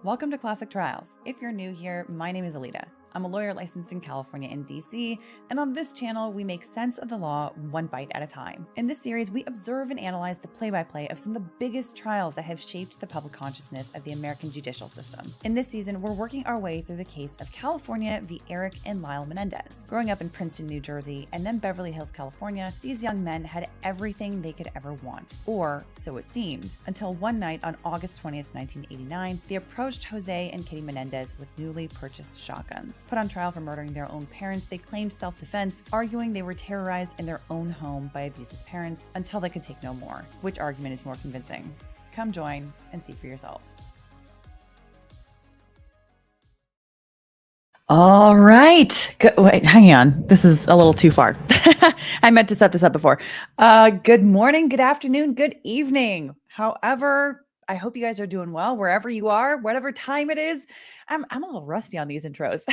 Welcome to Classic Trials. If you're new here, my name is Alita. I'm a lawyer licensed in California and DC, and on this channel, we make sense of the law one bite at a time. In this series, we observe and analyze the play-by-play of some of the biggest trials that have shaped the public consciousness of the American judicial system. In this season, we're working our way through the case of California v. Erik and Lyle Menendez. Growing up in Princeton, New Jersey, and then Beverly Hills, California, these young men had everything they could ever want, or so it seemed, until one night on August 20th, 1989, they approached Jose and Kitty Menendez with newly purchased shotguns. Put on trial for murdering their own parents, they claimed self-defense, arguing they were terrorized in their own home by abusive parents until they could take no more. Which argument is more convincing? Come join and see for yourself. All right. Wait, hang on. This is a little too far. I meant to set this up before. Good morning, good afternoon, good evening. However, I hope you guys are doing well wherever you are, whatever time it is. I'm a little rusty on these intros.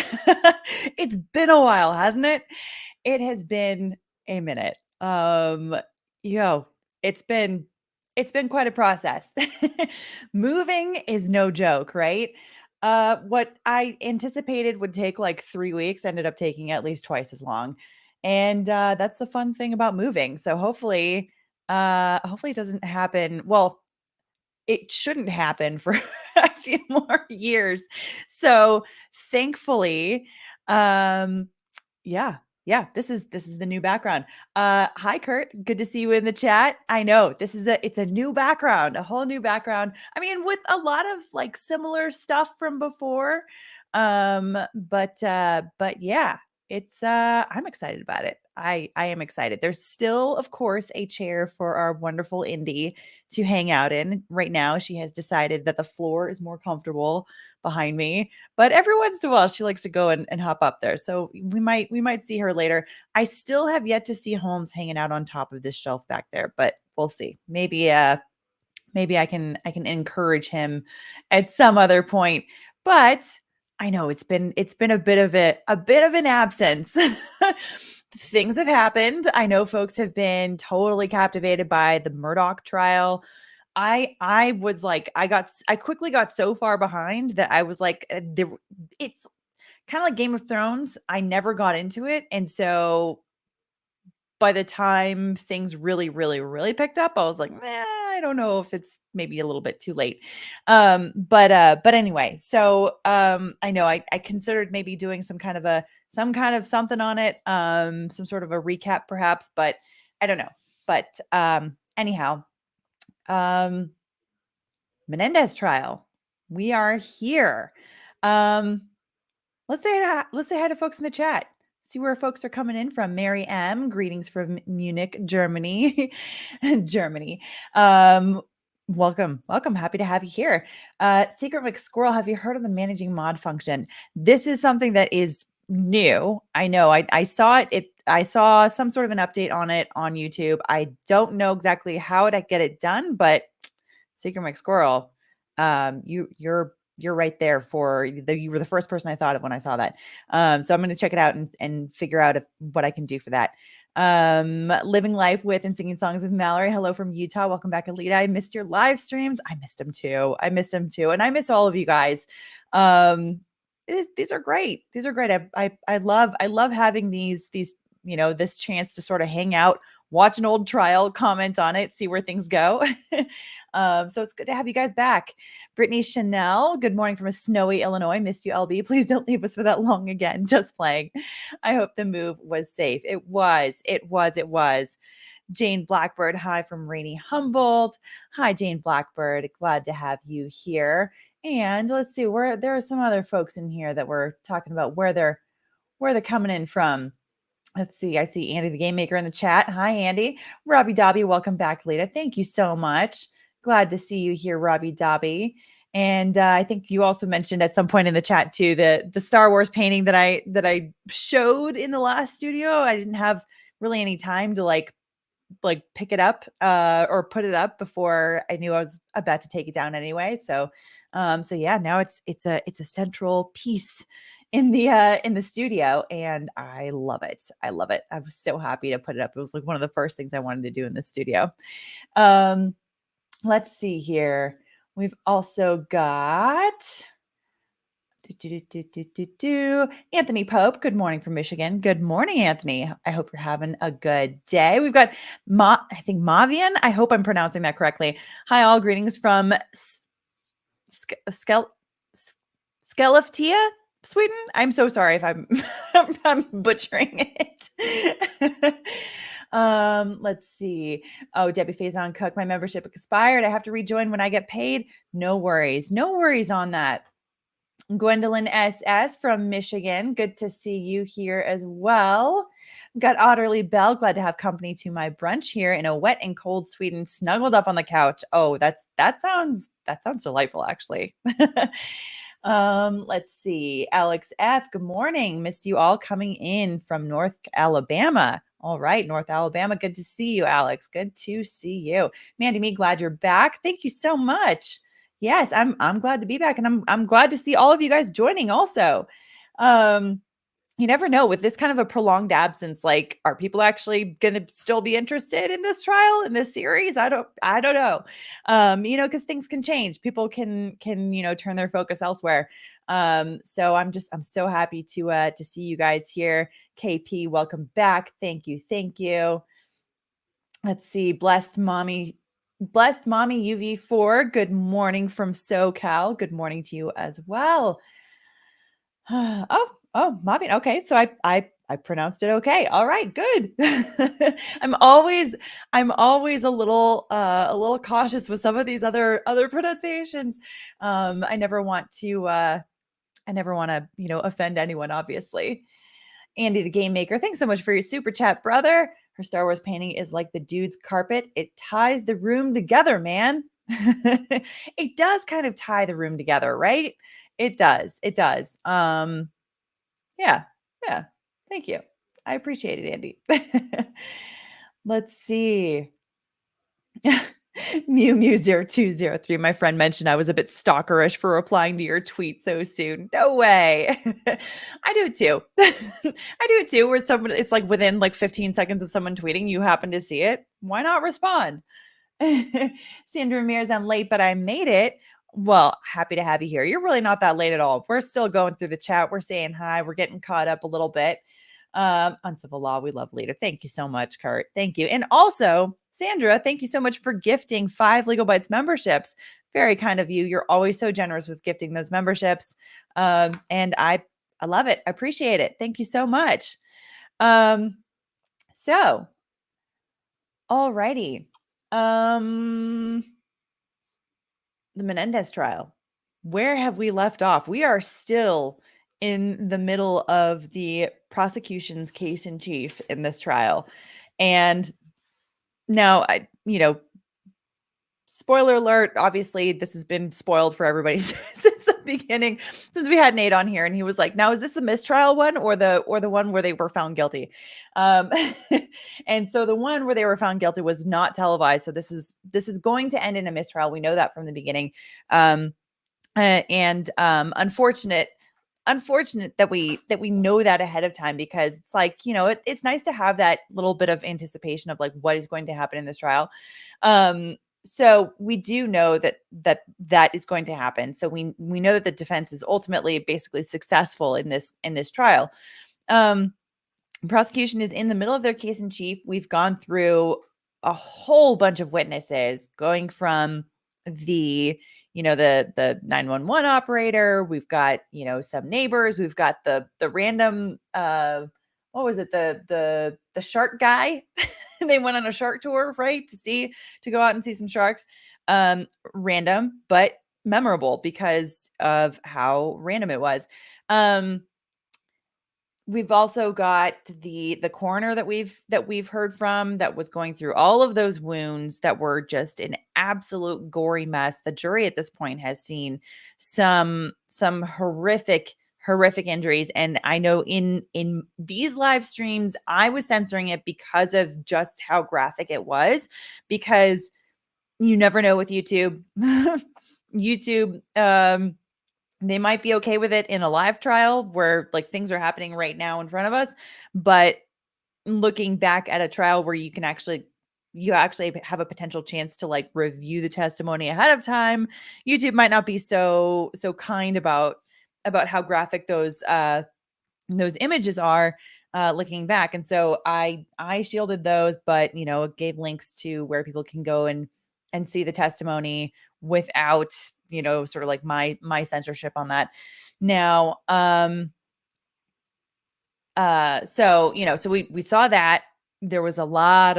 It's been a while, hasn't it? It has been a minute. It's been quite a process. Moving is no joke, right? What I anticipated would take like 3 weeks ended up taking at least twice as long. And that's the fun thing about moving. So hopefully it doesn't happen. Well, it shouldn't happen for a few more years. So thankfully, yeah, this is the new background. Hi Kurt, good to see you in the chat. I know it's a new background, a whole new background. I mean, with a lot of like similar stuff from before. But yeah, it's I'm excited about it. I am excited. There's still, of course, a chair for our wonderful Indy to hang out in. Right now, she has decided that the floor is more comfortable behind me, but every once in a while she likes to go and hop up there. So we might see her later. I still have yet to see Holmes hanging out on top of this shelf back there, but we'll see. Maybe I can encourage him at some other point. But I know it's been a bit of an absence. Things have happened. I know folks have been totally captivated by the Murdaugh trial. I was like, I quickly got so far behind that I was like, it's kind of like Game of Thrones. I never got into it. And so by the time things really, really, really picked up, I was like, I don't know if it's maybe a little bit too late. But anyway, so I know I considered maybe doing some kind of something on it, some sort of a recap perhaps, but I don't know. But anyhow, Menendez trial. We are here. Let's say hi to folks in the chat. See where folks are coming in from. Mary M, greetings from Munich, Germany. Germany. Welcome. Happy to have you here. Secret McSquirrel, have you heard of the managing mod function? This is something that is new. I know. I saw it. I saw some sort of an update on it on YouTube. I don't know exactly how to get it done, but Secret McSquirrel, you're right there you were the first person I thought of when I saw that. So I'm going to check it out and figure out what I can do for that. Living life with and singing songs with Mallory. Hello from Utah. Welcome back, Alita. I missed your live streams. I missed them too. And I miss all of you guys. These are great. I love having these, this chance to sort of hang out, watch an old trial, comment on it, see where things go. So it's good to have you guys back. Brittany Chanel, good morning from a snowy Illinois. Missed you, LB. Please don't leave us for that long again. Just playing. I hope the move was safe. It was. Jane Blackbird, hi from rainy Humboldt. Hi, Jane Blackbird. Glad to have you here. And let's see, there are some other folks in here that we're talking about where they're coming in from. Let's see. I see Andy the Game Maker in the chat. Hi, Andy. Robbie Dobby, welcome back, Lita. Thank you so much. Glad to see you here, Robbie Dobby. And I think you also mentioned at some point in the chat too the Star Wars painting that I showed in the last studio. I didn't have really any time to like pick it up or put it up before I knew I was about to take it down anyway. So yeah, now it's a central piece in the studio, and I love it. I was so happy to put it up. It was like one of the first things I wanted to do in the studio. Let's see here. We've also got Anthony Pope, good morning from Michigan. Good morning, Anthony. I hope you're having a good day. We've got I think Mavian. I hope I'm pronouncing that correctly. Hi, all. Greetings from Skellefteå, Sweden. I'm so sorry if I'm I'm butchering it. Let's see. Oh, Debbie Faison Cook, my membership expired. I have to rejoin when I get paid. No worries. No worries on that. Gwendolyn SS from Michigan. Good to see you here as well. Got Otterly Bell. Glad to have company to my brunch here in a wet and cold Sweden, snuggled up on the couch. Oh, that sounds delightful, actually. Let's see. Alex F. Good morning. Miss you all coming in from North Alabama. All right, North Alabama. Good to see you, Alex. Good to see you. Mandy Me, glad you're back. Thank you so much. Yes, I'm glad to be back, and I'm glad to see all of you guys joining also. You never know with this kind of a prolonged absence, like, are people actually going to still be interested in this trial, in this series? I don't know. Because things can change. People can, turn their focus elsewhere. So I'm so happy to see you guys here. KP, welcome back. Thank you. Thank you. Let's see. Blessed mommy UV4. Good morning from SoCal. Good morning to you as well. Oh, Mavian. Okay. So I pronounced it okay. All right, good. I'm always a little cautious with some of these other pronunciations. I never want to offend anyone, obviously. Andy the Game Maker, thanks so much for your super chat, brother. Her Star Wars painting is like the dude's carpet. It ties the room together, man. It does kind of tie the room together, right? It does. It does. Yeah. Thank you. I appreciate it, Andy. Let's see. Mew0203. My friend mentioned I was a bit stalkerish for replying to your tweet so soon. No way. I do it too. I do it too, where it's like within like 15 seconds of someone tweeting, you happen to see it. Why not respond? Sandra Ramirez, I'm late, but I made it. Well, happy to have you here. You're really not that late at all. We're still going through the chat. We're saying hi. We're getting caught up a little bit. On civil law, we love leader. Thank you so much, Kurt. Thank you. And also, Sandra, thank you so much for gifting 5 Legalbytes memberships. Very kind of you. You're always so generous with gifting those memberships. And I love it. I appreciate it. Thank you so much. So, alrighty. The Menendez trial. Where have we left off? We are still in the middle of the prosecution's case in chief in this trial. And now, spoiler alert, obviously this has been spoiled for everybody since the beginning, since we had Nate on here and he was like, now, is this a mistrial one or the one where they were found guilty? And so the one where they were found guilty was not televised. So this is going to end in a mistrial. We know that from the beginning. Unfortunate that we know that ahead of time, because it's like, it's nice to have that little bit of anticipation of like what is going to happen in this trial. So we do know that is going to happen. So we know that the defense is ultimately basically successful in this trial. Prosecution is in the middle of their case in chief. We've gone through a whole bunch of witnesses, going from the 911 operator. We've got, some neighbors. We've got the random, what was it? The shark guy. They went on a shark tour, right? To go out and see some sharks. Random, but memorable because of how random it was. We've also got the coroner that we've heard from, that was going through all of those wounds that were just an absolute gory mess. The jury at this point has seen some horrific injuries. And I know in these live streams, I was censoring it because of just how graphic it was, because you never know with YouTube. YouTube, they might be okay with it in a live trial where like things are happening right now in front of us. But looking back at a trial where you actually have a potential chance to like review the testimony ahead of time, YouTube might not be so kind about about how graphic those images are, looking back. And so I shielded those, but it gave links to where people can go and see the testimony without, sort of like my censorship on that. Now, so we saw that there was a lot.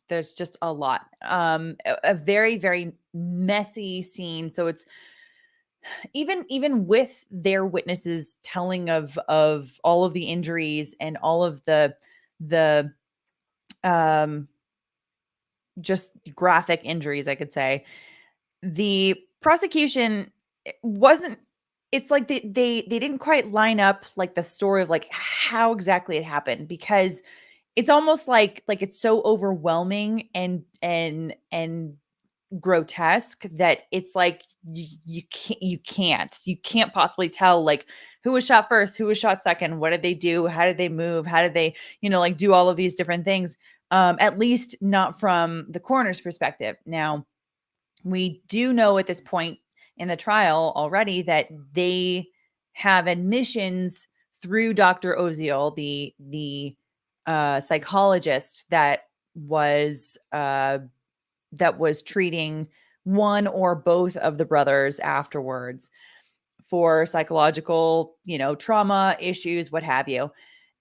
There's just a lot. A very, very messy scene. So it's even with their witnesses telling of all of the injuries and all of the um just graphic injuries, I could say, the prosecution wasn't, it's like they didn't quite line up like the story of like how exactly it happened, because it's almost like it's so overwhelming and grotesque that it's like you can't possibly tell like who was shot first, who was shot second, what did they do, how did they move, how did they like do all of these different things, at least not from the coroner's perspective. Now, we do know at this point in the trial already that they have admissions through Dr. Oziel, the psychologist that was treating one or both of the brothers afterwards for psychological, trauma issues, what have you.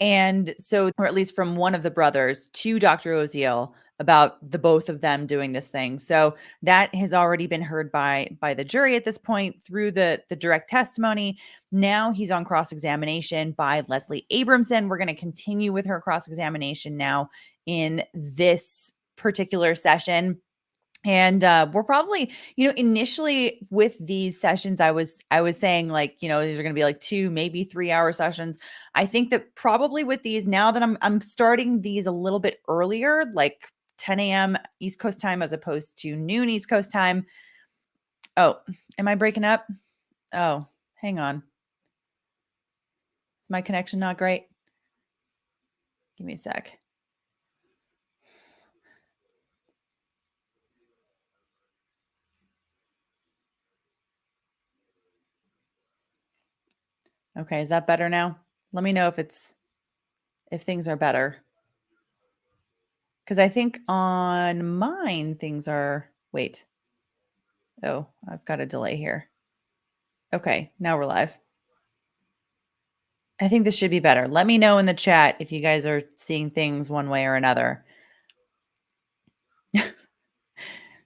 And so, or at least from one of the brothers to Dr. Oziel about the both of them doing this thing. So that has already been heard by the jury at this point through the direct testimony. Now he's on cross-examination by Leslie Abramson. We're going to continue with her cross-examination now in this particular session. And we're probably, initially with these sessions, I was saying like, these are going to be like 2, maybe 3-hour sessions. I think that probably with these, now that I'm starting these a little bit earlier, like 10 a.m. East Coast time as opposed to noon East Coast time. Oh, am I breaking up? Oh, hang on. Is my connection not great? Give me a sec. Okay, is that better now? Let me know if things are better. Because I think on mine things are, wait. Oh, I've got a delay here. Okay, now we're live. I think this should be better. Let me know in the chat if you guys are seeing things one way or another.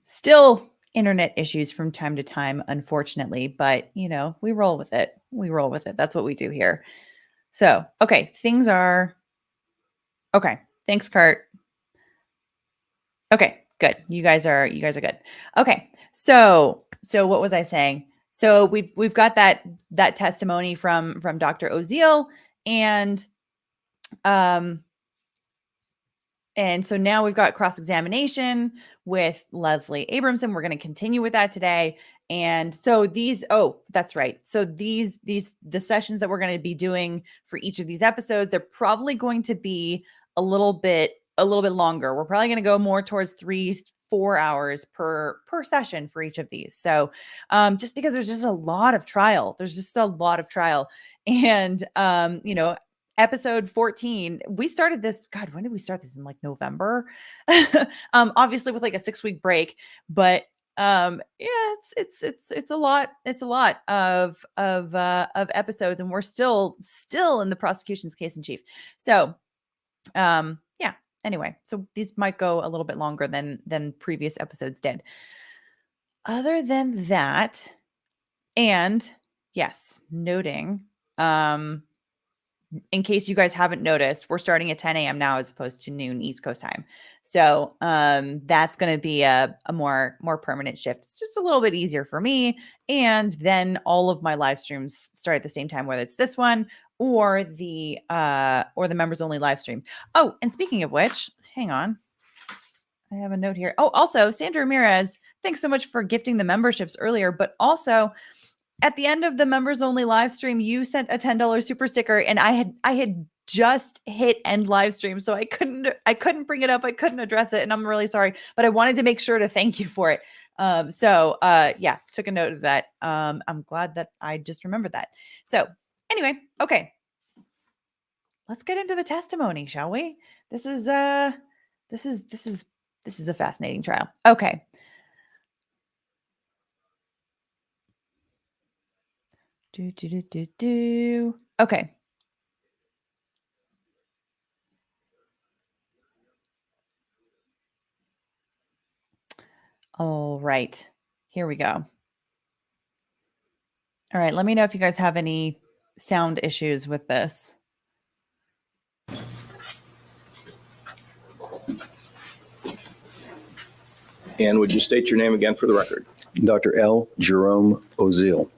Still internet issues from time to time, unfortunately, but we roll with it. We roll with it. That's what we do here. So, okay, things are okay. Thanks, Kurt. Okay, good. You guys are good. Okay. So what was I saying? So we've got that testimony from Dr. Oziel, and so now we've got cross-examination with Leslie Abramson. We're going to continue with that today. And so that's right. So the sessions that we're going to be doing for each of these episodes, they're probably going to be a little bit longer. We're probably going to go more towards 3-4 hours per session for each of these. So just because there's just a lot of trial, and episode 14, we started this, God, when did we start this? In like November? Obviously with like a 6-week break, but yeah, it's a lot. It's a lot of episodes, and we're still in the prosecution's case in chief. So yeah, anyway, so these might go a little bit longer than previous episodes did. Other than that, and yes, noting, in case you guys haven't noticed, we're starting at 10 a.m. now as opposed to noon East Coast time. So that's going to be a more permanent shift. It's just a little bit easier for me. And then all of my live streams start at the same time, whether it's this one or the members only live stream. Oh, and speaking of which, hang on. I have a note here. Oh, also, Sandra Ramirez, thanks so much for gifting the memberships earlier, but also at the end of the members only live stream, you sent a $10 super sticker, and I had just hit end live stream, so I couldn't bring it up. I couldn't address it, and I'm really sorry, but I wanted to make sure to thank you for it. Yeah, took a note of that. I'm glad that I just remembered that. So anyway, okay. Let's get into the testimony, shall we? This is a fascinating trial. Okay. Okay. All right. Here we go. All right. Let me know if you guys have any sound issues with this. And would you state your name again for the record? Dr. L. Jerome Oziel.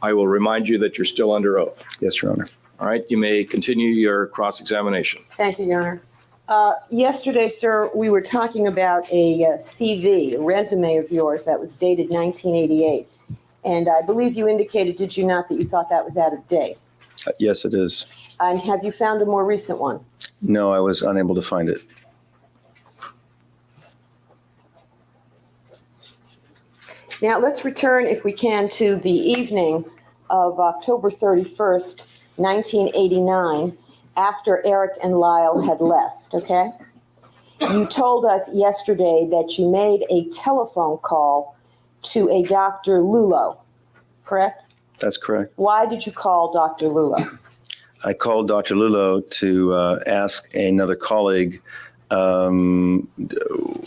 I will remind you that you're still under oath. Yes, Your Honor. All right, you may continue your cross-examination. Thank you, Your Honor. Yesterday, sir, we were talking about a CV, a resume of yours that was dated 1988. And I believe you indicated, did you not, that you thought that was out of date? Yes, it is. And have you found a more recent one? No, I was unable to find it. Now, let's return, if we can, to the evening of October 31st, 1989, after Erik and Lyle had left, okay? You told us yesterday that you made a telephone call to a Dr. Lulo, correct? That's correct. Why did you call Dr. Lulo? I called Dr. Lulo to ask another colleague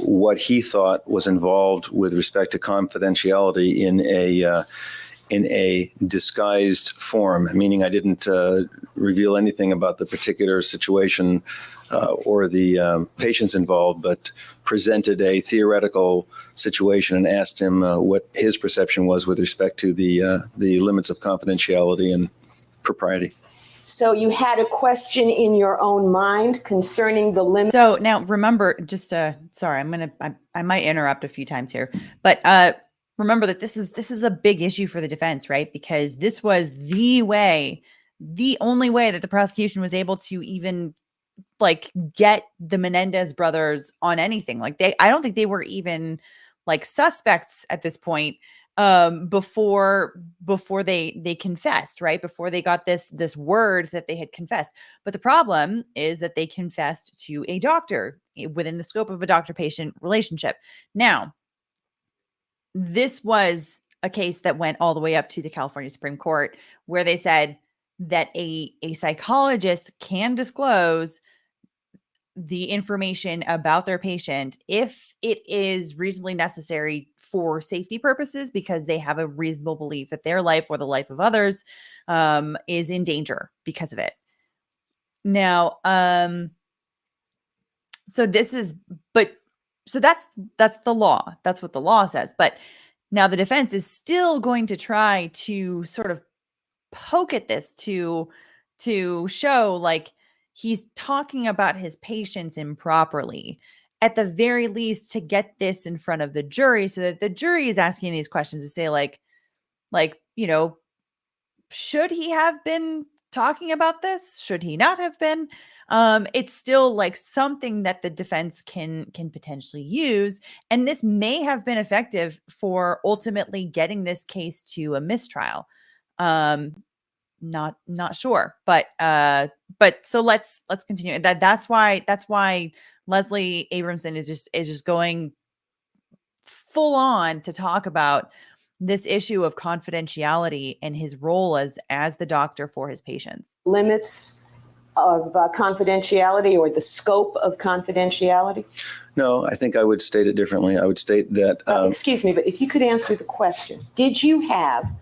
what he thought was involved with respect to confidentiality in a disguised form, meaning I didn't reveal anything about the particular situation or the patients involved, but presented a theoretical situation and asked him what his perception was with respect to the limits of confidentiality and propriety. So you had a question in your own mind concerning the limit. So now remember, just sorry, I might interrupt a few times here, but remember that this is a big issue for the defense, right? Because this was the only way that the prosecution was able to even like get the Menendez brothers on anything. Like I don't think they were even like suspects at this point before they confessed, right? Before they got this word that they had confessed. But the problem is that they confessed to a doctor within the scope of a doctor-patient relationship. Now, this was a case that went all the way up to the California Supreme Court, where they said that a psychologist can disclose the information about their patient if it is reasonably necessary for safety purposes, because they have a reasonable belief that their life or the life of others is in danger because of it. Now, so that's the law. That's what the law says. But now the defense is still going to try to sort of poke at this to show like he's talking about his patients improperly, at the very least, to get this in front of the jury so that the jury is asking these questions to say like, you know, should he have been talking about this? Should he not have been? It's still like something that the defense can potentially use. And this may have been effective for ultimately getting this case to a mistrial. Not sure, but so let's continue. That's why Leslie Abramson is just going full on to talk about this issue of confidentiality and his role as the doctor for his patients. Limits of confidentiality, or the scope of confidentiality? No, I think I would state it differently. I would state that. Excuse me, but if you could answer the question, did you have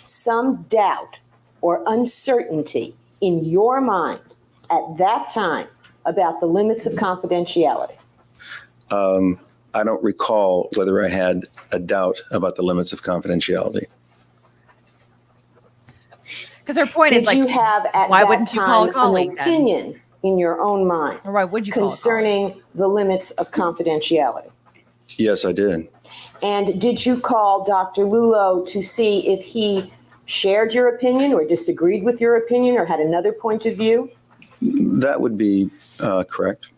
some doubt or uncertainty in your mind at that time about the limits of confidentiality? I don't recall whether I had a doubt about the limits of confidentiality. Because her point is like, did you have at why that wouldn't you call a time colleague an then? opinion in your own mind Or why would you concerning the limits of confidentiality? Yes, I did. And did you call Dr. Lulo to see if he shared your opinion or disagreed with your opinion or had another point of view? That would be correct.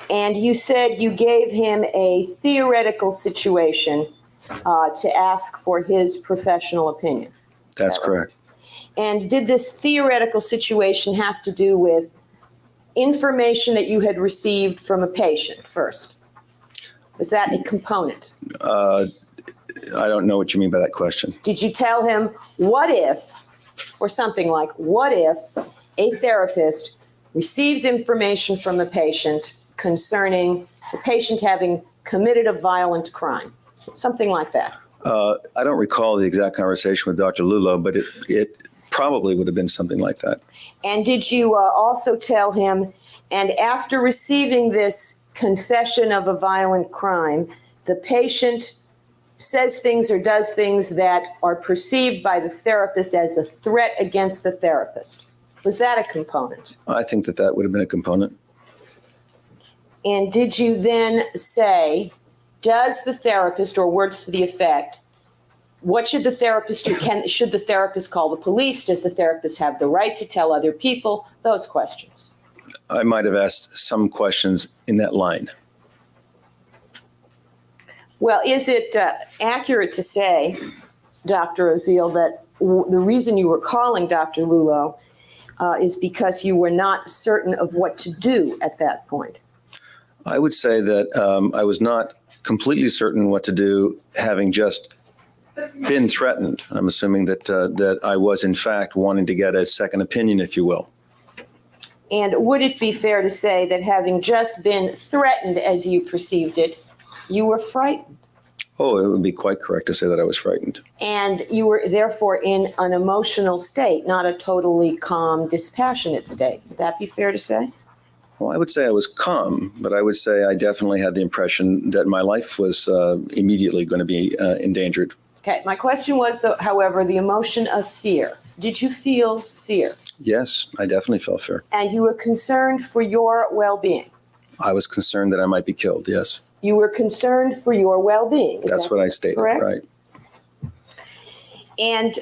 And you said you gave him a theoretical situation to ask for his professional opinion. That's correct. And did this theoretical situation have to do with information that you had received from a patient first? Was that a component? I don't know what you mean by that question. Did you tell him, what if, or something like, what if a therapist receives information from a patient concerning the patient having committed a violent crime? Something like that. I don't recall the exact conversation with Dr. Lulo, but it probably would have been something like that. And did you also tell him, and after receiving this confession of a violent crime, the patient says things or does things that are perceived by the therapist as a threat against the therapist? Was that a component? I think that would have been a component. And did you then say, does the therapist, or words to the effect, what should the therapist do? Should the therapist call the police? Does the therapist have the right to tell other people? Those questions. I might have asked some questions in that line. Well, is it accurate to say, Dr. Oziel, that the reason you were calling Dr. Lulo is because you were not certain of what to do at that point? I would say that I was not completely certain what to do, having just been threatened. I'm assuming that I was, in fact, wanting to get a second opinion, if you will. And would it be fair to say that having just been threatened as you perceived it, you were frightened? Oh, it would be quite correct to say that I was frightened. And you were therefore in an emotional state, not a totally calm, dispassionate state. Would that be fair to say? Well, I would say I was calm, but I would say I definitely had the impression that my life was immediately going to be endangered. Okay, my question was, however, the emotion of fear. Did you feel fear? Yes, I definitely felt fear. And you were concerned for your well-being? I was concerned that I might be killed, yes. You were concerned for your well-being? That's what I stated, correct? Right. And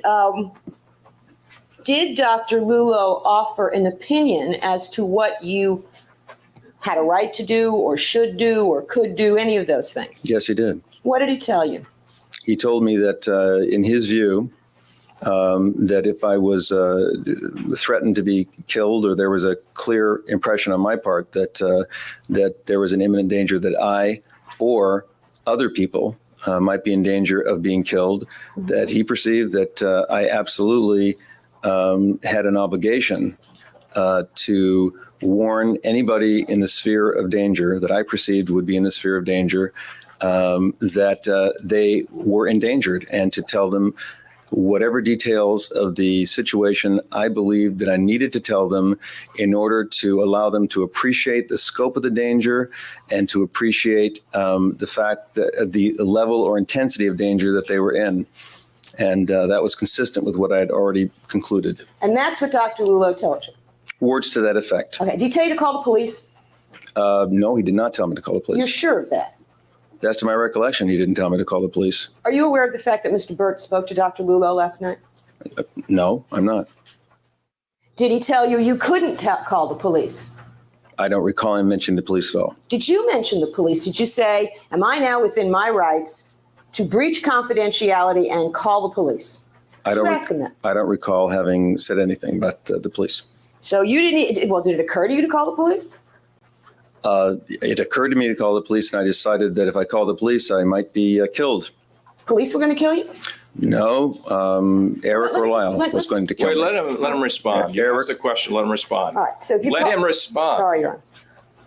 did Dr. Lulo offer an opinion as to what you had a right to do or should do or could do, any of those things? Yes, he did. What did he tell you? He told me that in his view, that if I was threatened to be killed, or there was a clear impression on my part that that there was an imminent danger that I or other people might be in danger of being killed, that he perceived that I absolutely had an obligation to warn anybody in the sphere of danger that I perceived would be in the sphere of danger, that they were endangered, and to tell them whatever details of the situation I believed that I needed to tell them in order to allow them to appreciate the scope of the danger and to appreciate the fact that the level or intensity of danger that they were in. And that was consistent with what I had already concluded. And that's what Dr. Lulo told you? Words to that effect. Okay. Did he tell you to call the police? No, he did not tell me to call the police. You're sure of that? That's to my recollection. He didn't tell me to call the police. Are you aware of the fact that Mr. Burt spoke to Dr. Lulo last night? No, I'm not. Did he tell you you couldn't call the police? I don't recall him mentioning the police at all. Did you mention the police? Did you say, am I now within my rights to breach confidentiality and call the police? Did you ask him that? I don't recall having said anything about the police. So you didn't, well, did it occur to you to call the police? It occurred to me to call the police, and I decided that if I called the police, I might be killed. Police were going to kill you? No, Erik or Lyle was going to kill Wait, me. let him respond. You asked the question, let him respond. All right. So if you Let him respond. Sorry, Your Honor.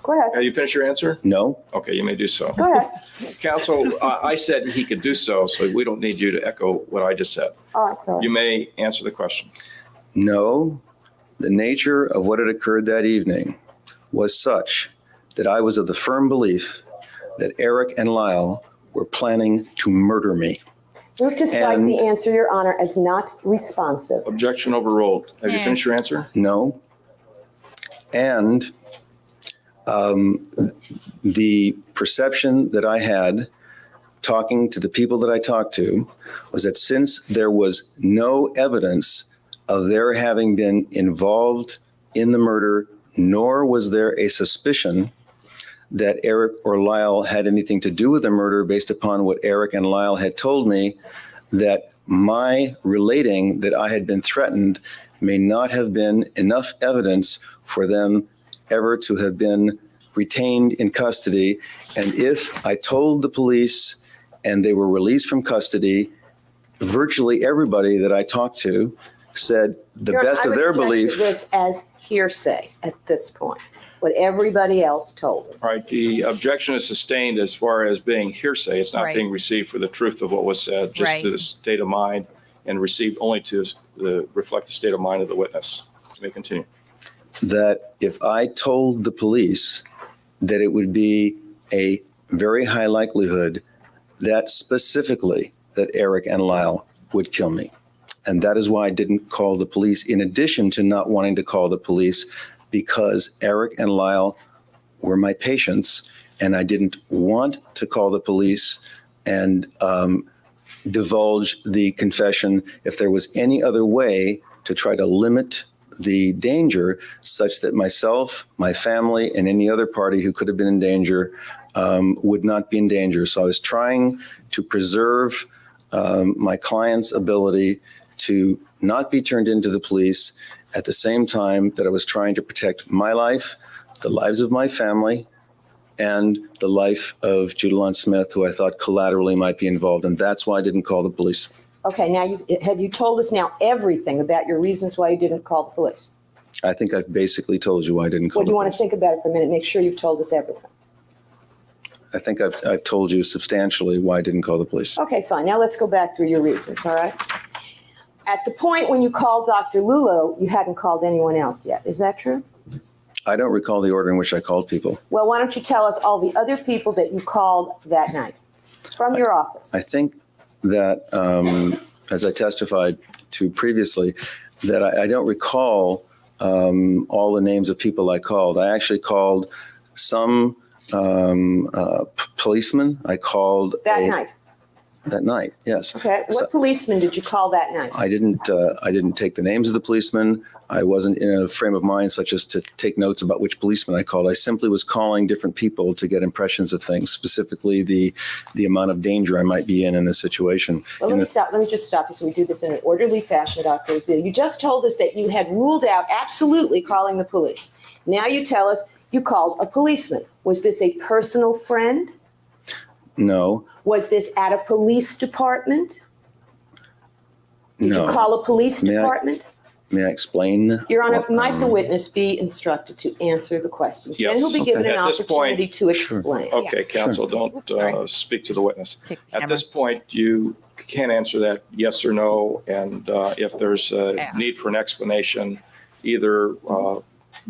Go ahead. Have you finished your answer? No. Okay, you may do so. Go ahead. Counsel, I said he could do so we don't need you to echo what I just said. All right, sorry. You may answer the question. No, the nature of what had occurred that evening was such that I was of the firm belief that Erik and Lyle were planning to murder me. Move to strike And- the answer, Your Honor, as not responsive. Objection overruled. Have you finished your answer? No. And the perception that I had talking to the people that I talked to was that since there was no evidence of their having been involved in the murder, nor was there a suspicion that Erik or Lyle had anything to do with the murder based upon what Erik and Lyle had told me, that my relating that I had been threatened may not have been enough evidence for them ever to have been retained in custody. And if I told the police and they were released from custody, virtually everybody that I talked to said the best of their belief. This as hearsay at this point, what everybody else told them. All right, the objection is sustained as far as being hearsay. It's not Right. being received for the truth of what was said, just Right. to the state of mind, and received only to reflect the state of mind of the witness. You may continue. That if I told the police that it would be a very high likelihood that specifically that Erik and Lyle would kill me. And that is why I didn't call the police, in addition to not wanting to call the police, because Erik and Lyle were my patients, and I didn't want to call the police and divulge the confession if there was any other way to try to limit the danger such that myself, my family, and any other party who could have been in danger would not be in danger. So I was trying to preserve my client's ability to not be turned into the police at the same time that I was trying to protect my life, the lives of my family, and the life of Judalon Smith, who I thought collaterally might be involved. And that's why I didn't call the police. Okay, now have you told us now everything about your reasons why you didn't call the police? I think I've basically told you why I didn't call Well, do the you want police. to think about it for a minute? Make sure you've told us everything. I think I've told you substantially why I didn't call the police. Okay, fine. Now let's go back through your reasons, all right? At the point when you called Dr. Lulo, you hadn't called anyone else yet. Is that true? I don't recall the order in which I called people. Well, why don't you tell us all the other people that you called that night from your office? I think that, as I testified to previously, that I don't recall all the names of people I called. I actually called some policemen. I called That night. That night, yes. Okay. What policeman did you call that night? I didn't take the names of the policemen. I wasn't in a frame of mind such as to take notes about which policeman I called. I simply was calling different people to get impressions of things, specifically the amount of danger I might be in this situation. Well, let me just stop you so we do this in an orderly fashion, Dr. Oziel. You just told us that you had ruled out absolutely calling the police. Now you tell us you called a policeman. Was this a personal friend? No. Was this at a police department? Did No. you call a police department? May I explain? Your Honor, might the witness be instructed to answer the questions? Then Yes. he'll be given Okay. an At this opportunity point- to explain. Okay, counsel, don't Sorry. speak to the witness. Kick the At camera. this point, you can answer that yes or no, and if there's a Yeah. need for an explanation, either a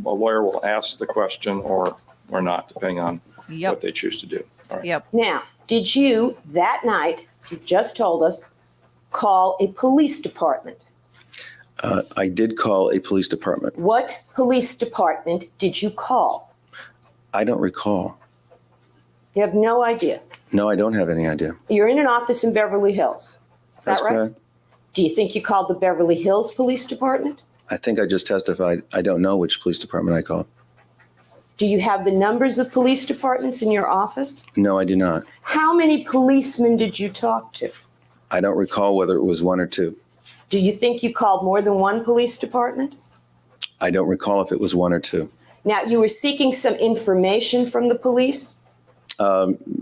lawyer will ask the question or not, depending on Yep. what they choose to do. All right. Yep. Now, did you that night, as you've just told us, call a police department? I did call a police department. What police department did you call? I don't recall. You have no idea. No, I don't have any idea. You're in an office in Beverly Hills. Is That's that right? correct. Do you think you called the Beverly Hills Police Department? I think I just testified. I don't know which police department I called. Do you have the numbers of police departments in your office? No, I do not. How many policemen did you talk to? I don't recall whether it was one or two. Do you think you called more than one police department? I don't recall if it was one or two. Now, you were seeking some information from the police.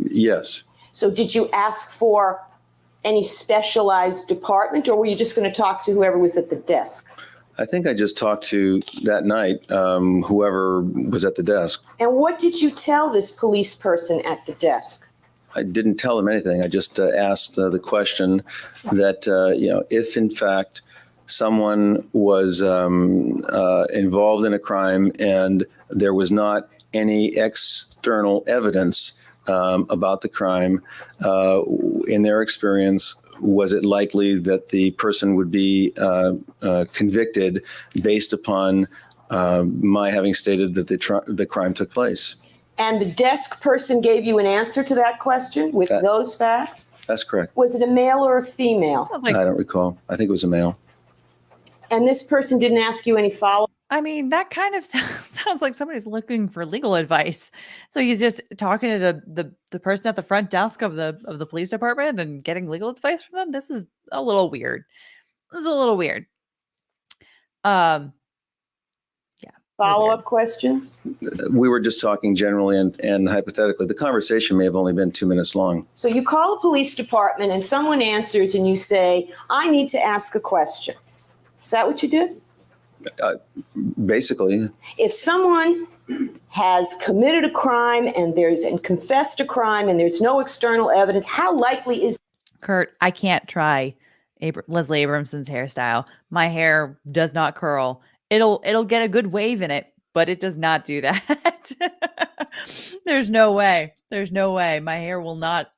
Yes. So did you ask for any specialized department, or were you just going to talk to whoever was at the desk? I think I just talked to that night whoever was at the desk. And what did you tell this police person at the desk? I didn't tell him anything. I just asked the question that, if in fact someone was involved in a crime and there was not any external evidence about the crime, in their experience, was it likely that the person would be convicted based upon my having stated that the crime took place? And the desk person gave you an answer to that question with those facts? That's correct. Was it a male or a female? Sounds like I don't recall. I think it was a male. And this person didn't ask you any follow-up I mean, that kind of sounds like somebody's looking for legal advice. So he's just talking to the person at the front desk of the police department and getting legal advice from them. This is a little weird. This is a little weird. Yeah. Follow-up questions? We were just talking generally and hypothetically. The conversation may have only been 2 minutes long. So you call a police department and someone answers and you say, I need to ask a question. Is that what you did? Basically, If someone has committed a crime and confessed a crime and there's no external evidence, how likely is Kurt, I can't try Leslie Abramson's hairstyle. My hair does not curl. It'll get a good wave in it, but it does not do that. There's no way. There's no way. My hair will not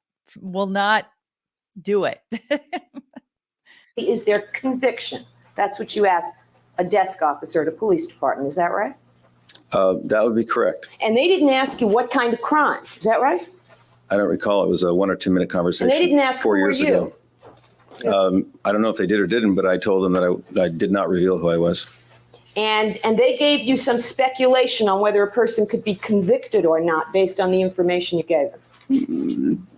do it. is their conviction? That's what you asked a desk officer at a police department. Is that right? that would be correct. And they didn't ask you what kind of crime. Is that right? I don't recall. It was a 1 or 2 minute conversation. And they didn't ask 4 who were years you? ago. I don't know if they did or didn't, but I told them that I did not reveal who I was. And they gave you some speculation on whether a person could be convicted or not based on the information you gave them.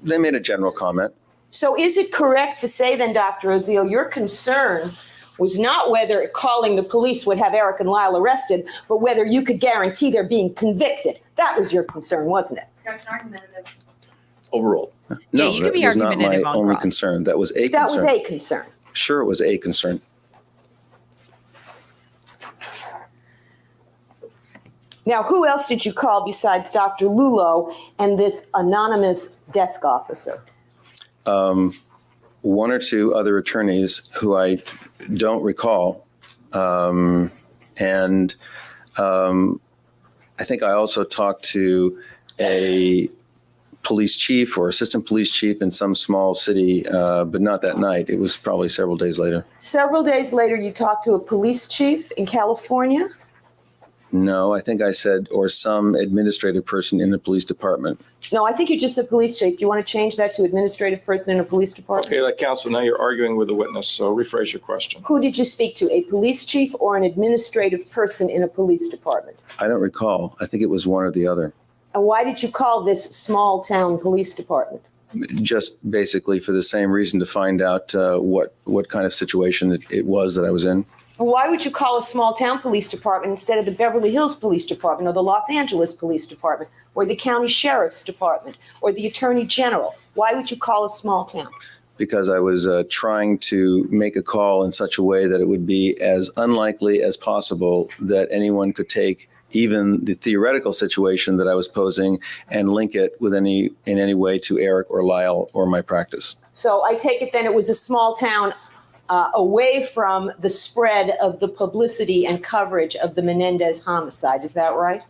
They made a general comment. So is it correct to say then, Dr. Oziel, your concern was not whether calling the police would have Erik and Lyle arrested, but whether you could guarantee they're being convicted? That was your concern, wasn't it? Dr. Argumentative. Overruled. No, you could be that was not my argumentative on only cross. concern. That was a That concern. was a concern. Sure, it was a concern. Now, who else did you call besides Dr. Lulo and this anonymous desk officer? 1 or 2 other attorneys who I don't recall. I think I also talked to a police chief or assistant police chief in some small city, but not that night. It was probably several days later. Several days later, you talked to a police chief in California? No, I think I said, or some administrative person in the police department. No, I think you're just a police chief. Do you want to change that to administrative person in a police department? Okay, counsel, now you're arguing with the witness, so rephrase your question. Who did you speak to, a police chief or an administrative person in a police department? I don't recall. I think it was one or the other. And why did you call this small town police department? Just basically for the same reason, to find out what kind of situation it was that I was in. And why would you call a small town police department instead of the Beverly Hills Police Department or the Los Angeles Police Department or the County Sheriff's Department or the Attorney General? Why would you call a small town? Because I was trying to make a call in such a way that it would be as unlikely as possible that anyone could take even the theoretical situation that I was posing and link it with in any way to Erik or Lyle or my practice. So I take it then it was a small town away from the spread of the publicity and coverage of the Menendez homicide. Is that right?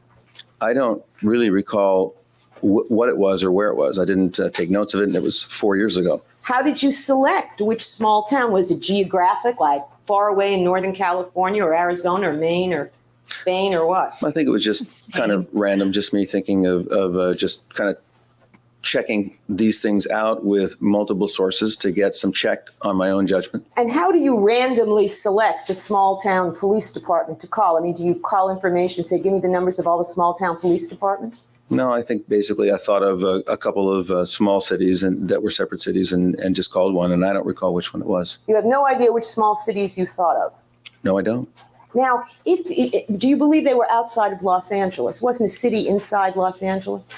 I don't really recall what it was or where it was. I didn't take notes of it, and it was 4 years ago. How did you select which small town? Was it geographic, like far away in Northern California or Arizona or Maine or Spain or what? I think it was just kind of random, just me thinking of just kind of checking these things out with multiple sources to get some check on my own judgment. And how do you randomly select a small town police department to call? I mean, do you call information, say, give me the numbers of all the small town police departments? No, I think basically I thought of a couple of small cities and that were separate cities and just called one, and I don't recall which one it was. You have no idea which small cities you thought of. No, I don't. Now, do you believe they were outside of Los Angeles? Wasn't a city inside Los Angeles?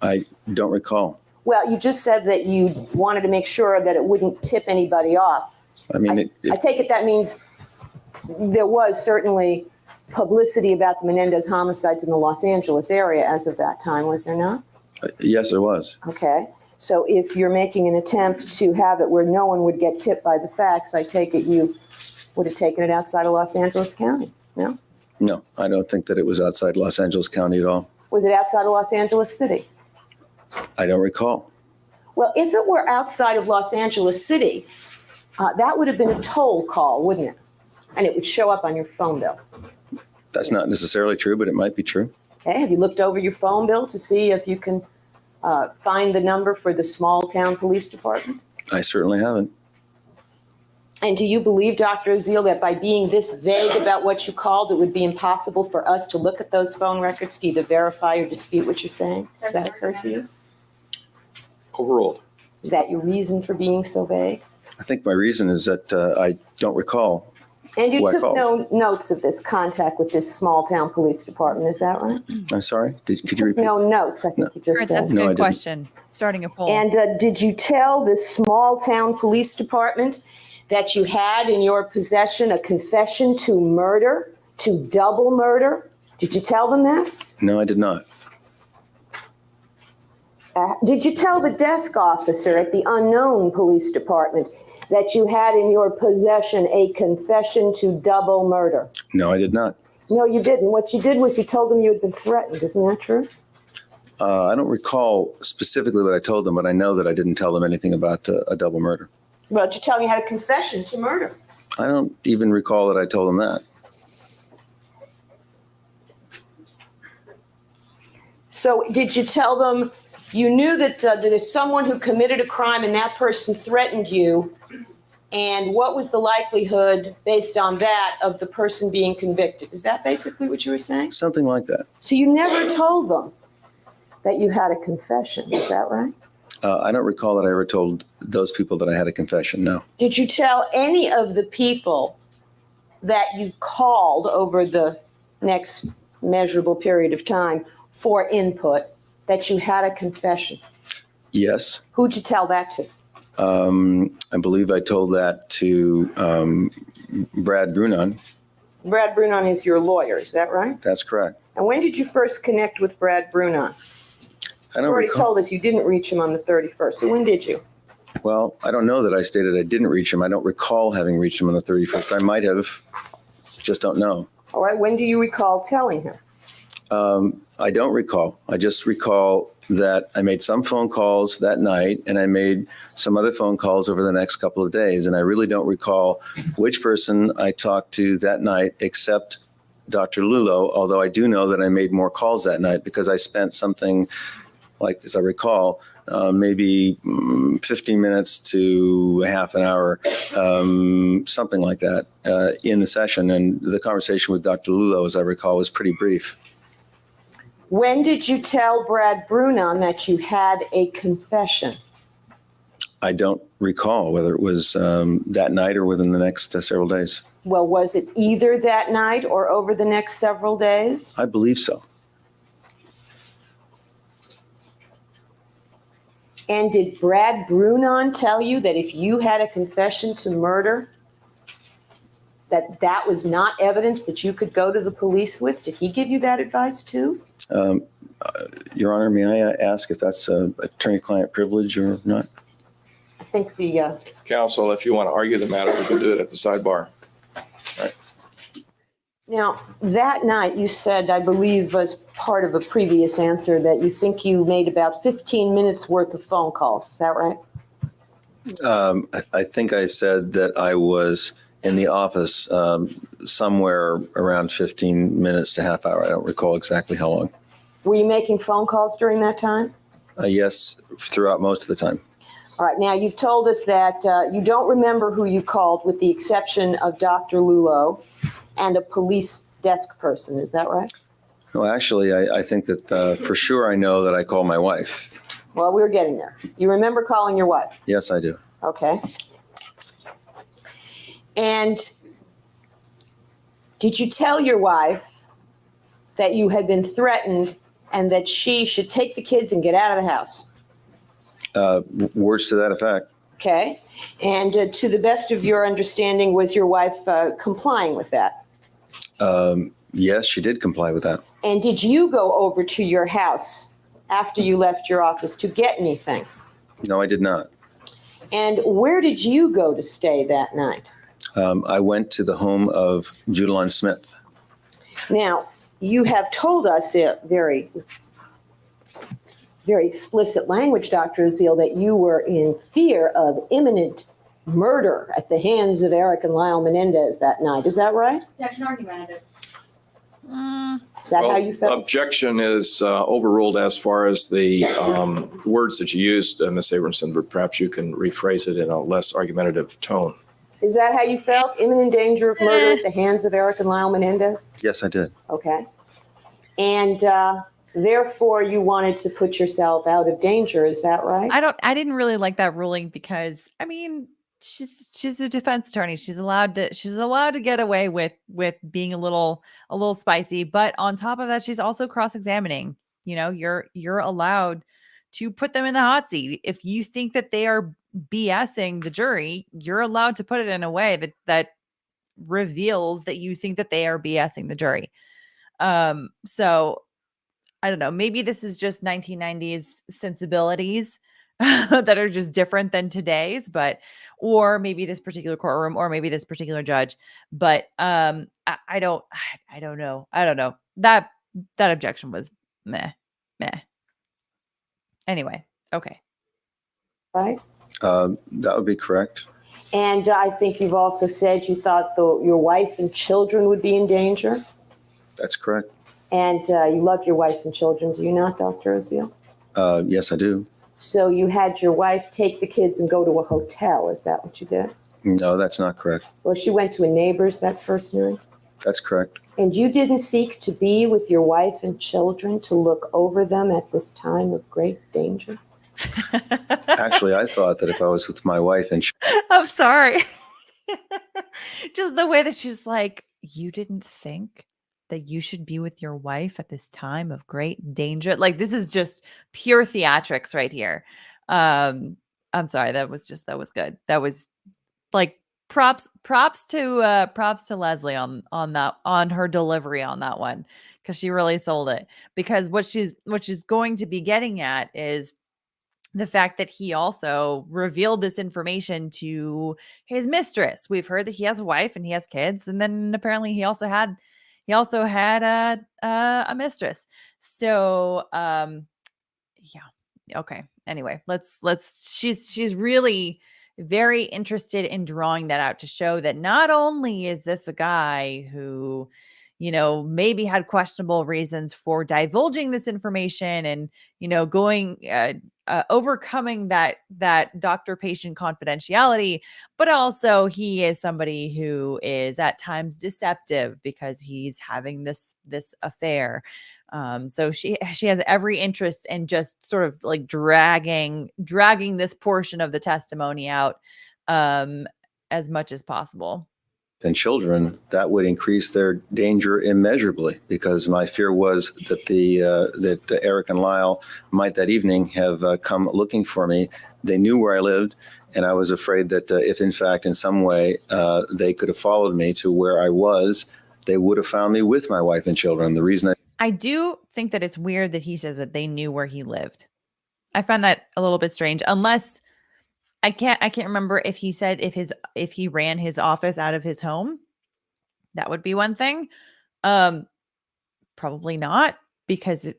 I don't recall. Well, you just said that you wanted to make sure that it wouldn't tip anybody off. I mean, I take it that means there was certainly publicity about the Menendez homicides in the Los Angeles area as of that time, was there not? Yes, there was. Okay. So if you're making an attempt to have it where no one would get tipped by the facts, I take it you would have taken it outside of Los Angeles County, no? No, I don't think that it was outside Los Angeles County at all. Was it outside of Los Angeles City? I don't recall. Well, if it were outside of Los Angeles City, that would have been a toll call, wouldn't it? And it would show up on your phone bill. That's not necessarily true, but it might be true. Okay, have you looked over your phone bill to see if you can find the number for the small town police department? I certainly haven't. And do you believe, Dr. Oziel, that by being this vague about what you called, it would be impossible for us to look at those phone records to either verify or dispute what you're saying? Does that occur to you? Overruled. Is that your reason for being so vague? I think my reason is that I don't recall. And you Who I took called. no notes of this contact with this small town police department, is that right? I'm sorry? Could you repeat? No notes, I think you just Kurt, said. that's a No, I good didn't. question. Starting a poll. And did you tell this small town police department that you had in your possession a confession to murder, to double murder? Did you tell them that? No, I did not. Did you tell the desk officer at the unknown police department that you had in your possession a confession to double murder? No, I did not. No, you didn't. What you did was you told them you had been threatened. Isn't that true? I don't recall specifically what I told them, but I know that I didn't tell them anything about a double murder. Well, did you tell them you had a confession to murder? I don't even recall that I told them that. So did you tell them you knew that there's someone who committed a crime and that person threatened you? And what was the likelihood, based on that, of the person being convicted? Is that basically what you were saying? Something like that. So you never told them that you had a confession, is that right? I don't recall that I ever told those people that I had a confession, no. Did you tell any of the people that you called over the next measurable period of time for input that you had a confession? Yes. Who'd you tell that to? I believe I told that to Brad Brunon. Brad Brunon is your lawyer, is that right? That's correct. And when did you first connect with Brad Brunon? I You don't already recall. told us you didn't reach him on the 31st. So when did you? Well, I don't know that I stated I didn't reach him. I don't recall having reached him on the 31st. I might have, just don't know. All right, when do you recall telling him? I don't recall. I just recall that I made some phone calls that night and I made some other phone calls over the next couple of days. And I really don't recall which person I talked to that night except Dr. Lulo, although I do know that I made more calls that night because I spent something like, as I recall, maybe 15 minutes to a half an hour, something like that, in the session. And the conversation with Dr. Lulo, as I recall, was pretty brief. When did you tell Brad Brunon that you had a confession? I don't recall whether it was that night or within the next several days. Well, was it either that night or over the next several days? I believe so. And did Brad Brunon tell you that if you had a confession to murder, that that was not evidence that you could go to the police with? Did he give you that advice too? Your Honor, may I ask if that's attorney-client privilege or not? I think the Counsel, if you want to argue the matter, we can do it at the sidebar. now that night you said, I believe as part of a previous answer, that you think you made about 15 minutes worth of phone calls. Is that right? I think I said that I was in the office somewhere around 15 minutes to half hour. I don't recall exactly how long. Were you making phone calls during that time? Yes, throughout most of the time. All right. Now, you've told us that you don't remember who you called with the exception of Dr. Lulo and a police desk person. Is that right? No, actually, I think that for sure I know that I called my wife. Well, we're getting there. You remember calling your wife? Yes, I do. Okay. And did you tell your wife that you had been threatened and that she should take the kids and get out of the house? Words to that effect. Okay. And to the best of your understanding, was your wife complying with that? Yes, she did comply with that. And did you go over to your house after you left your office to get anything? No, I did not. And where did you go to stay that night? I went to the home of Judalyn Smith. Now, you have told us very explicit language, Dr. Oziel, that you were in fear of imminent murder at the hands of Erik and Lyle Menendez that night. Is that right? That's an argument. Is that how you felt? Objection is overruled as far as the words that you used, Ms. Abramson, but perhaps you can rephrase it in a less argumentative tone. Is that how you felt? Imminent danger of murder at the hands of Erik and Lyle Menendez? Yes, I did. Okay. And therefore, you wanted to put yourself out of danger. Is that right? I didn't really like that ruling because I mean, she's a defense attorney. She's allowed to get away with being a little spicy, but on top of that, she's also cross-examining. You know, you're allowed to put them in the hot seat. If you think that they are BSing the jury, you're allowed to put it in a way that reveals that you think that they are BSing the jury. So I don't know, maybe this is just 1990s sensibilities that are just different than today's, or maybe this particular courtroom, or maybe this particular judge, but I don't know. That objection was meh. Anyway, okay. Right? That would be correct. And I think you've also said you thought your wife and children would be in danger. That's correct. And you love your wife and children, do you not, Dr. Oziel? Yes, I do. So you had your wife take the kids and go to a hotel. Is that what you did? No, that's not correct. Well, she went to a neighbor's that first night. That's correct. And you didn't seek to be with your wife and children to look over them at this time of great danger? Actually, I thought that if I was with my wife and I'm sorry. Just the way that she's like, you didn't think that you should be with your wife at this time of great danger. Like, this is just pure theatrics right here. I'm sorry. That was good. That was like props to Leslie on her delivery on that one. Cause she really sold it, because what she's going to be getting at is the fact that he also revealed this information to his mistress. We've heard that he has a wife and he has kids, and then apparently he also had a mistress. So yeah, okay. Anyway, she's really very interested in drawing that out to show that not only is this a guy who, you know, maybe had questionable reasons for divulging this information and, you know, going overcoming that doctor-patient confidentiality, but also he is somebody who is at times deceptive because he's having this affair. So she has every interest in just sort of like dragging this portion of the testimony out as much as possible. and children, that would increase their danger immeasurably, because my fear was that Erik and Lyle might that evening have come looking for me. They knew where I lived, and I was afraid that if in fact in some way they could have followed me to where I was, they would have found me with my wife and children. The reason I do think that it's weird that he says that they knew where he lived. I find that a little bit strange, unless I can't remember if he said if he ran his office out of his home. That would be one thing. Probably not, because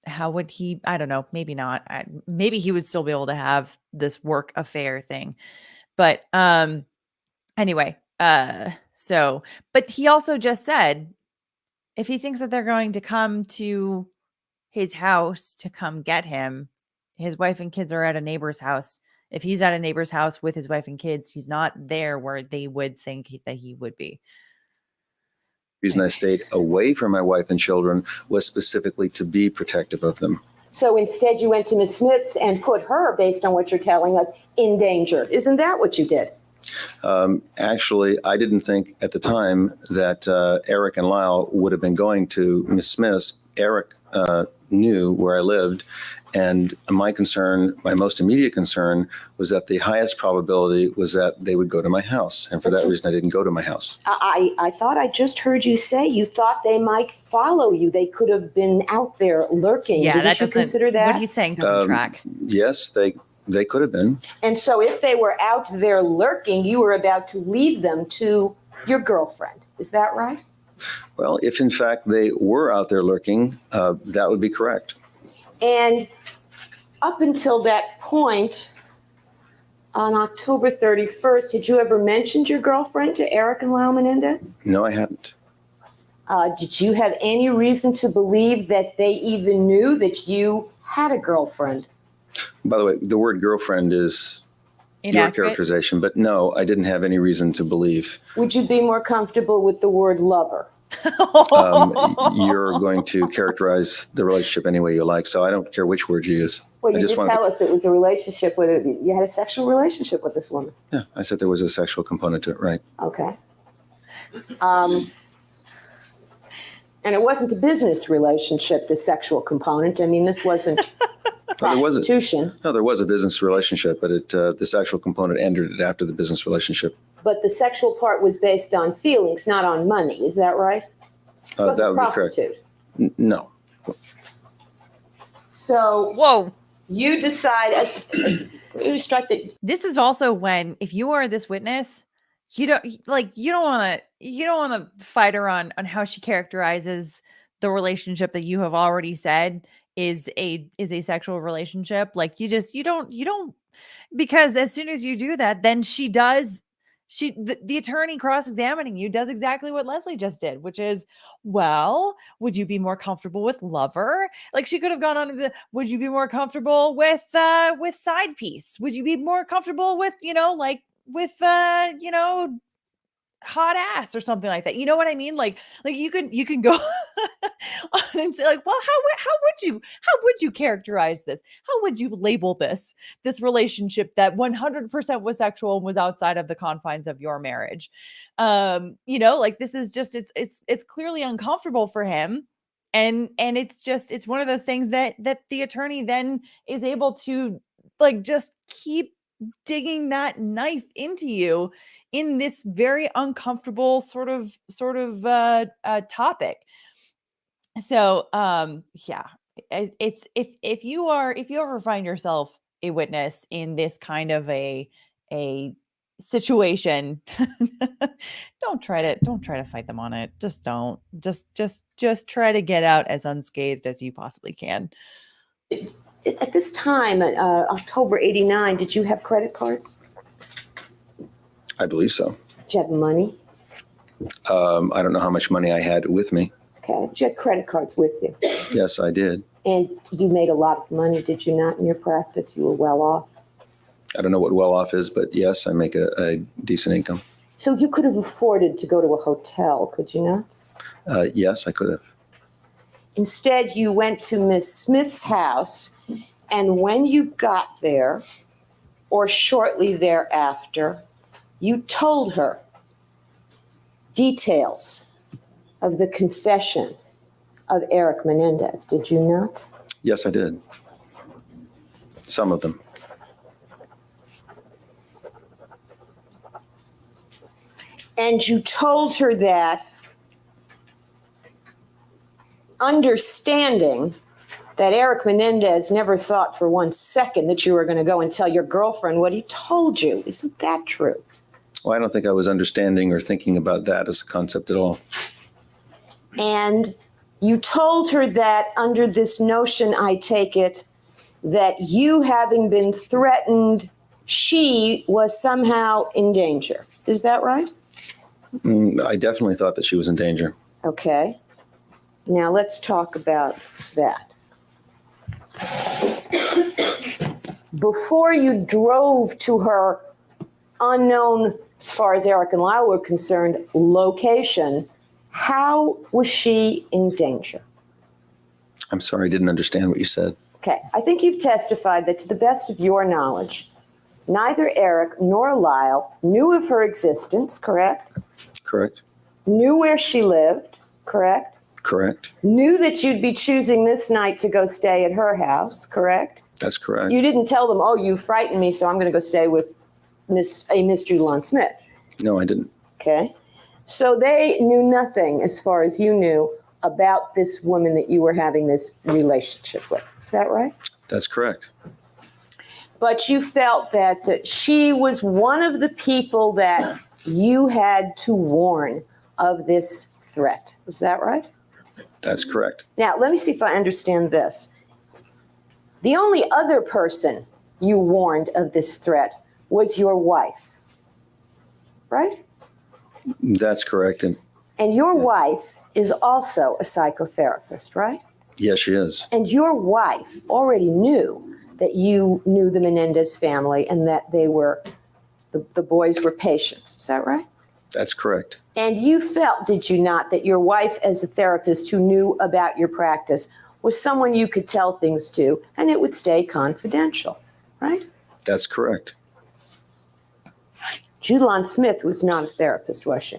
how would he? I don't know. Maybe not. Maybe he would still be able to have this work affair thing. But anyway, so, but he also just said if he thinks that they're going to come to his house to come get him, his wife and kids are at a neighbor's house. If he's at a neighbor's house with his wife and kids, he's not there where they would think that he would be. The reason I stayed away from my wife and children was specifically to be protective of them. So instead you went to Ms. Smith's and put her, based on what you're telling us, in danger. Isn't that what you did? Actually, I didn't think at the time that Erik and Lyle would have been going to Ms. Smith's. Erik knew where I lived, and my most immediate concern was that the highest probability was that they would go to my house, and for that reason I didn't go to my house. I thought I just heard you say you thought they might follow you. They could have been out there lurking. Yeah, Didn't you consider that? What he's saying doesn't track. Yes, they could have been. And so if they were out there lurking, you were about to lead them to your girlfriend. Is that right? Well, if in fact they were out there lurking, that would be correct. And up until that point, on October 31st, had you ever mentioned your girlfriend to Erik and Lyle Menendez? No, I hadn't. Did you have any reason to believe that they even knew that you had a girlfriend? By the way, the word girlfriend is your inaccurate? characterization, but no, I didn't have any reason to believe. Would you be more comfortable with the word lover? You're going to characterize the relationship any way you like, so I don't care which word you use. Well, I you just did wanted tell us it was a relationship with it. You had a sexual relationship with this woman. Yeah, I said there was a sexual component to it, right? Okay. And it wasn't a business relationship, the sexual component. I mean, this wasn't prostitution. There was a business relationship, but the sexual component ended after the business relationship. But the sexual part was based on feelings, not on money. Is that right? That would be correct. No. So Whoa. you decide, you strike the. This is also when, if you are this witness, you don't want to fight her on how she characterizes the relationship that you have already said is a sexual relationship. Like you don't, because as soon as you do that, then the attorney cross-examining you does exactly what Leslie just did, which is, well, would you be more comfortable with lover? Like she could have gone on to the, would you be more comfortable with side piece? Would you be more comfortable with, hot ass or something like that? You know what I mean? Like you can go on and say like, well, how would you characterize this? How would you label this relationship that 100% was sexual and was outside of the confines of your marriage? Like this is just, it's clearly uncomfortable for him. And it's one of those things that the attorney then is able to like just keep digging that knife into you in this very uncomfortable sort of topic. So yeah, it's if you ever find yourself a witness in this kind of a situation, don't try to fight them on it. Just don't. Just try to get out as unscathed as you possibly can. At this time, October '89, did you have credit cards? I believe so. Did you have money? I don't know how much money I had with me. Okay. Did you have credit cards with you? Yes, I did. And you made a lot of money, did you not, in your practice? You were well off? I don't know what well off is, but yes, I make a decent income. So you could have afforded to go to a hotel, could you not? Yes, I could have. Instead, you went to Miss Smith's house, and when you got there, or shortly thereafter, you told her details of the confession of Erik Menendez, did you not? Yes, I did. Some of them. And you told her that, understanding that Erik Menendez never thought for 1 second that you were going to go and tell your girlfriend what he told you. Isn't that true? Well, I don't think I was understanding or thinking about that as a concept at all. And you told her that under this notion, I take it, that you having been threatened, she was somehow in danger. Is that right? I definitely thought that she was in danger. Okay. Now let's talk about that. Before you drove to her unknown, as far as Erik and Lyle were concerned, location, how was she in danger? I'm sorry, I didn't understand what you said. Okay. I think you've testified that to the best of your knowledge, neither Erik nor Lyle knew of her existence, correct? Correct. Knew where she lived, correct? Correct. Knew that you'd be choosing this night to go stay at her house, correct? That's correct. You didn't tell them, oh, you frightened me, so I'm going to go stay with Miss Judalon Smith. No, I didn't. Okay. So they knew nothing, as far as you knew, about this woman that you were having this relationship with. Is that right? That's correct. But you felt that she was one of the people that you had to warn of this threat. Is that right? That's correct. Now, let me see if I understand this. The only other person you warned of this threat was your wife, right? That's correct. And your wife is also a psychotherapist, right? yes, she is. And your wife already knew that you knew the Menendez family and that they were, the boys were patients. Is that right? That's correct. And you felt, did you not, that your wife as a therapist who knew about your practice was someone you could tell things to and it would stay confidential, right? That's correct. Judalon Smith was not a therapist, was she?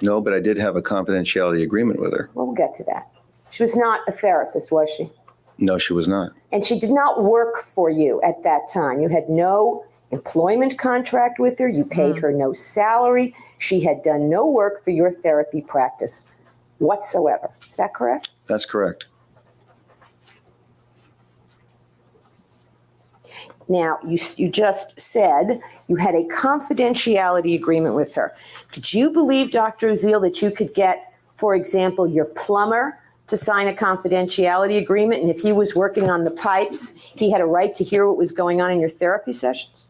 No, but I did have a confidentiality agreement with her. Well, we'll get to that. She was not a therapist, was she? No, she was not. And she did not work for you at that time. You had no employment contract with her. You paid her no salary. She had done no work for your therapy practice whatsoever. Is that correct? That's correct. Now, you just said you had a confidentiality agreement with her. Did you believe, Dr. Oziel, that you could get, for example, your plumber to sign a confidentiality agreement, and if he was working on the pipes, he had a right to hear what was going on in your therapy sessions?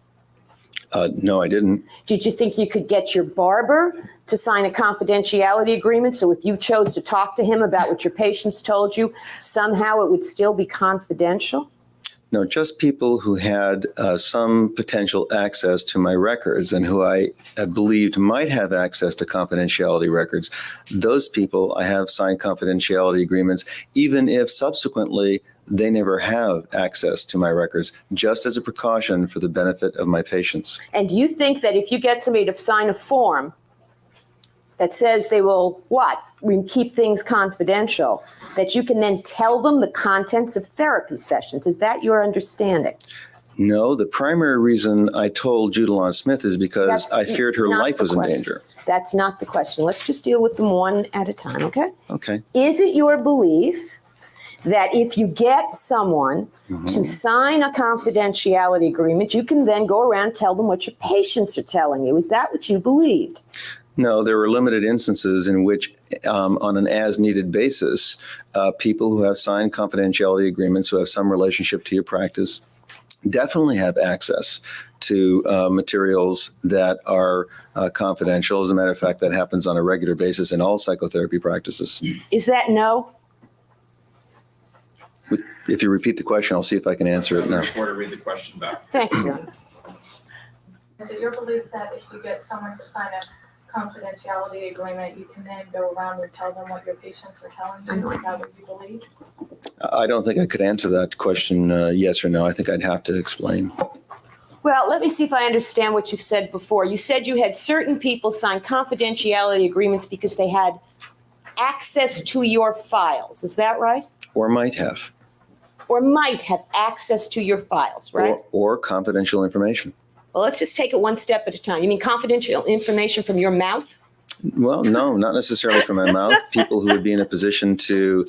No, I didn't. Did you think you could get your barber to sign a confidentiality agreement, so if you chose to talk to him about what your patients told you, somehow it would still be confidential? No, just people who had some potential access to my records and who I believed might have access to confidentiality records. Those people, I have signed confidentiality agreements, even if subsequently they never have access to my records, just as a precaution for the benefit of my patients. And do you think that if you get somebody to sign a form that says they will, keep things confidential, that you can then tell them the contents of therapy sessions? Is that your understanding? No, the primary reason I told Judalon Smith is because I feared her life was in danger. That's not the question. Let's just deal with them one at a time, okay? Okay. Is it your belief that if you get someone to sign a confidentiality agreement, you can then go around and tell them what your patients are telling you? Is that what you believed? No, there were limited instances in which, on an as-needed basis, people who have signed confidentiality agreements, who have some relationship to your practice, definitely have access to materials that are confidential. As a matter of fact, that happens on a regular basis in all psychotherapy practices. Is that no? If you repeat the question, I'll see if I can answer it now. Reporter, read the question back. Thank you, John. Is it your belief that if you get someone to sign a confidentiality agreement, you can then go around and tell them what your patients are telling you? Is that what you believe? I don't think I could answer that question yes or no. I think I'd have to explain. Well, let me see if I understand what you've said before. You said you had certain people sign confidentiality agreements because they had access to your files. Is that right? Or might have. Or might have access to your files, right? Or confidential information. Well, let's just take it one step at a time. You mean confidential information from your mouth? Well, no, not necessarily from my mouth. People who would be in a position to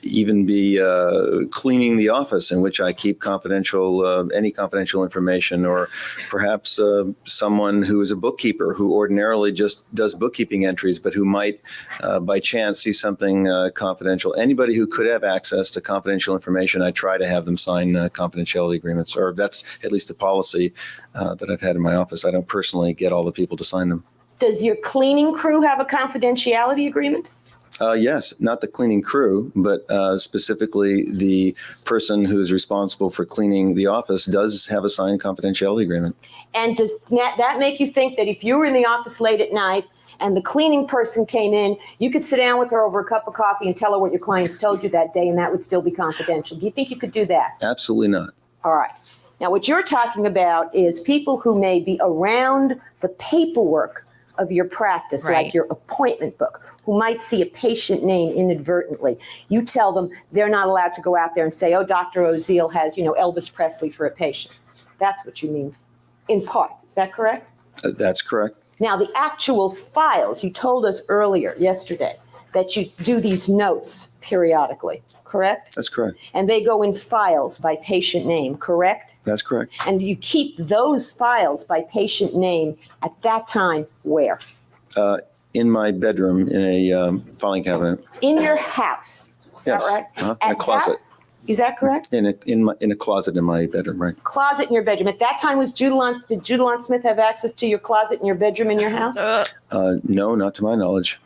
even be cleaning the office in which I keep confidential, any confidential information, or perhaps someone who is a bookkeeper who ordinarily just does bookkeeping entries, but who might by chance see something confidential. Anybody who could have access to confidential information, I try to have them sign confidentiality agreements, or that's at least a policy that I've had in my office. I don't personally get all the people to sign them. Does your cleaning crew have a confidentiality agreement? Yes, not the cleaning crew, but specifically the person who's responsible for cleaning the office does have a signed confidentiality agreement. And does that make you think that if you were in the office late at night and the cleaning person came in, you could sit down with her over a cup of coffee and tell her what your clients told you that day, and that would still be confidential? Do you think you could do that? Absolutely not. All right. Now, what you're talking about is people who may be around the paperwork of your practice, Right. like your appointment book, who might see a patient name inadvertently. You tell them they're not allowed to go out there and say, oh, Dr. Oziel has, Elvis Presley for a patient. That's what you mean, in part. Is that correct? That's correct. Now, the actual files, you told us earlier, yesterday, that you do these notes periodically, correct? That's correct. And they go in files by patient name, correct? That's correct. And you keep those files by patient name at that time where? In my bedroom, in a filing cabinet. In your house. Is Yes. that right? In a closet. Is that correct? In a closet in my bedroom, right? Closet in your bedroom. At that time, did Judalon Smith have access to your closet in your bedroom in your house? No, not to my knowledge.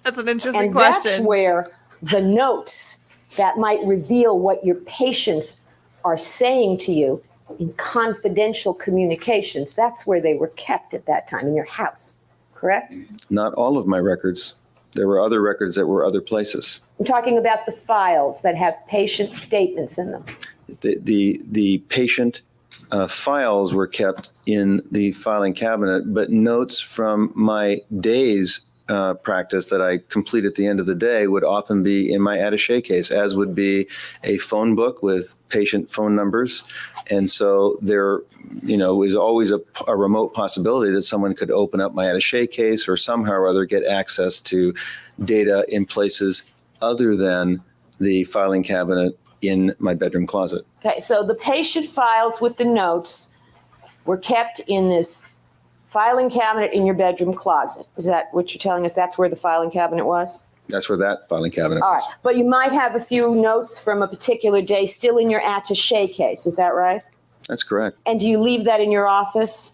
That's an interesting And question. that's where the notes that might reveal what your patients are saying to you in confidential communications. That's where they were kept at that time, in your house, correct? Not all of my records. There were other records that were other places. I'm talking about the files that have patient statements in them. The patient files were kept in the filing cabinet, but notes from my day's practice that I complete at the end of the day would often be in my attaché case, as would be a phone book with patient phone numbers. And so there, is always a remote possibility that someone could open up my attaché case or somehow or other get access to data in places other than the filing cabinet in my bedroom closet. Okay, so the patient files with the notes were kept in this filing cabinet in your bedroom closet. Is that what you're telling us? That's where the filing cabinet was? That's where that filing cabinet All right, was. but you might have a few notes from a particular day still in your attaché case. Is that right? That's correct. And do you leave that in your office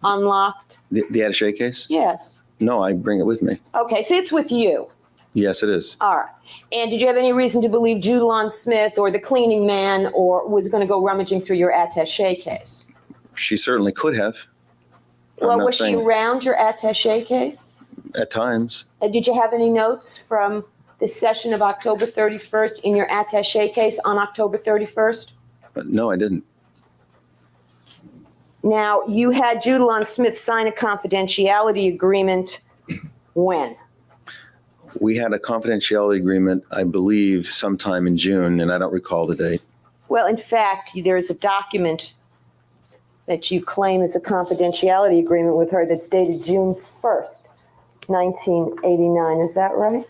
unlocked? The attaché case? Yes. No, I bring it with me. Okay, so it's with you. Yes, it is. All right. And did you have any reason to believe Judalon Smith or the cleaning man or was going to go rummaging through your attaché case? She certainly could have. I'm Well, not was she saying- around your attaché case? At times. Did you have any notes from the session of October 31st in your attaché case on October 31st? No, I didn't. Now, you had Judalon Smith sign a confidentiality agreement when? We had a confidentiality agreement, I believe, sometime in June, and I don't recall the date. Well, in fact, there is a document that you claim is a confidentiality agreement with her that's dated June 1st, 1989. Is that right?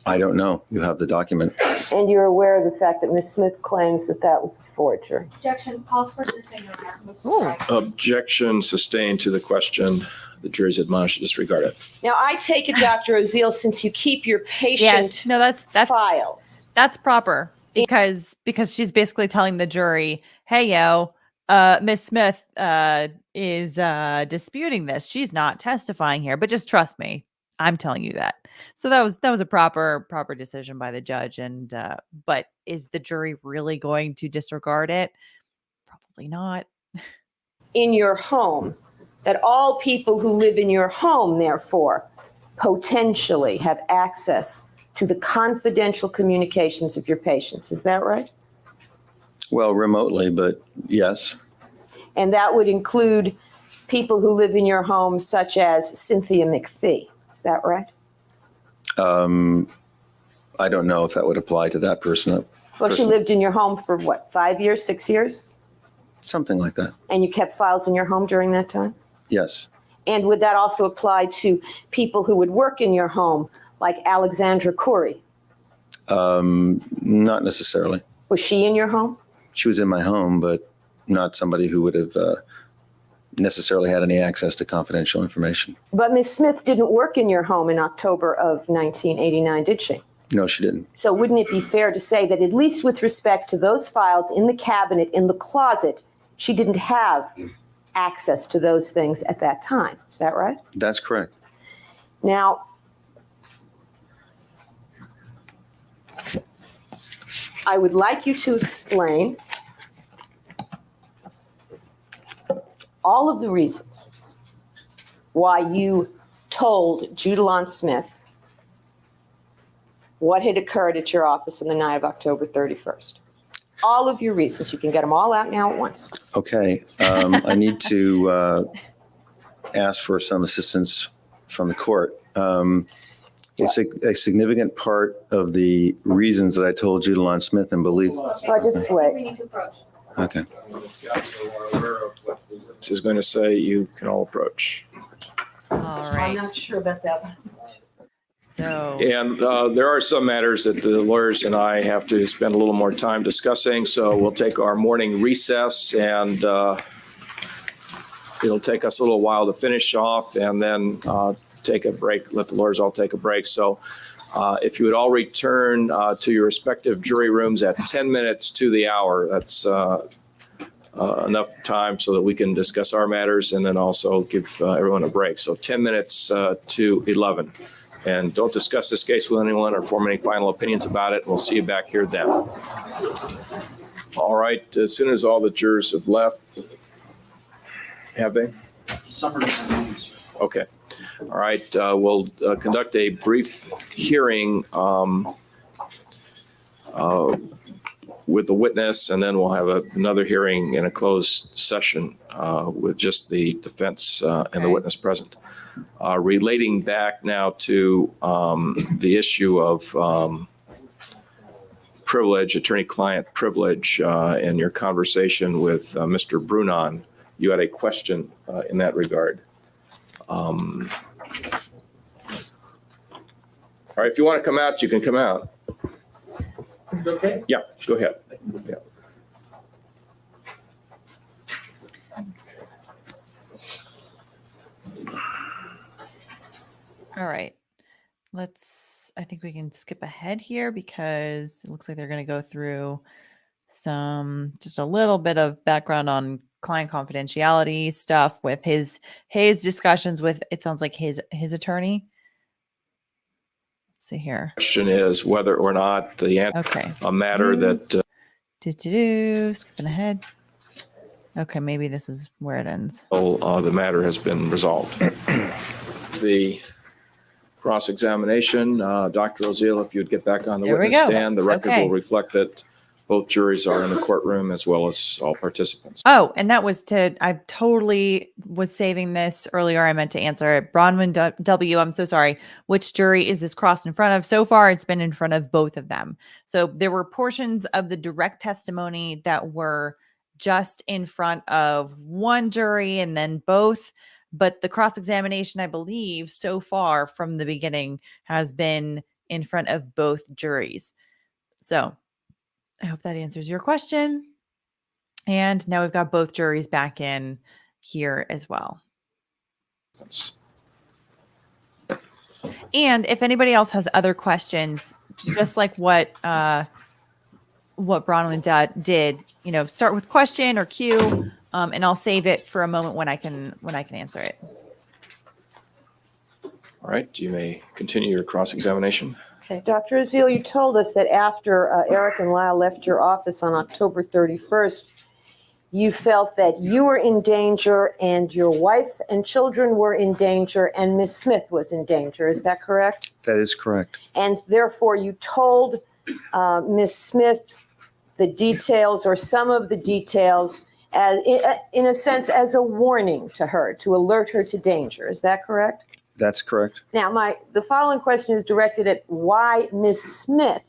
I don't know. You have the document. And you're aware of the fact that Ms. Smith claims that that was a forgery. Objection, calls for Thursday, no matter. Move to Ooh. strike. Objection sustained to the question. The jury's admonished to disregard it. Now, I take it, Dr. Oziel, since you keep your Yeah, patient no, that's files. that's proper because she's basically telling the jury, "Hey, Miss Smith is disputing this. She's not testifying here, but just trust me, I'm telling you that." So that was a proper decision by the judge. And but is the jury really going to disregard it? Probably not. In your home, that all people who live in your home, therefore, potentially have access to the confidential communications of your patients. Is that right? Well, remotely, but yes. And that would include people who live in your home, such as Cynthia McPhee. Is that right? I don't know if that would apply to that person. Well, she lived in your home for what, 5 years, 6 years? Something like that. And you kept files in your home during that time? Yes. And would that also apply to people who would work in your home, like Alexandra Corey? Not necessarily. Was she in your home? She was in my home, but not somebody who would have necessarily had any access to confidential information. But Ms. Smith didn't work in your home in October of 1989, did she? No, she didn't. So wouldn't it be fair to say that at least with respect to those files in the cabinet, in the closet, she didn't have access to those things at that time? Is that right? That's correct. Now, I would like you to explain all of the reasons why you told Judalon Smith what had occurred at your office on the night of October 31st. All of your reasons. You can get them all out now at once. Okay. I need to ask for some assistance from the court. It's a significant part of the reasons that I told Judalon Smith and believe. Just wait. We need to approach. Okay. This is going to say you can all approach. All I'm right. not sure about that one. So And there are some matters that the lawyers and I have to spend a little more time discussing. So we'll take our morning recess and it'll take us a little while to finish off and then take a break, let the lawyers all take a break. So if you would all return to your respective jury rooms at 10 minutes to the hour, that's enough time so that we can discuss our matters and then also give everyone a break. So 10 minutes to 11. And don't discuss this case with anyone or form any final opinions about it. We'll see you back here then. All right, as soon as all the jurors have left, have they? Summary. Okay. All right, we'll conduct a brief hearing with the witness, and then we'll have another hearing in a closed session with just the defense and the witness present. Relating back now to the issue of privilege, attorney-client privilege, and your conversation with Mr. Brunon, you had a question in that regard. All right, if you want to come out, you can come out. Okay. Yeah, go ahead. Yeah. All right. I think we can skip ahead here because it looks like they're going to go through just a little bit of background on client confidentiality stuff with his discussions with, it sounds like his attorney. Let's see here. Question is whether or not the a matter that Skipping ahead. Okay, maybe this is where it ends. the matter has been resolved. The cross-examination, Dr. Oziel, if you'd get back on the There we witness go. stand, the record Okay. will reflect that both juries are in the courtroom as well as all participants. Oh, and that was I totally was saving this earlier. I meant to answer it. Bronwyn W. I'm so sorry. Which jury is this crossed in front of? So far, it's been in front of both of them. So there were portions of the direct testimony that were just in front of one jury and then both. But the cross-examination, I believe, so far from the beginning has been in front of both juries. So I hope that answers your question. And now we've got both juries back in here as well. And if anybody else has other questions, just like what Bronwyn did, start with question or Q, and I'll save it for a moment when I can answer it. All right, you may continue your cross-examination. Okay, Dr. Oziel, you told us that after Erik and Lyle left your office on October 31st, you felt that you were in danger and your wife and children were in danger and Miss Smith was in danger. Is that correct? That is correct. And therefore you told Miss Smith the details or some of the details as, in a sense, as a warning to her, to alert her to danger. Is that correct? That's correct. Now, the following question is directed at why Miss Smith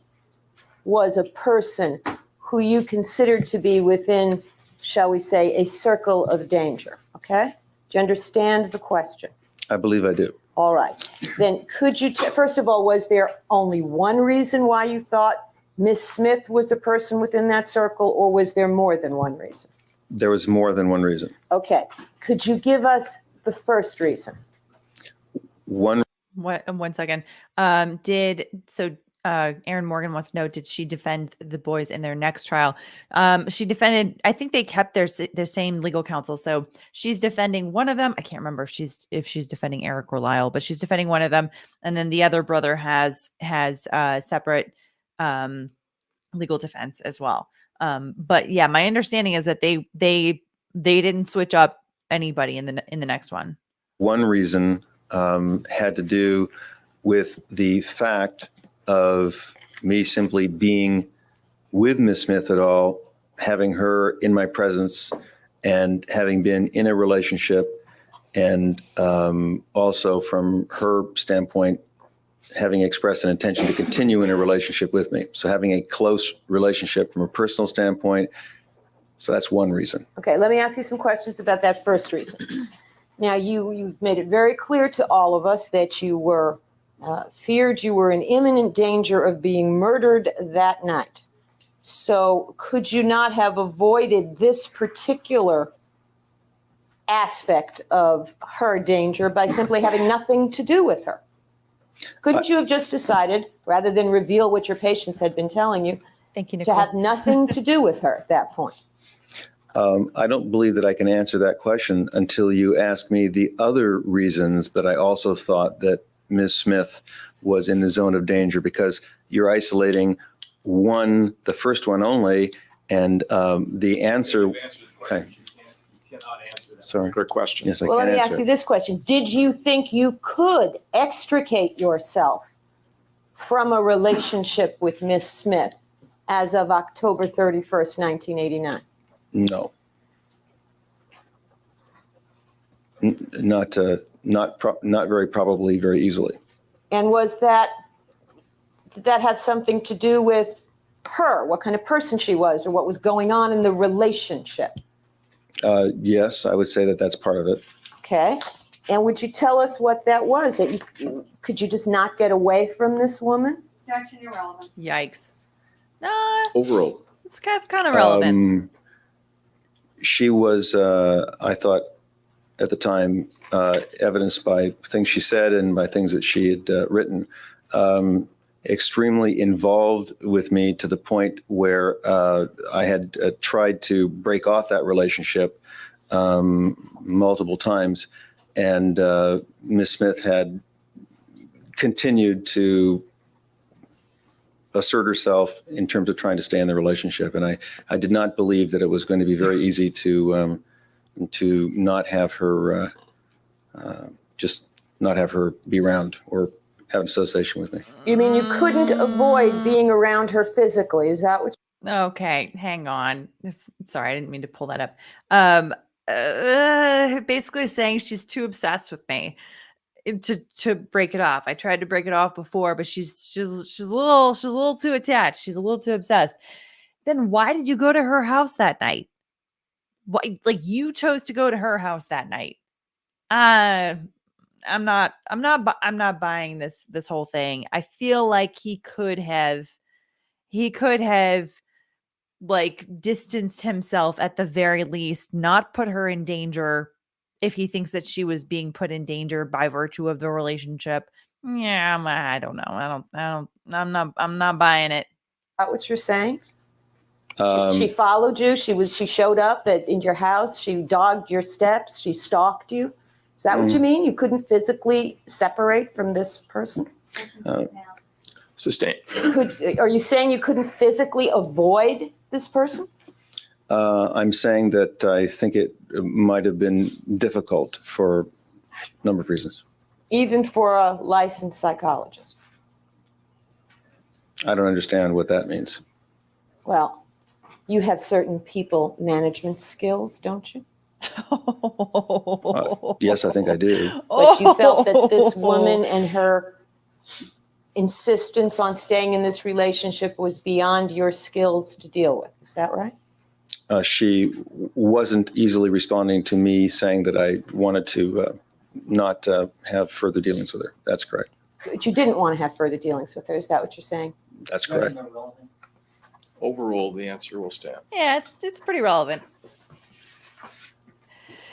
was a person who you considered to be within, shall we say, a circle of danger. Okay? Do you understand the question? I believe I do. All right. Then could you, first of all, was there only one reason why you thought Miss Smith was a person within that circle, or was there more than one reason? There was more than one reason. Okay. Could you give us the first reason? One second. Aaron Morgan wants to know, did she defend the boys in their next trial? She defended, I think they kept their same legal counsel. So she's defending one of them. I can't remember if she's defending Erik or Lyle, but she's defending one of them. And then the other brother has separate legal defense as well. But yeah, my understanding is that they didn't switch up anybody in the next one. One reason had to do with the fact of me simply being with Miss Smith at all, having her in my presence and having been in a relationship, and also from her standpoint, having expressed an intention to continue in a relationship with me. So having a close relationship from a personal standpoint. So that's one reason. Okay, let me ask you some questions about that first reason. Now, you've made it very clear to all of us that you were feared you were in imminent danger of being murdered that night. So could you not have avoided this particular aspect of her danger by simply having nothing to do with her? Couldn't you have just decided, rather than reveal what your patients had been telling you, Thank you, to Nicole. have nothing to do with her at that point? I don't believe that I can answer that question until you ask me the other reasons that I also thought that Ms. Smith was in the zone of danger, because you're isolating one, the first one only, and the answer. Okay. You cannot answer that. Sorry. Good question. Yes, I Well, can let me answer ask you it. this question. Did you think you could extricate yourself from a relationship with Miss Smith as of October 31st, 1989? No. Not very probably very easily. And did that have something to do with her, what kind of person she was, or what was going on in the relationship? Yes, I would say that that's part of it. Okay. And would you tell us what that was? Could you just not get away from this woman? Objection, irrelevant. Yikes. Nah, Overruled. it's kind of relevant. She was, I thought at the time, evidenced by things she said and by things that she had written, extremely involved with me, to the point where I had tried to break off that relationship multiple times. And Ms. Smith had continued to assert herself in terms of trying to stay in the relationship. And I did not believe that it was going to be very easy to not have her, just not have her be around or have an association with me. You mean you couldn't avoid being around her physically? Is that what? Okay, hang on. Sorry, I didn't mean to pull that up. Basically saying she's too obsessed with me to break it off. I tried to break it off before, but she's a little too attached. She's a little too obsessed. Then why did you go to her house that night? Why, like, you chose to go to her house that night? I'm not buying this whole thing. I feel like he could have like distanced himself at the very least, not put her in danger if he thinks that she was being put in danger by virtue of the relationship. Yeah, I don't know. I'm not buying it. Is that what you're saying? She followed you. She showed up in your house. She dogged your steps. She stalked you. Is that what you mean? You couldn't physically separate from this person? Sustained. Are you saying you couldn't physically avoid this person? I'm saying that I think it might have been difficult for a number of reasons. Even for a licensed psychologist? I don't understand what that means. Well, you have certain people management skills, don't you? Yes, I think I do. But you felt that this woman and her insistence on staying in this relationship was beyond your skills to deal with. Is that right? She wasn't easily responding to me saying that I wanted to not have further dealings with her. That's correct. But you didn't want to have further dealings with her. Is that what you're saying? That's correct. Objection, irrelevant. Overruled. The answer will stand. Yeah, it's pretty relevant.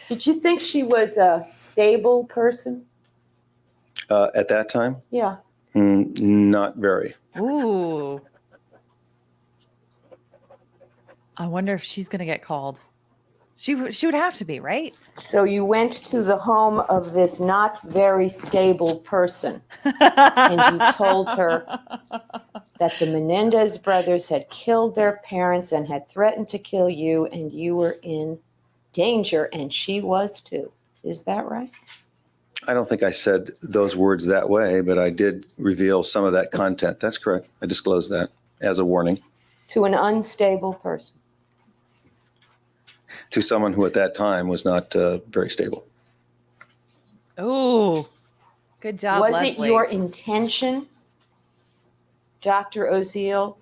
Did you think she was a stable person? At that time, Yeah. not very. Ooh. I wonder if she's gonna get called. She would have to be, right? So you went to the home of this not very stable person, and you told her that the Menendez brothers had killed their parents and had threatened to kill you, and you were in danger, and she was too. Is that right? I don't think I said those words that way, but I did reveal some of that content. That's correct. I disclosed that as a warning To an unstable person. to someone who at that time was not very stable. Ooh. Good job, Was Leslie. it your intention, Dr. Oziel,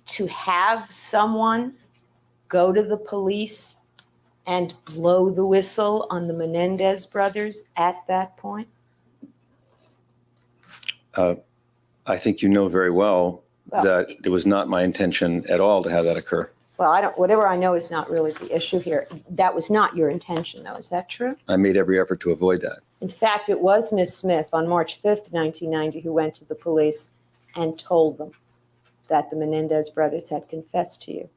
to have someone go to the police and blow the whistle on the Menendez brothers at that point? I think you know very well that it was not my intention at all to have that occur. Well, whatever I know is not really the issue here. That was not your intention, though. Is that true? I made every effort to avoid that. In fact, it was Miss Smith on March 5th, 1990, who went to the police and told them that the Menendez brothers had confessed to you.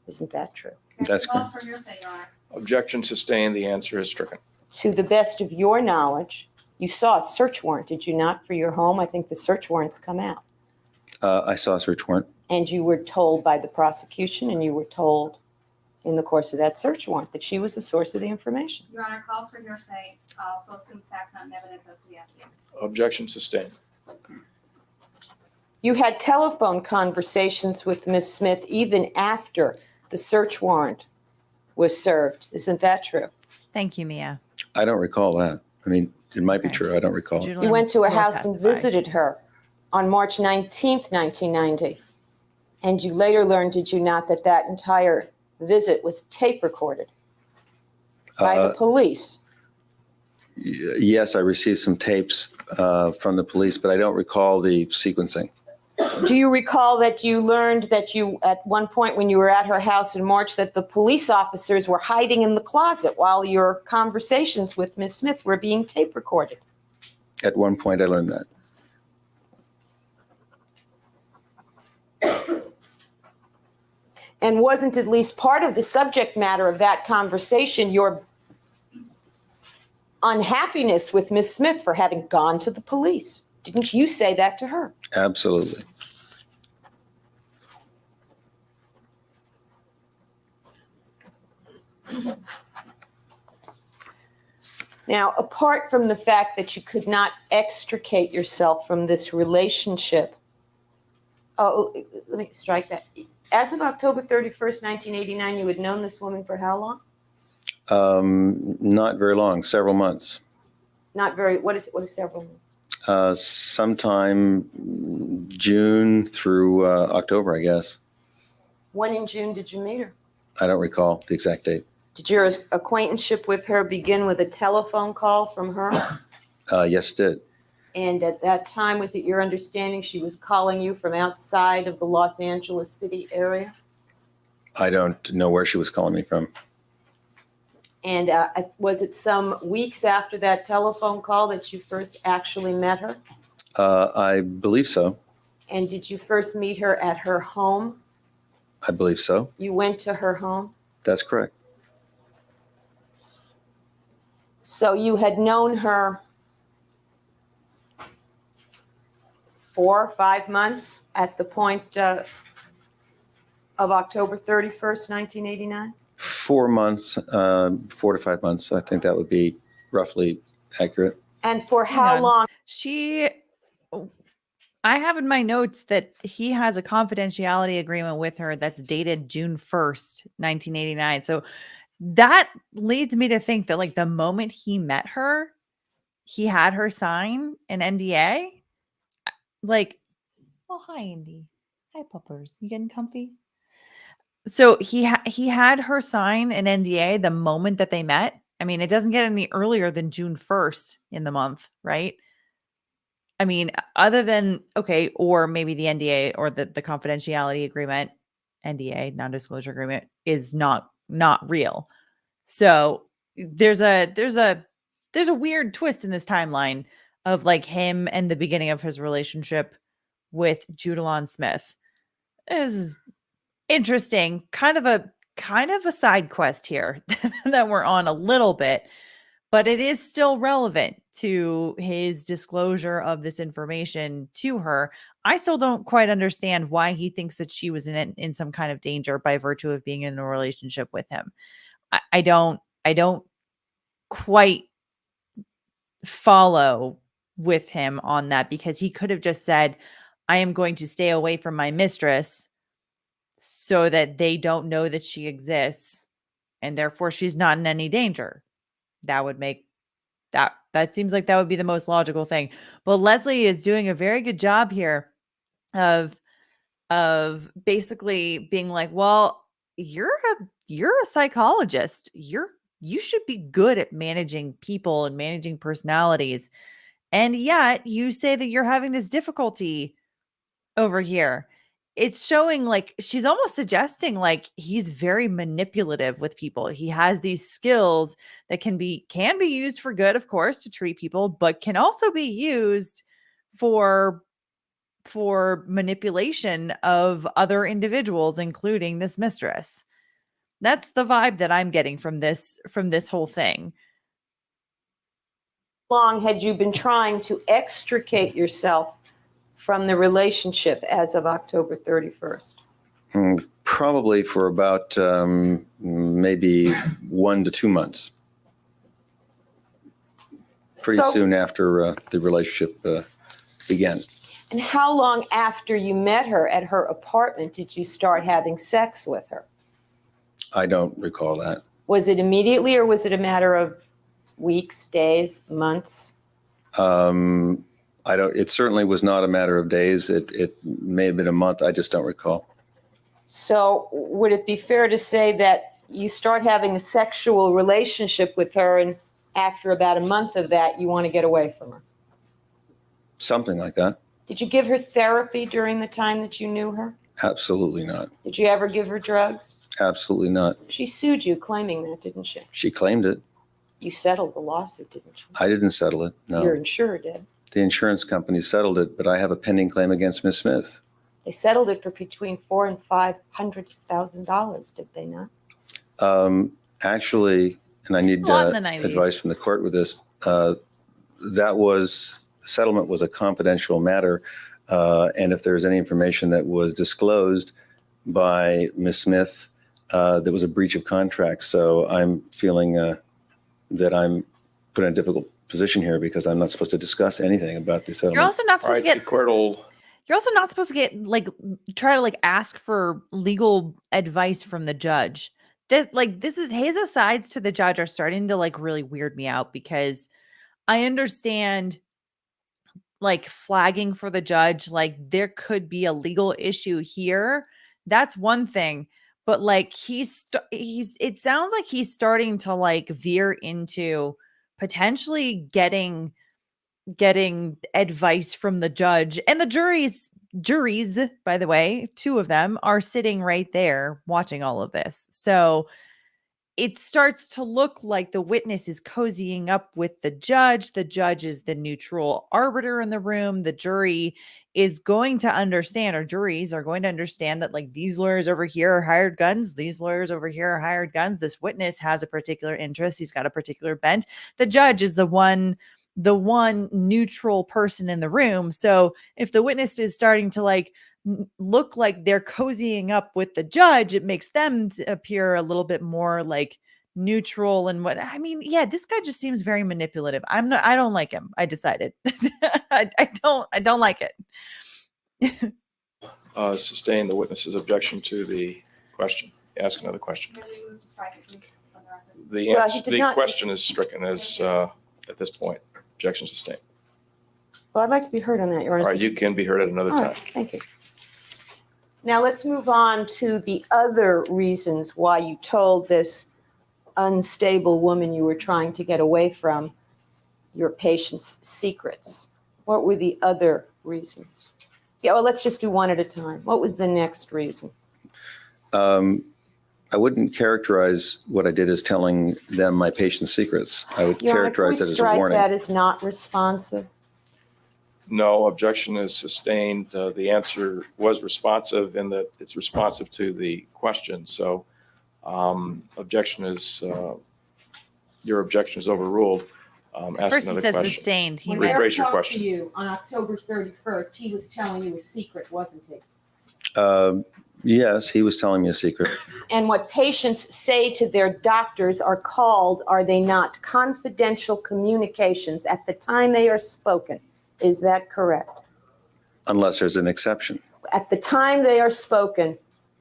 Isn't that true? That's Call correct. for hearsay, Your Honor. Objection sustained. The answer is stricken. To the best of your knowledge, You saw a search warrant, did you not, for your home? I think the search warrants come out. I saw a search warrant. And you were told by the prosecution, and you were told in the course of that search warrant that she was the source of the information. Your Honor, calls for hearsay also assumes facts not in evidence as to the affidavit. Objection sustained. You had telephone conversations with Ms. Smith even after the search warrant was served. Isn't that true? Thank you, Mia. I don't recall that. I mean, it might be Okay. true. I don't recall. Judilyn You went to her will house and testify. visited her on March 19th, 1990. And you later learned, did you not, that that entire visit was tape recorded by the police? Yes, I received some tapes from the police, but I don't recall the sequencing. Do you recall that you learned that you, at one point when you were at her house in March, that the police officers were hiding in the closet while your conversations with Ms. Smith were being tape recorded? At one point, I learned that. And wasn't at least part of the subject matter of that conversation your unhappiness with Ms. Smith for having gone to the police? Didn't you say that to her? Absolutely. Now, apart from the fact that you could not extricate yourself from this relationship, oh, let me strike that. As of October 31st, 1989, you had known this woman for how long? Not very long, several months. Not very, what is several months? Sometime June through October, I guess. When in June did you meet her? I don't recall the exact date. Did your acquaintanceship with her begin with a telephone call from her? Yes, it did. And at that time, was it your understanding she was calling you from outside of the Los Angeles city area? I don't know where she was calling me from. And was it some weeks after that telephone call that you first actually met her? I believe so. And did you first meet her at her home? I believe so. You went to her home? That's correct. So you had known her 4 or 5 months at the point of October 31st, 1989? 4 months, 4 to 5 months. I think that would be roughly accurate. And for Hang how on. long? I have in my notes that he has a confidentiality agreement with her that's dated June 1st, 1989. So that leads me to think that like the moment he met her, he had her sign an NDA. Like, oh, hi, Indy. Hi, puppers. You getting comfy? So he had her sign an NDA the moment that they met. I mean, it doesn't get any earlier than June 1st in the month, right? I mean, other than, okay, or maybe the NDA or the confidentiality agreement, NDA, non-disclosure agreement, is not real. So there's a weird twist in this timeline of like him and the beginning of his relationship with Judilyn Smith. This is interesting. Kind of a side quest here that we're on a little bit, but it is still relevant to his disclosure of this information to her. I still don't quite understand why he thinks that she was in some kind of danger by virtue of being in a relationship with him. I don't quite follow with him on that, because he could have just said, I am going to stay away from my mistress so that they don't know that she exists and therefore she's not in any danger. That would make that seems like that would be the most logical thing. But Leslie is doing a very good job here of basically being like, well, you're a psychologist. You should be good at managing people and managing personalities. And yet you say that you're having this difficulty over here. It's showing like she's almost suggesting like he's very manipulative with people. He has these skills that can be used for good, of course, to treat people, but can also be used for manipulation of other individuals, including this mistress. That's the vibe that I'm getting from this whole thing. long had you been trying to extricate yourself from the relationship as of October 31st? Probably for about maybe 1 to 2 months. Pretty So- soon after the relationship began. And how long after you met her at her apartment did you start having sex with her? I don't recall that. Was it immediately or was it a matter of weeks, days, months? It certainly was not a matter of days. It may have been a month. I just don't recall. So would it be fair to say that you start having a sexual relationship with her and after about a month of that, you want to get away from her? Something like that. Did you give her therapy during the time that you knew her? Absolutely not. Did you ever give her drugs? Absolutely not. She sued you claiming that, didn't she? She claimed it. You settled the lawsuit, didn't you? I didn't settle it. No. Your insurer did. The insurance company settled it, but I have a pending claim against Ms. Smith. They settled it for between $400,000 and $500,000, did they not? Actually, and I need A lot in the 90s. advice from the court with this, settlement was a confidential matter. And if there's any information that was disclosed by Ms. Smith, there was a breach of contract. So I'm feeling that I'm put in a difficult position here because I'm not supposed to discuss anything about the settlement. You're also not All supposed right, to the court will, You're also not supposed to get try to ask for legal advice from the judge. This is his asides to the judge are starting to really weird me out because I understand flagging for the judge, there could be a legal issue here. That's one thing. But it sounds like he's starting to veer into potentially getting advice from the judge, and the juries, by the way, 2 of them are sitting right there watching all of this. So it starts to look like the witness is cozying up with the judge. The judge is the neutral arbiter in the room. The jury is going to understand, or juries are going to understand that these lawyers over here are hired guns. These lawyers over here are hired guns. This witness has a particular interest. He's got a particular bent. The judge is the one neutral person in the room. So if the witness is starting to look like they're cozying up with the judge, it makes them appear a little bit more neutral. And this guy just seems very manipulative. I don't like him. I decided. I don't like it. sustain the witness's objection to the question. Ask another question. Maybe we would strike it from the record. The Well, answer, he did the not- question is stricken as at this point. Objection sustained. Well, I'd like to be heard on that, Your Honor. All right, you can be heard at another All time. right, thank you. Now let's move on to the other reasons why you told this unstable woman you were trying to get away from your patient's secrets. What were the other reasons? Yeah, well, let's just do one at a time. What was the next reason? I wouldn't characterize what I did as telling them my patient's secrets. I would Your Honor, can characterize we it as a strike warning. that as not responsive? No, objection is sustained. The answer was responsive in that it's responsive to the question. So objection is, your objection is overruled. Ask First he another said question. sustained. He When might- Rephrase Eric your talked question. to you on October 31st, he was telling you a secret, wasn't he? Yes, he was telling me a secret. And what patients say to their doctors are called, are they not, confidential communications at the time they are spoken. Is that correct? Unless there's an exception. At the time they are spoken,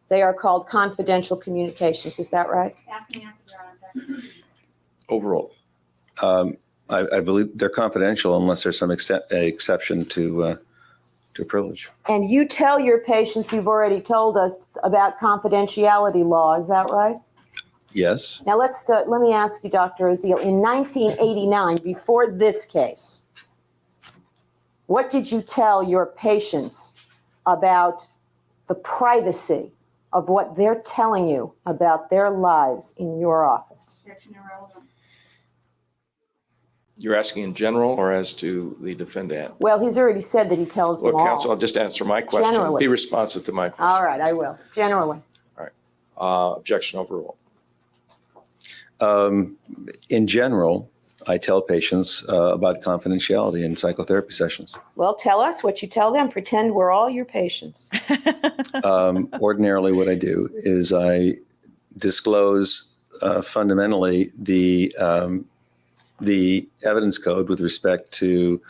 they are called confidential communications. Is that right? Ask me answer, Your Honor. Overruled. I believe they're confidential unless there's some exception to privilege. And you tell your patients, you've already told us about confidentiality law. Is that right? Yes. Now let me ask you, Dr. Oziel, in 1989, before this case, what did you tell your patients about the privacy of what they're telling you about their lives in your office? Objection irrelevant. You're asking in general or as to the defendant? Well, he's already said that he tells them Well, all. counsel, I'll just answer my question. Generally. Be responsive to my question. All right, I will. Generally. Objection overruled. In general, I tell patients about confidentiality in psychotherapy sessions. Well, tell us what you tell them. Pretend we're all your patients. Ordinarily, what I do is I disclose fundamentally the evidence code with respect to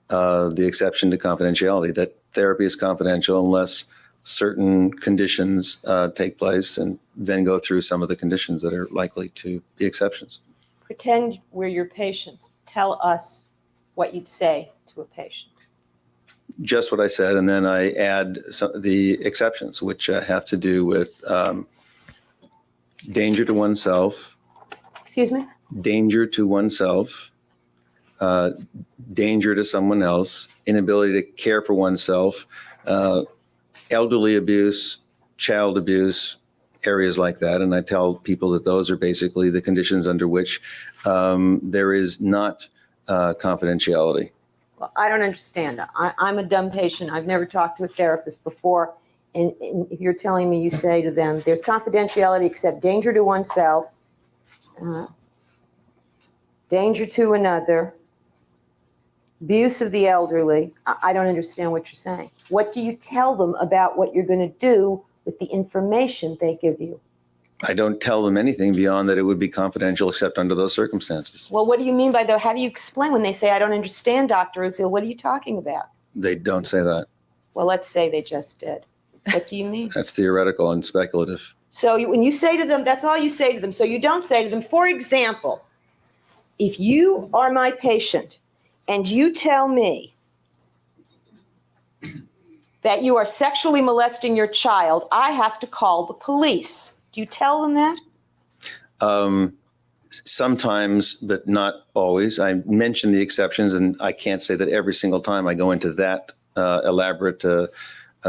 the exception to confidentiality, that therapy is confidential unless certain conditions take place, and then go through some of the conditions that are likely to be exceptions. Pretend we're your patients. Tell us what you'd say to a patient. Just what I said, and then I add the exceptions, which have to do with danger to oneself, Excuse me? danger to oneself, danger to someone else, inability to care for oneself, elderly abuse, child abuse, areas like that. And I tell people that those are basically the conditions under which there is not confidentiality. Well, I don't understand. I'm a dumb patient. I've never talked to a therapist before. And if you're telling me, you say to them, there's confidentiality except danger to oneself, danger to another, abuse of the elderly. I don't understand what you're saying. What do you tell them about what you're going to do with the information they give you? I don't tell them anything beyond that it would be confidential except under those circumstances. Well, what do you mean by that? How do you explain when they say, I don't understand, Dr. Oziel? What are you talking about? They don't say that. Well, let's say they just did. What do you mean? That's theoretical and speculative. So when you say to them, that's all you say to them. So you don't say to them, for example, if you are my patient and you tell me that you are sexually molesting your child, I have to call the police. Do you tell them that? Sometimes, but not always. I mention the exceptions, and I can't say that every single time I go into that elaborate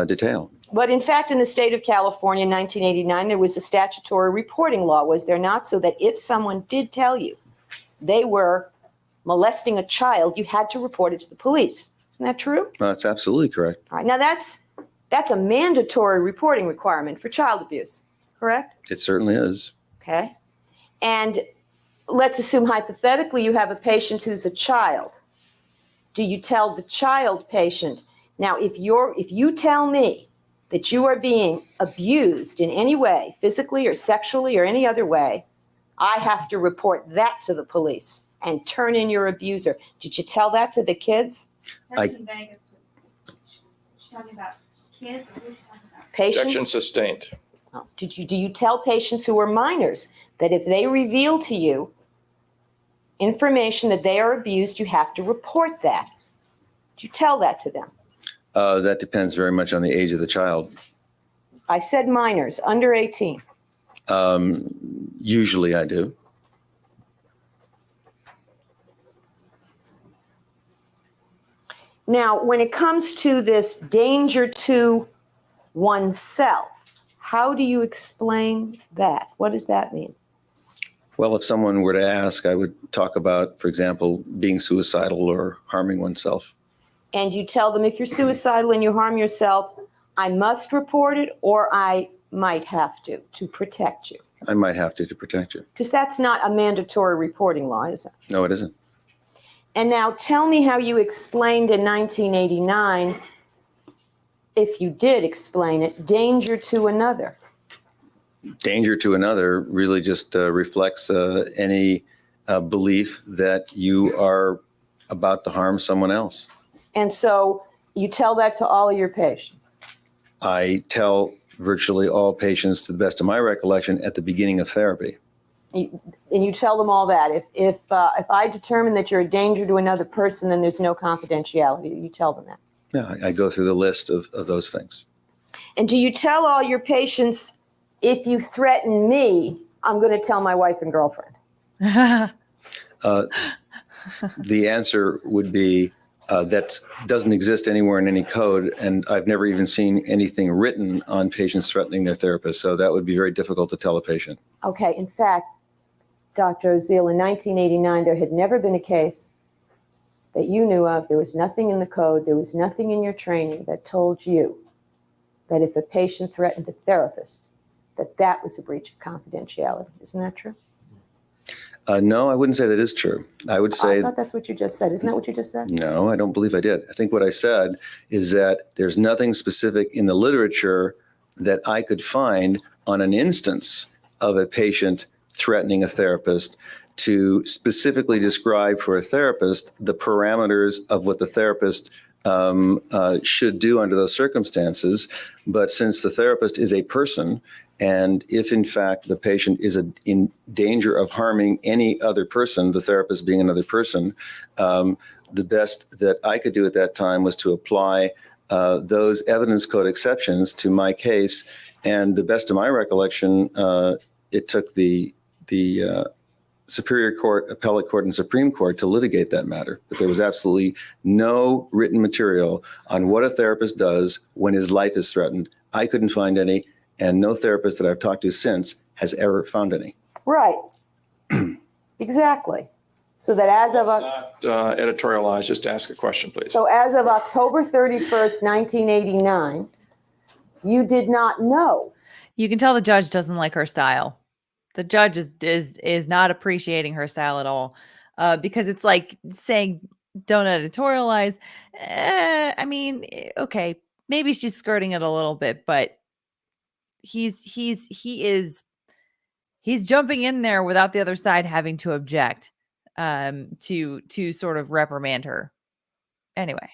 detail. But in fact, in the state of California in 1989, there was a statutory reporting law, was there not? So that if someone did tell you they were molesting a child, you had to report it to the police. Isn't that true? That's absolutely correct. All right. Now that's a mandatory reporting requirement for child abuse, correct? It certainly is. Okay. And let's assume hypothetically you have a patient who's a child. Do you tell the child patient, now if you tell me that you are being abused in any way, physically or sexually or any other way, I have to report that to the police and turn in your abuser. Did you tell that to the kids? That's in Vegas. She's talking about kids. What are you talking about? Objection Patients? sustained. Oh, do you tell patients who are minors that if they reveal to you information that they are abused, you have to report that? Do you tell that to them? That depends very much on the age of the child. I said minors, under 18. Usually I do. Now, when it comes to this danger to oneself, how do you explain that? What does that mean? Well, if someone were to ask, I would talk about, for example, being suicidal or harming oneself. And you tell them if you're suicidal and you harm yourself, I must report it or I might have to protect you. I might have to protect you. Because that's not a mandatory reporting law, is it? No, it isn't. And now tell me how you explained in 1989, if you did explain it, danger to another. Danger to another really just reflects any belief that you are about to harm someone else. And so you tell that to all of your patients. I tell virtually all patients, to the best of my recollection, at the beginning of therapy. And you tell them all that. If I determine that you're a danger to another person, then there's no confidentiality. You tell them that. Yeah, I go through the list of those things. And do you tell all your patients, if you threaten me, I'm going to tell my wife and girlfriend? The answer would be that doesn't exist anywhere in any code, and I've never even seen anything written on patients threatening their therapist, so that would be very difficult to tell a patient. Okay, in fact, Dr. Oziel, in 1989, there had never been a case that you knew of. There was nothing in the code, there was nothing in your training that told you that if a patient threatened a therapist, that was a breach of confidentiality. Isn't that true? No, I wouldn't say that is true. I would I say, thought that's what you just said. Isn't that what you just said? no, I don't believe I did. I think what I said is that there's nothing specific in the literature that I could find on an instance of a patient threatening a therapist to specifically describe for a therapist the parameters of what the therapist should do under those circumstances. But since the therapist is a person, and if in fact the patient is in danger of harming any other person, the therapist being another person, the best that I could do at that time was to apply those evidence code exceptions to my case. And the best of my recollection, it took the Superior Court, Appellate Court, and Supreme Court to litigate that matter, that there was absolutely no written material on what a therapist does when his life is threatened. I couldn't find any, and no therapist that I've talked to since has ever found any. Right. Exactly. So that as of Not editorialized, just ask a question, please. so as of October 31st, 1989, you did not know. You can tell the judge doesn't like her style. The judge is not appreciating her style at all, because it's like saying don't editorialize. I mean, okay, maybe she's skirting it a little bit, but he's jumping in there without the other side having to object, to sort of reprimand her. Anyway,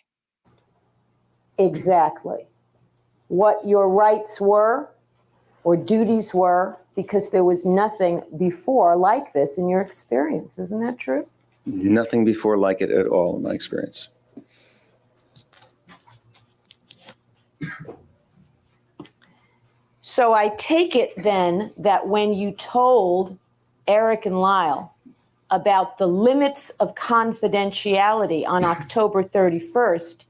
Exactly. What your rights were or duties were, because there was nothing before like this in your experience. Isn't that true? Nothing before like it at all in my experience. So I take it then that when you told Erik and Lyle about the limits of confidentiality on October 31st,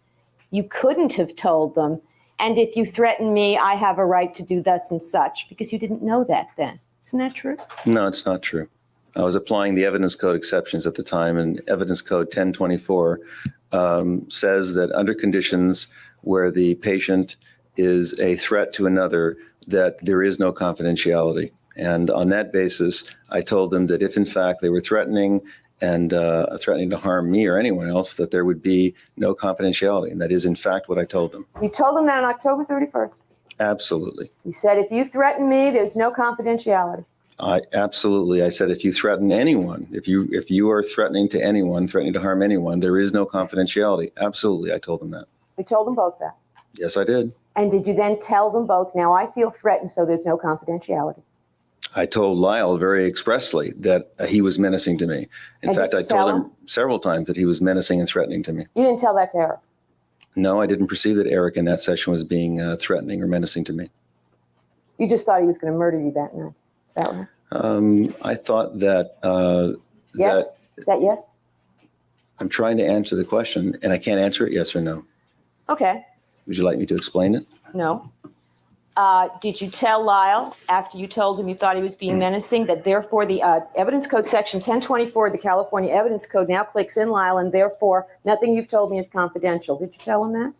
you couldn't have told them, and if you threaten me, I have a right to do thus and such, because you didn't know that then. Isn't that true? No, it's not true. I was applying the evidence code exceptions at the time, and evidence code 1024 says that under conditions where the patient is a threat to another, that there is no confidentiality. And on that basis, I told them that if in fact they were threatening and threatening to harm me or anyone else, that there would be no confidentiality. And that is in fact what I told them. You told them that on October 31st. Absolutely. You said, if you threaten me, there's no confidentiality. I said, if you threaten anyone, if you are threatening to anyone, threatening to harm anyone, there is no confidentiality. Absolutely. I told them that. You told them both that. Yes, I did. And did you then tell them both, now I feel threatened, so there's no confidentiality? I told Lyle very expressly that he was menacing to me. In And fact, did I you tell told him several times that he was menacing and threatening to me. You didn't tell that to Erik. No, I didn't perceive that Erik in that session was being threatening or menacing to me. You just thought he was going to murder you that night. Is that right? I thought that, Yes? Is that yes? I'm trying to answer the question and I can't answer it yes or no. Okay. Would you like me to explain it? No. Did you tell Lyle, after you told him you thought he was being menacing, that therefore the evidence code section 1024 of the California Evidence Code now clicks in Lyle, and therefore nothing you've told me is confidential? Did you tell him that?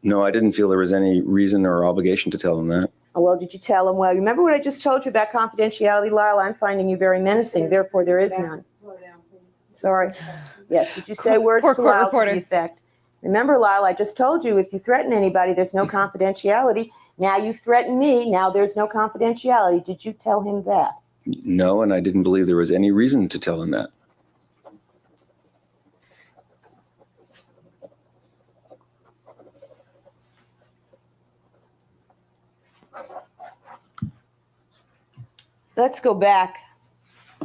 No, I didn't feel there was any reason or obligation to tell him that. Oh, well, did you tell him, well, remember what I just told you about confidentiality, Lyle? I'm finding you very menacing, therefore there is none. Sorry. Yes, did you say words Poor to court Lyle to reporter. the effect? Remember, Lyle, I just told you if you threaten anybody, there's no confidentiality. Now you threaten me, now there's no confidentiality. Did you tell him that? No, and I didn't believe there was any reason to tell him that. Let's go back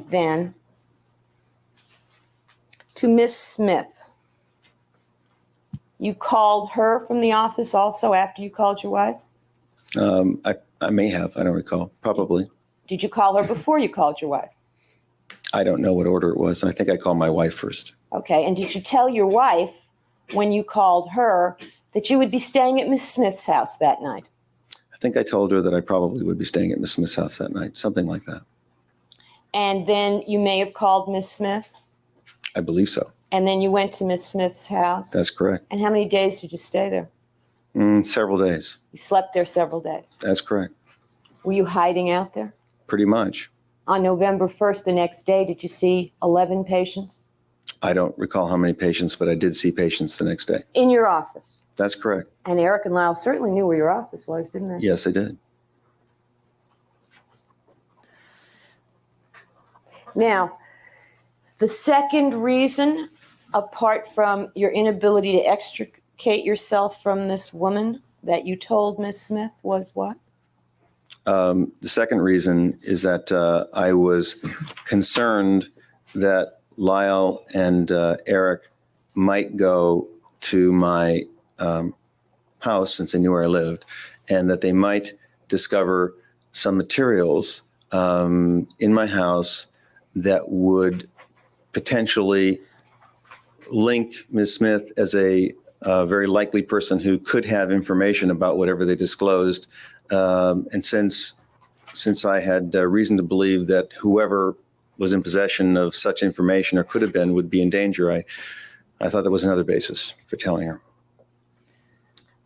then to Miss Smith. You called her from the office also after you called your wife? I may have, I don't recall, probably. Did you call her before you called your wife? I don't know what order it was. I think I called my wife first. Okay, and did you tell your wife when you called her that you would be staying at Miss Smith's house that night? I think I told her that I probably would be staying at Miss Smith's house that night, something like that. And then you may have called Miss Smith? I believe so. And then you went to Miss Smith's house? That's correct. And how many days did you stay there? Several days. You slept there several days. That's correct. Were you hiding out there? Pretty much. on November 1st, the next day, did you see 11 patients I don't recall how many patients, but I did see patients the next day. in your office? That's correct. And Erik and Lyle certainly knew where your office was, didn't they? Yes, they did. Now, the second reason, apart from your inability to extricate yourself from this woman that you told Ms. Smith, was what? The second reason is that I was concerned that Lyle and Erik might go to my house, since they knew where I lived, and that they might discover some materials in my house that would potentially link Ms. Smith as a very likely person who could have information about whatever they disclosed. And since I had reason to believe that whoever was in possession of such information, or could have been, would be in danger, I thought that was another basis for telling her.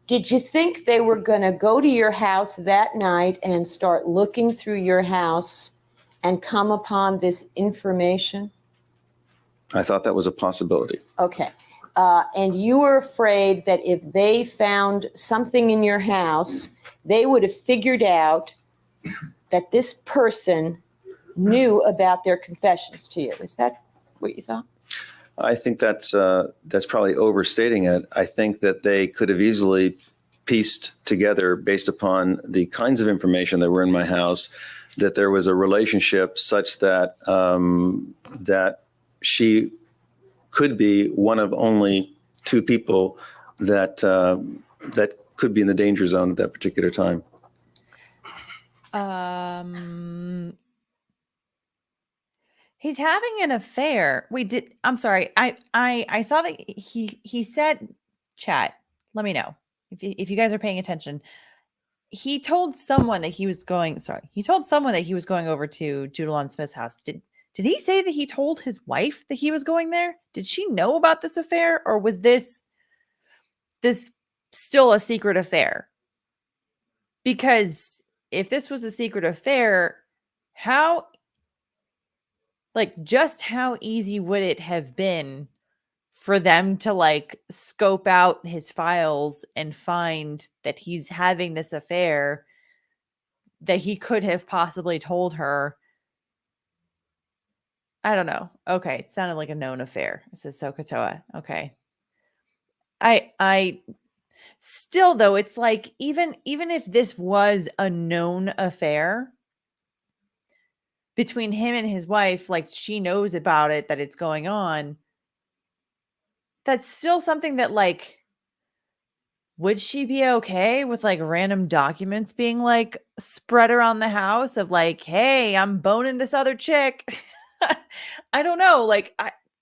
Did you think they were going to go to your house that night and start looking through your house and come upon this information? I thought that was a possibility. Okay. And you were afraid that if they found something in your house, they would have figured out that this person knew about their confessions to you. Is that what you thought? I think that's probably overstating it. I think that they could have easily pieced together, based upon the kinds of information that were in my house, that there was a relationship such that that she could be one of only two people that that could be in the danger zone at that particular time. He's having an affair. I'm sorry. I saw that he said, chat, let me know if you guys are paying attention. He told someone that he was going over to Judalon Smith's house. Did he say that he told his wife that he was going there? Did she know about this affair, or was this still a secret affair? Because if this was a secret affair, just how easy would it have been for them to scope out his files and find that he's having this affair that he could have possibly told her? I don't know. Okay. It sounded like a known affair. It says Sokotoa. Okay. I still, though, it's like, even if this was a known affair between him and his wife, she knows about it, that it's going on, that's still something that, would she be okay with random documents being spread around the house of hey, I'm boning this other chick? I don't know.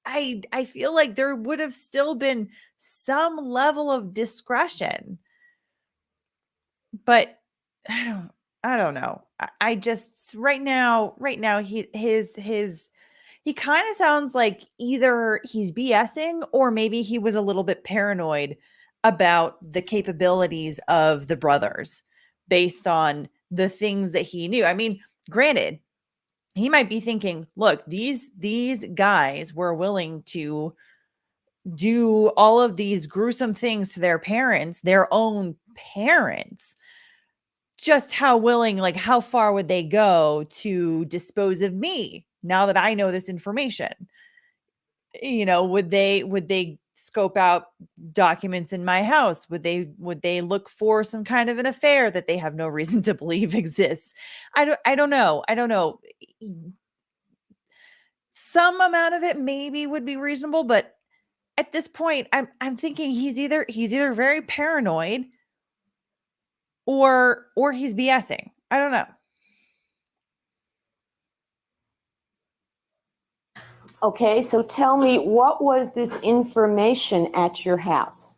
I feel like there would have still been some level of discretion, but I don't know. I just right now he kind of sounds like either he's BSing, or maybe he was a little bit paranoid about the capabilities of the brothers based on the things that he knew. I mean, granted, he might be thinking, look, these guys were willing to do all of these gruesome things to their parents, their own parents. Just how willing, how far would they go to dispose of me now that I know this information? Would they scope out documents in my house? Would they look for some kind of an affair that they have no reason to believe exists? I don't know. Some amount of it maybe would be reasonable, but at this point, I'm thinking he's either very paranoid or he's BSing. I don't know. Okay, so tell me, what was this information at your house?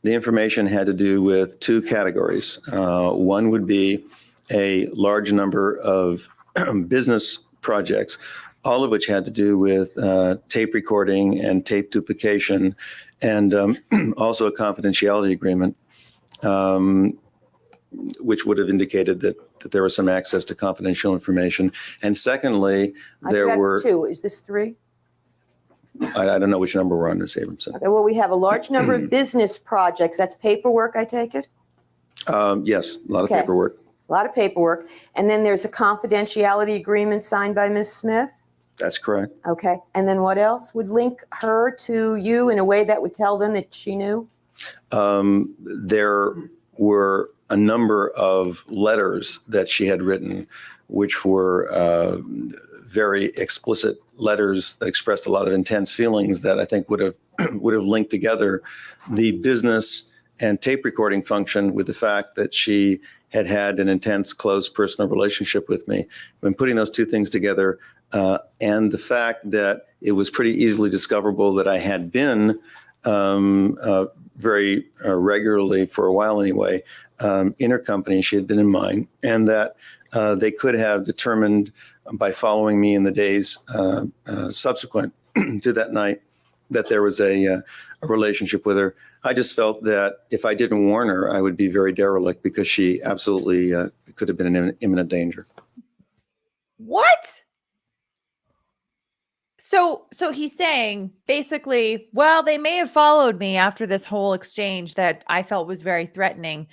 The information had to do with two categories. One would be a large number of business projects, all of which had to do with tape recording and tape duplication, and also a confidentiality agreement, which would have indicated that that there was some access to confidential information. And secondly, there That's were, 2. Is this 3? I don't know which number we're on, Ms. Abramson. Okay, well, we have a large number of business projects. That's paperwork, I take it? Yes, a lot of Okay. paperwork. A lot of paperwork. And then there's a confidentiality agreement signed by Ms. Smith? That's correct. Okay. And then what else would link her to you in a way that would tell them that she knew? There were a number of letters that she had written, which were very explicit letters that expressed a lot of intense feelings that I think would have linked together the business and tape recording function with the fact that she had had an intense, close personal relationship with me. When putting those two things together, and the fact that it was pretty easily discoverable that I had been very regularly, for a while anyway, in her company, she had been in mine, and that they could have determined by following me in the days subsequent to that night that there was a relationship with her. I just felt that if I didn't warn her, I would be very derelict because she absolutely could have been in imminent danger. What? So he's saying basically, well, they may have followed me after this whole exchange that I felt was very threatening.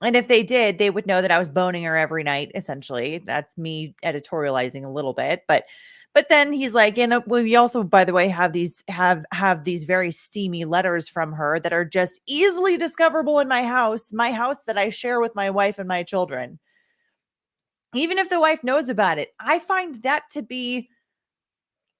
And if they did, they would know that I was boning her every night, essentially. That's me editorializing a little bit. But then he's like, we also, by the way, have these very steamy letters from her that are just easily discoverable in my house that I share with my wife and my children. Even if the wife knows about it, I find that to be,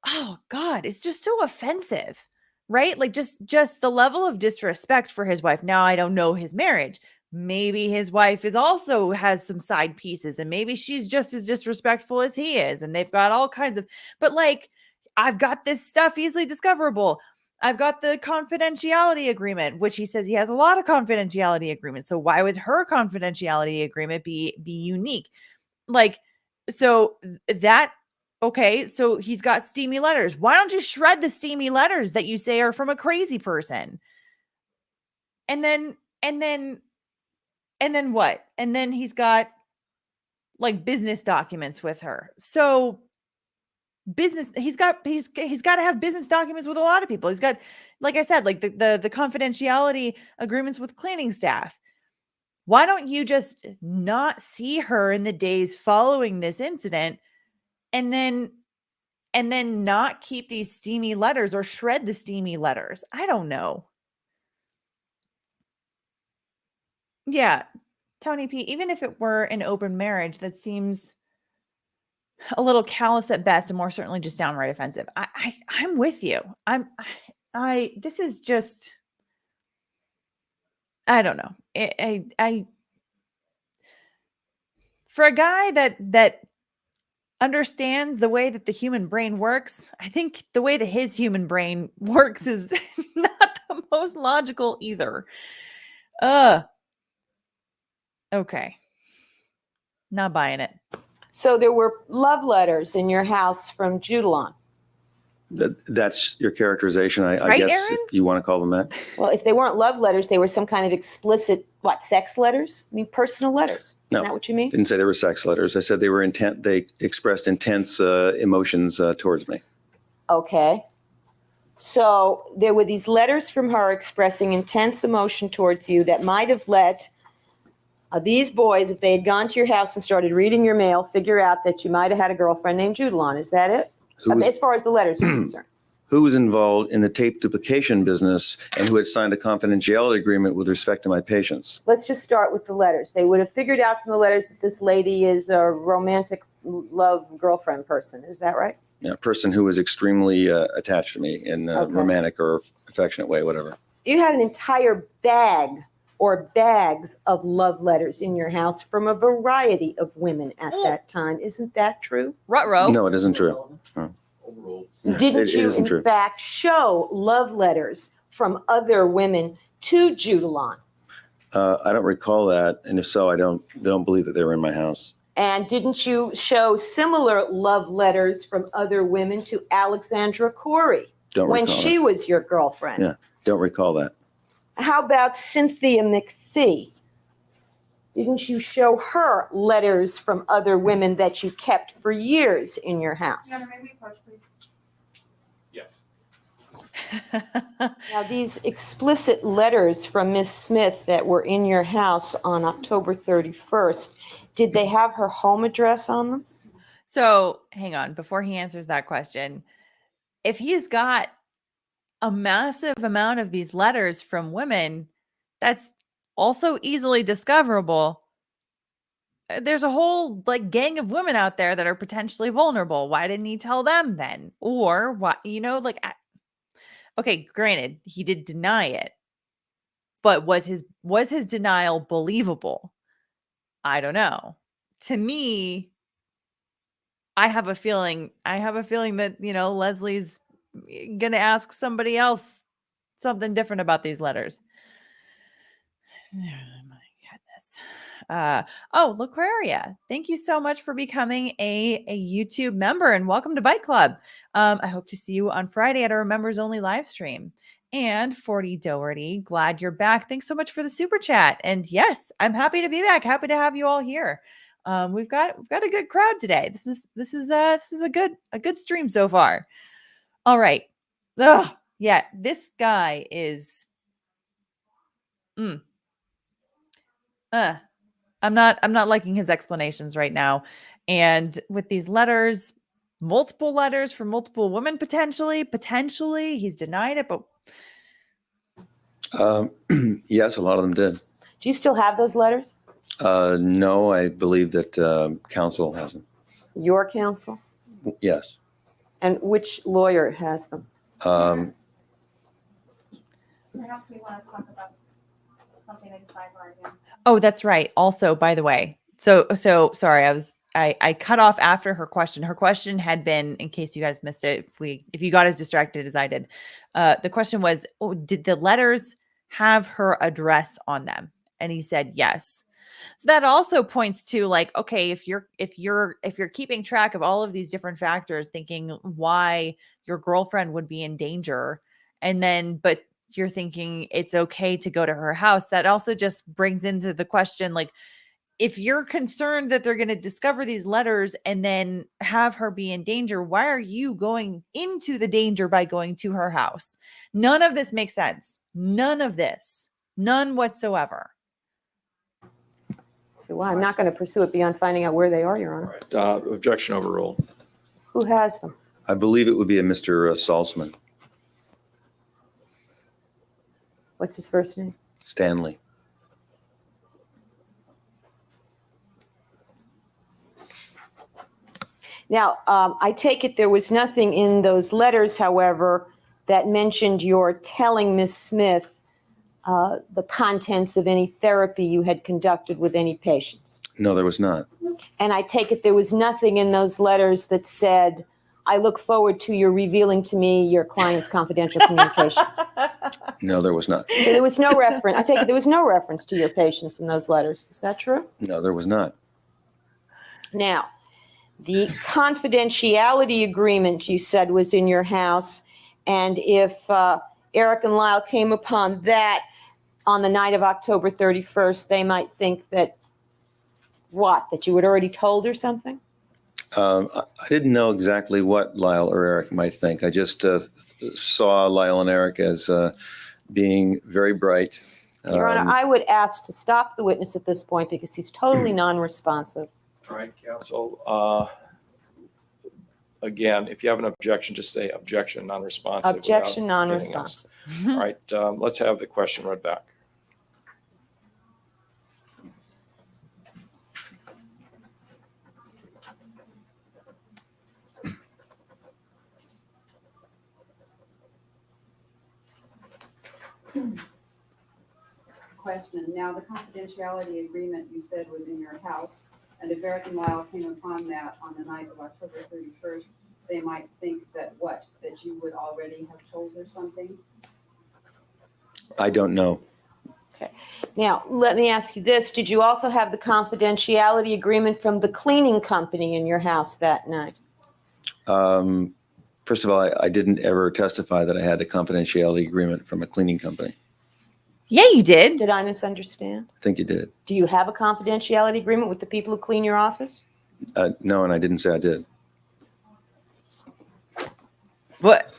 oh God, it's just so offensive, right? Like just the level of disrespect for his wife. Now, I don't know his marriage. Maybe his wife also has some side pieces, and maybe she's just as disrespectful as he is. And they've got all kinds of, but like, I've got this stuff easily discoverable. I've got the confidentiality agreement, which he says he has a lot of confidentiality agreements. So why would her confidentiality agreement be unique? Like, so that, okay, so he's got steamy letters. Why don't you shred the steamy letters that you say are from a crazy person? And then what? And then he's got like business documents with her. So he's got to have business documents with a lot of people. He's got, like I said, like the confidentiality agreements with cleaning staff. Why don't you just not see her in the days following this incident and then not keep these steamy letters or shred the steamy letters? I don't know. Yeah. Tony P, even if it were an open marriage, that seems a little callous at best and more certainly just downright offensive. I'm with you. This is just, I don't know. I for a guy that understands the way that the human brain works, I think the way that his human brain works is not the most logical either. Okay. Not buying it. So there were love letters in your house from Judalon. That's your characterization, I Right, guess, Aaron? if you want to call them that. Well, if they weren't love letters, they were some kind of explicit, sex letters? I mean, personal letters. No. Isn't that what you mean? Didn't say they were sex letters. I said they were intent. They expressed intense emotions towards me. Okay. So there were these letters from her expressing intense emotion towards you that might have let these boys, if they had gone to your house and started reading your mail, figure out that you might have had a girlfriend named Judalon. Is that it? As far as the letters are concerned. Who was involved in the tape duplication business and who had signed a confidentiality agreement with respect to my patients? Let's just start with the letters. They would have figured out from the letters that this lady is a romantic love girlfriend person. Is that right? A person who was extremely attached to me in a romantic or affectionate way, whatever. You had an entire bag or bags of love letters in your house from a variety of women at that time. Isn't that true? Ruh-roh. No, it isn't true. Oh. Didn't It you, isn't in true. fact, show love letters from other women to Judalon? I don't recall that, and if so, I don't believe that they were in my house. And didn't you show similar love letters from other women to Alexandra Corey Don't when recall she that. was your girlfriend? Yeah, don't recall that. How about Cynthia McPhee? Didn't you show her letters from other women that you kept for years in your house? Your Honor, may we approach, please? Yes. Now, these explicit letters from Miss Smith that were in your house on October 31st, did they have her home address on them? So hang on, before he answers that question, if he's got a massive amount of these letters from women, that's also easily discoverable. There's a whole like gang of women out there that are potentially vulnerable. Why didn't he tell them then? Or what, okay, granted, he did deny it, but was his denial believable? I don't know. To me, I have a feeling that, Leslie's going to ask somebody else something different about these letters. Oh my goodness. Laquaria, thank you so much for becoming a YouTube member and welcome to Bike Club. I hope to see you on Friday at our members only live stream. And 40 Doherty, glad you're back. Thanks so much for the super chat. And yes, I'm happy to be back. Happy to have you all here. We've got a good crowd today. This is a good stream so far. All right. Ugh, yeah, this guy is. I'm not liking his explanations right now. And with these letters, multiple letters from multiple women, potentially, he's denied it, but Yes, a lot of them did. Do you still have those letters? No, I believe that counsel has them. Your counsel? Yes. And which lawyer has them? Perhaps we want to talk about something in the sidebar again. oh, that's right. Also, by the way, so sorry, I cut off after her question. Her question had been, in case you guys missed it, if you got as distracted as I did, the question was, did the letters have her address on them? And he said yes. So that also points to like, okay, if you're keeping track of all of these different factors, thinking why your girlfriend would be in danger, but you're thinking it's okay to go to her house, that also just brings into the question, like, if you're concerned that they're going to discover these letters and then have her be in danger, why are you going into the danger by going to her house? None of this makes sense. None of this. None whatsoever. So well, I'm not going to pursue it beyond finding out where they are, Your Honor. All right. Objection overruled. Who has them? I believe it would be a Mr. Salzman, What's his first name? Stanley. Now, I take it there was nothing in those letters, however, that mentioned your telling Miss Smith the contents of any therapy you had conducted with any patients. No, there was not. And I take it there was nothing in those letters that said, I look forward to your revealing to me your client's confidential communications. No, there was not. So there was no reference. I take it there was no reference to your patients in those letters. Is that true? No, there was not. Now, the confidentiality agreement you said was in your house, and if Erik and Lyle came upon that on the night of October 31st, they might think that that you had already told her something? I didn't know exactly what Lyle or Erik might think. I just saw Lyle and Erik as being very bright. Your Honor, I would ask to stop the witness at this point because he's totally non-responsive. All right, counsel. Again, if you have an objection, just say objection, non-responsive. Objection, without anything else. non-responsive. All right, let's have the question read back. Question. Now, the confidentiality agreement you said was in your house, and if Erik and Lyle came upon that on the night of October 31st, they might think that that you would already have told her something? I don't know. Okay. Now, let me ask you this. Did you also have the confidentiality agreement from the cleaning company in your house that night? First of all, I didn't ever testify that I had a confidentiality agreement from a cleaning company. Yeah, you did. Did I misunderstand? I think you did. Do you have a confidentiality agreement with the people who clean your office? No, and I didn't say I did. What?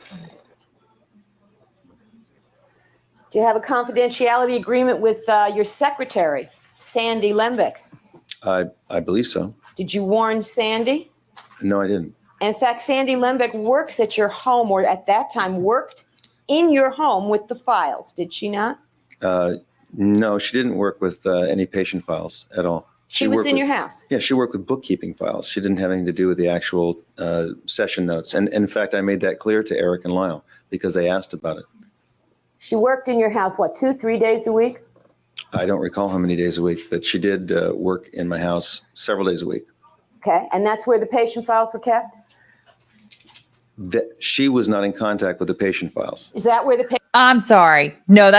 Do you have a confidentiality agreement with your secretary, Sandy Lembeck? I believe so. Did you warn Sandy? No, I didn't. In fact, Sandy Lembeck works at your home, or at that time worked in your home with the files, did she not? No, she didn't work with any patient files at all. She was worked in with- your house. Yeah, she worked with bookkeeping files. She didn't have anything to do with the actual session notes. And in fact, I made that clear to Erik and Lyle because they asked about it. She worked in your house, what, 2-3 days a week? I don't recall how many days a week, but she did work in my house several days a week. Okay, and that's where the patient files were kept? She was not in contact with the patient files. Is that where the I'm sorry. No,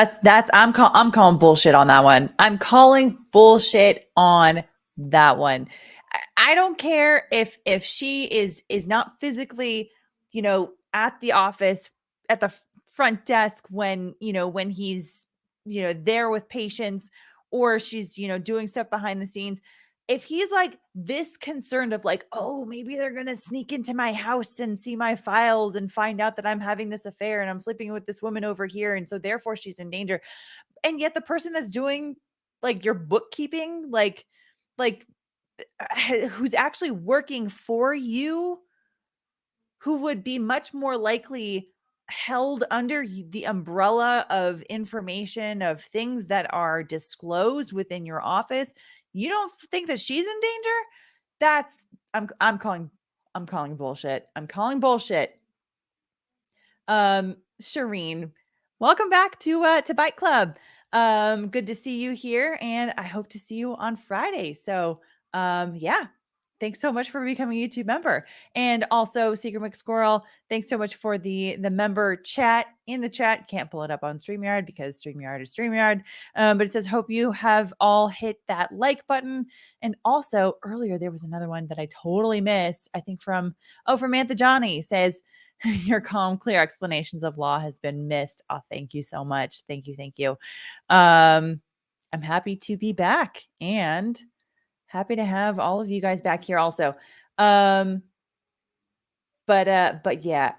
I'm calling bullshit on that one. I'm calling bullshit on that one. I don't care if she is not physically, at the office at the front desk when he's there with patients, or she's doing stuff behind the scenes. If he's like this concerned of like, oh, maybe they're going to sneak into my house and see my files and find out that I'm having this affair and I'm sleeping with this woman over here, and so therefore she's in danger. And yet the person that's doing like your bookkeeping, like who's actually working for you, who would be much more likely held under the umbrella of information of things that are disclosed within your office, you don't think that she's in danger? That's I'm calling bullshit. I'm calling bullshit. Shireen, welcome back to Bite Club. Good to see you here, and I hope to see you on Friday. So yeah. Thanks so much for becoming a YouTube member. And also Secret McSquirrel, thanks so much for the member chat in the chat. Can't pull it up on StreamYard because StreamYard is StreamYard. But it says, hope you have all hit that like button. And also earlier, there was another one that I totally missed. I think from Mantha Johnny says, your calm, clear explanations of law has been missed. Oh, thank you so much. Thank you. I'm happy to be back and happy to have all of you guys back here also. But yeah,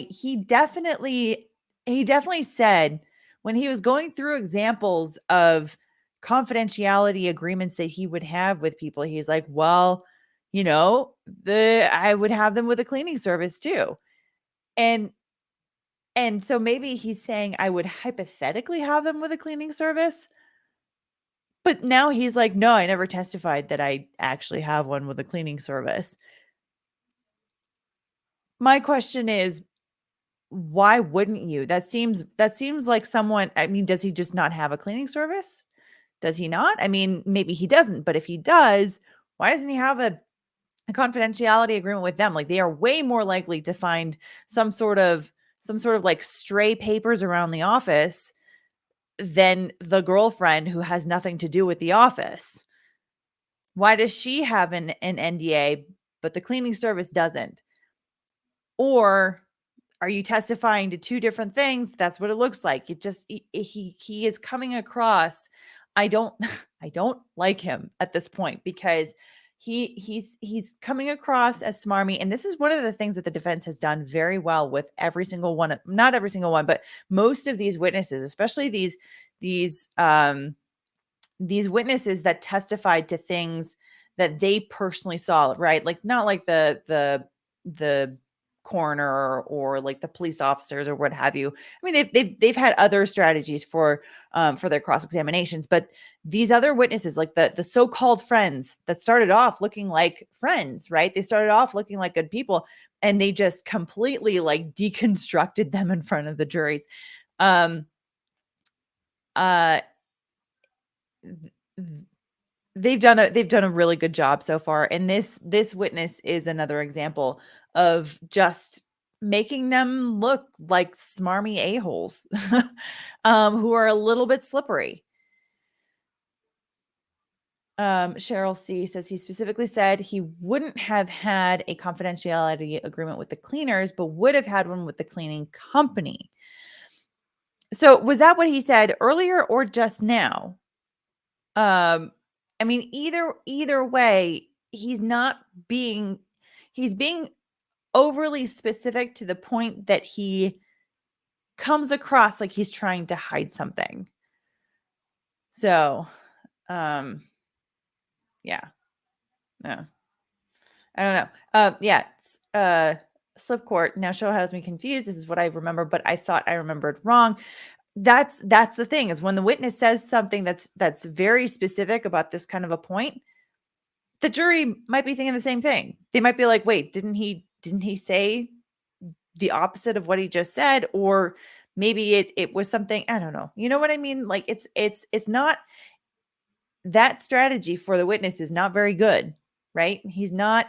he definitely said when he was going through examples of confidentiality agreements that he would have with people, he's like, well, I would have them with a cleaning service too. And so maybe he's saying I would hypothetically have them with a cleaning service. But now he's like, no, I never testified that I actually have one with a cleaning service. My question is, why wouldn't you? That seems like someone, I mean, does he just not have a cleaning service? Does he not? I mean, maybe he doesn't, but if he does, why doesn't he have a confidentiality agreement with them? Like, they are way more likely to find some sort of like stray papers around the office than the girlfriend who has nothing to do with the office. Why does she have an NDA, but the cleaning service doesn't? Or are you testifying to two different things? That's what it looks like. It just, he is coming across. I don't like him at this point because he's coming across as smarmy. And this is one of the things that the defense has done very well with every single one, not every single one, but most of these witnesses, especially these witnesses that testified to things that they personally saw, right? Like not like the coroner or like the police officers or what have you. I mean, they've had other strategies for their cross-examinations, but these other witnesses, like the so-called friends that started off looking like friends, right? They started off looking like good people, and they just completely like deconstructed them in front of the juries. They've done a really good job so far, and this witness is another example of just making them look like smarmy a-holes who are a little bit slippery. Cheryl C says he specifically said he wouldn't have had a confidentiality agreement with the cleaners, but would have had one with the cleaning company. So was that what he said earlier or just now? I mean, either way, he's being overly specific to the point that he comes across like he's trying to hide something. So, yeah. No. I don't know. Slip court now show has me confused. This is what I remember, but I thought I remembered wrong. That's the thing, is when the witness says something that's very specific about this kind of a point, the jury might be thinking the same thing. They might be like, wait, didn't he say the opposite of what he just said? Or maybe it was something, I don't know. You know what I mean? Like it's not, that strategy for the witness is not very good, right? He's not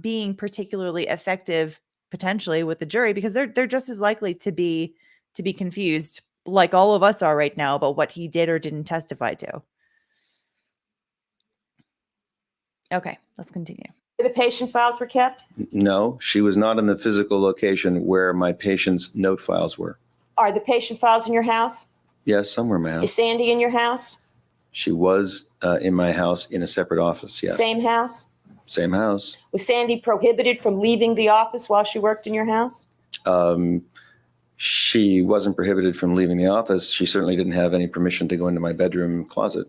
being particularly effective potentially with the jury, because they're just as likely to be confused, like all of us are right now, about what he did or didn't testify to. Okay, let's continue. The patient files were kept? No, she was not in the physical location where my patient's note files were. Are the patient files in your house? Yes, somewhere in my Is house. Sandy in your house? She was in my house in a separate office, yes. Same house? Same house. Was Sandy prohibited from leaving the office while she worked in your house? She wasn't prohibited from leaving the office. She certainly didn't have any permission to go into my bedroom closet.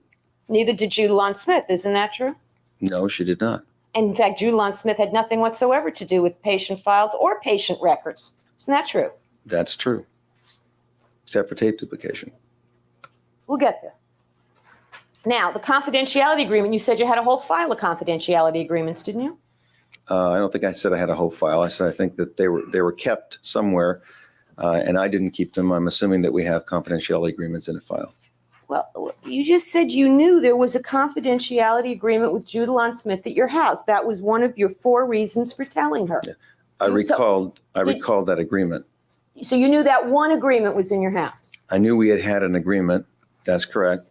Neither did Judalon Smith, isn't that true? No, she did not. And in fact, Judalon Smith had nothing whatsoever to do with patient files or patient records. Isn't that true? That's true. Except for tape duplication. We'll get there. Now, the confidentiality agreement, you said you had a whole file of confidentiality agreements, didn't you? I don't think I said I had a whole file. I said I think that they were kept somewhere, and I didn't keep them. I'm assuming that we have confidentiality agreements in a file. Well, you just said you knew there was a confidentiality agreement with Judalon Smith at your house. That was one of your 4 reasons for telling her. Yeah. I recalled that agreement. So you knew that one agreement was in your house? I knew we had an agreement. That's correct.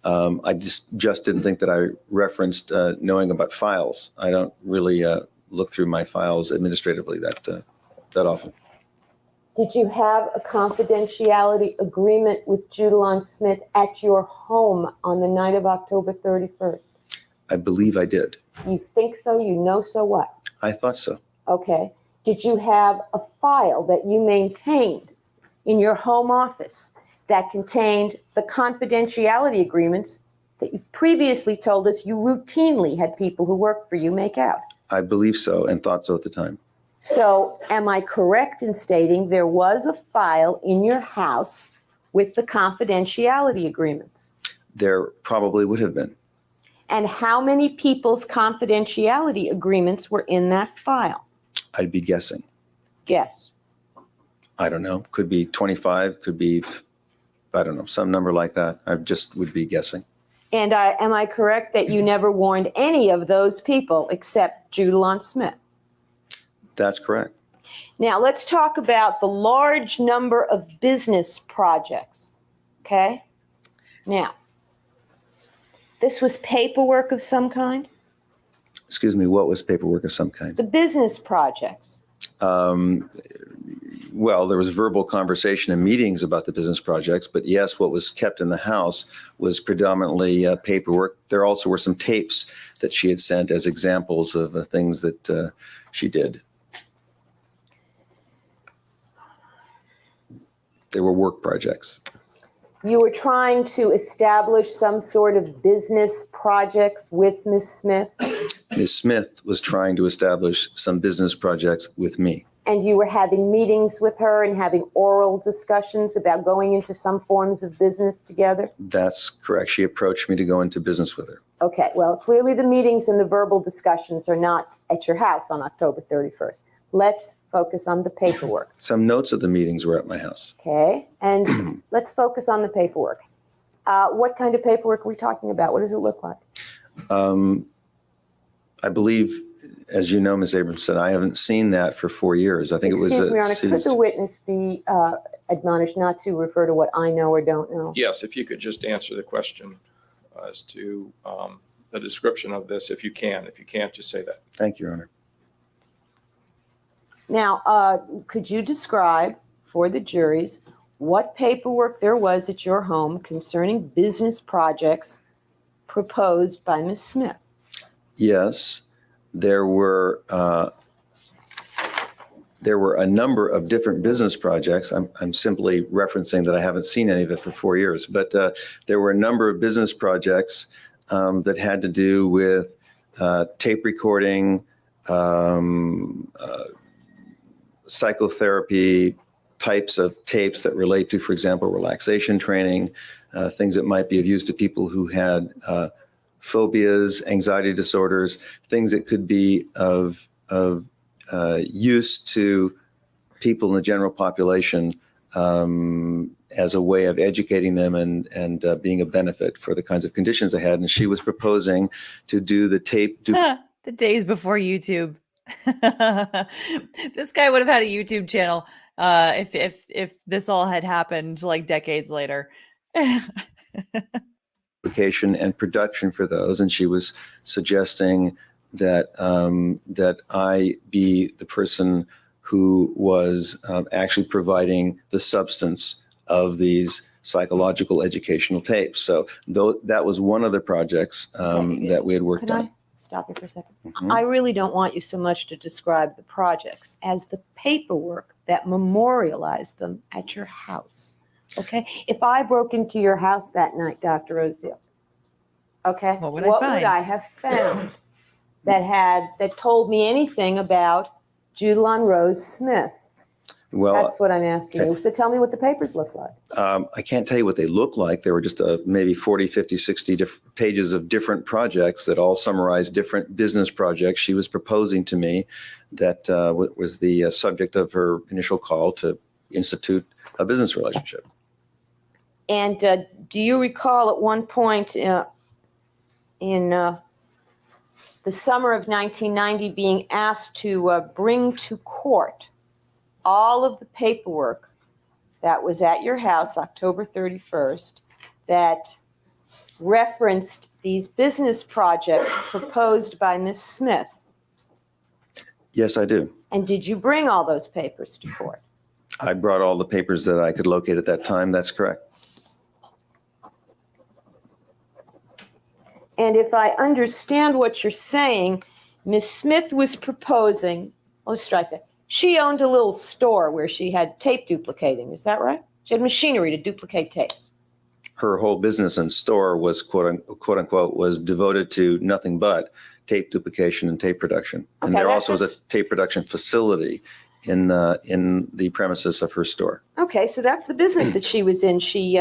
I just didn't think that I referenced knowing about files. I don't really look through my files administratively that often. Did you have a confidentiality agreement with Judalon Smith at your home on the night of October 31st? I believe I did. You think so? You know so what? I thought so. Okay. Did you have a file that you maintained in your home office that contained the confidentiality agreements that you've previously told us you routinely had people who worked for you make out? I believe so and thought so at the time. So am I correct in stating there was a file in your house with the confidentiality agreements? There probably would have been. And how many people's confidentiality agreements were in that file? I'd be guessing. Guess. I don't know. Could be 25, could be, I don't know, some number like that. I just would be guessing. And am I correct that you never warned any of those people except Judalon Smith? That's correct. Now, let's talk about the large number of business projects, okay? Now, this was paperwork of some kind? Excuse me, what was paperwork of some kind? The business projects. Well, there was verbal conversation and meetings about the business projects, but yes, what was kept in the house was predominantly paperwork. There also were some tapes that she had sent as examples of things that she did. They were work projects. You were trying to establish some sort of business projects with Ms. Smith, Ms. Smith was trying to establish some business projects with me. and you were having meetings with her and having oral discussions about going into some forms of business together? That's correct. She approached me to go into business with her. Okay, well, clearly the meetings and the verbal discussions are not at your house on October 31st. Let's focus on the paperwork. Some notes of the meetings were at my house. Okay, and let's focus on the paperwork. What kind of paperwork are we talking about? What does it look like? I believe, as you know, Ms. Abramson, I haven't seen that for 4 years. I think it was Excuse me, Your Honor, could seized. the witness be admonished not to refer to what I know or don't know? Yes, if you could just answer the question as to the description of this, if you can. If you can't, just say that. Thank you, Your Honor. Now, could you describe for the juries what paperwork there was at your home concerning business projects proposed by Ms. Smith? Yes, there were a number of different business projects. I'm simply referencing that I haven't seen any of it for 4 years, but there were a number of business projects that had to do with tape recording, psychotherapy, types of tapes that relate to, for example, relaxation training, things that might be of use to people who had phobias, anxiety disorders, things that could be of use to people in the general population as a way of educating them and being a benefit for the kinds of conditions they had. And she was proposing to do the tape. The days before YouTube. This guy would have had a YouTube channel if this all had happened like decades later. Application and production for those, and she was suggesting that that I be the person who was actually providing the substance of these psychological educational tapes. So that was one of the projects that we had worked Can on. I stop you for a second? Mhm. I really don't want you so much to describe the projects as the paperwork that memorialized them at your house. Okay? If I broke into your house that night, Dr. Oziel, okay, What would I find? have found that told me anything about Judalon Rose Smith? Well, That's what I'm asking you. So tell me what the papers look like. I can't tell you what they look like. There were just maybe 40, 50, 60 pages of different projects that all summarized different business projects she was proposing to me that was the subject of her initial call to institute a business relationship. And do you recall at one point in the summer of 1990 being asked to bring to court all of the paperwork that was at your house October 31st that referenced these business projects proposed by Ms. Smith? Yes, I do. And did you bring all those papers to court? I brought all the papers that I could locate at that time. That's correct. And if I understand what you're saying, Ms. Smith was proposing, let's strike that. She owned a little store where she had tape duplicating. Is that right? She had machinery to duplicate tapes. Her whole business and store was quote unquote was devoted to nothing but tape duplication and tape production. And Okay, there also was a that's- tape production facility in the premises of her store. Okay, so that's the business that she was in. She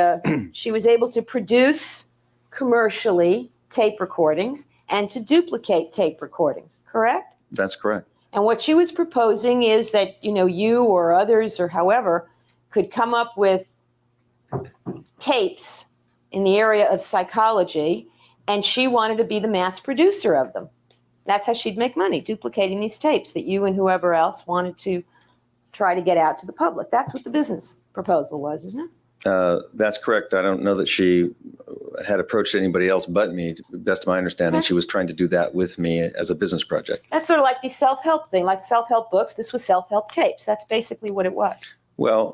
was able to produce commercially tape recordings and to duplicate tape recordings, correct? That's correct. And what she was proposing is that, you or others or however could come up with tapes in the area of psychology, and she wanted to be the mass producer of them. That's how she'd make money, duplicating these tapes that you and whoever else wanted to try to get out to the public. That's what the business proposal was, isn't it? That's correct. I don't know that she had approached anybody else but me. To the best of my understanding, Okay. she was trying to do that with me as a business project. That's sort of like the self-help thing, like self-help books. This was self-help tapes. That's basically what it was. Well,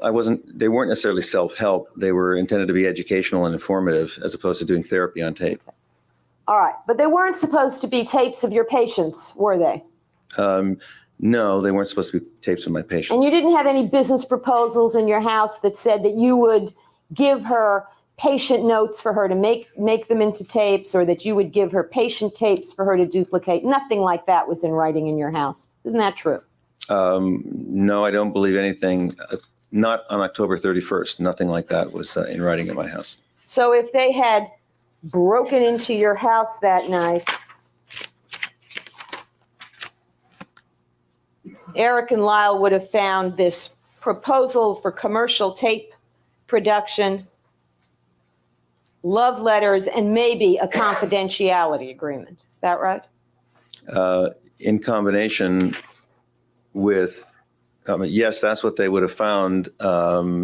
they weren't necessarily self-help. They were intended to be educational and informative as opposed to doing therapy on tape. All right, but they weren't supposed to be tapes of your patients, were they? No, they weren't supposed to be tapes of my patients. And you didn't have any business proposals in your house that said that you would give her patient notes for her to make them into tapes, or that you would give her patient tapes for her to duplicate. Nothing like that was in writing in your house. Isn't that true? No, I don't believe anything. Not on October 31st. Nothing like that was in writing at my house. So if they had broken into your house that night, Erik and Lyle would have found this proposal for commercial tape production, love letters, and maybe a confidentiality agreement. Is that right? In combination with, yes, that's what they would have found,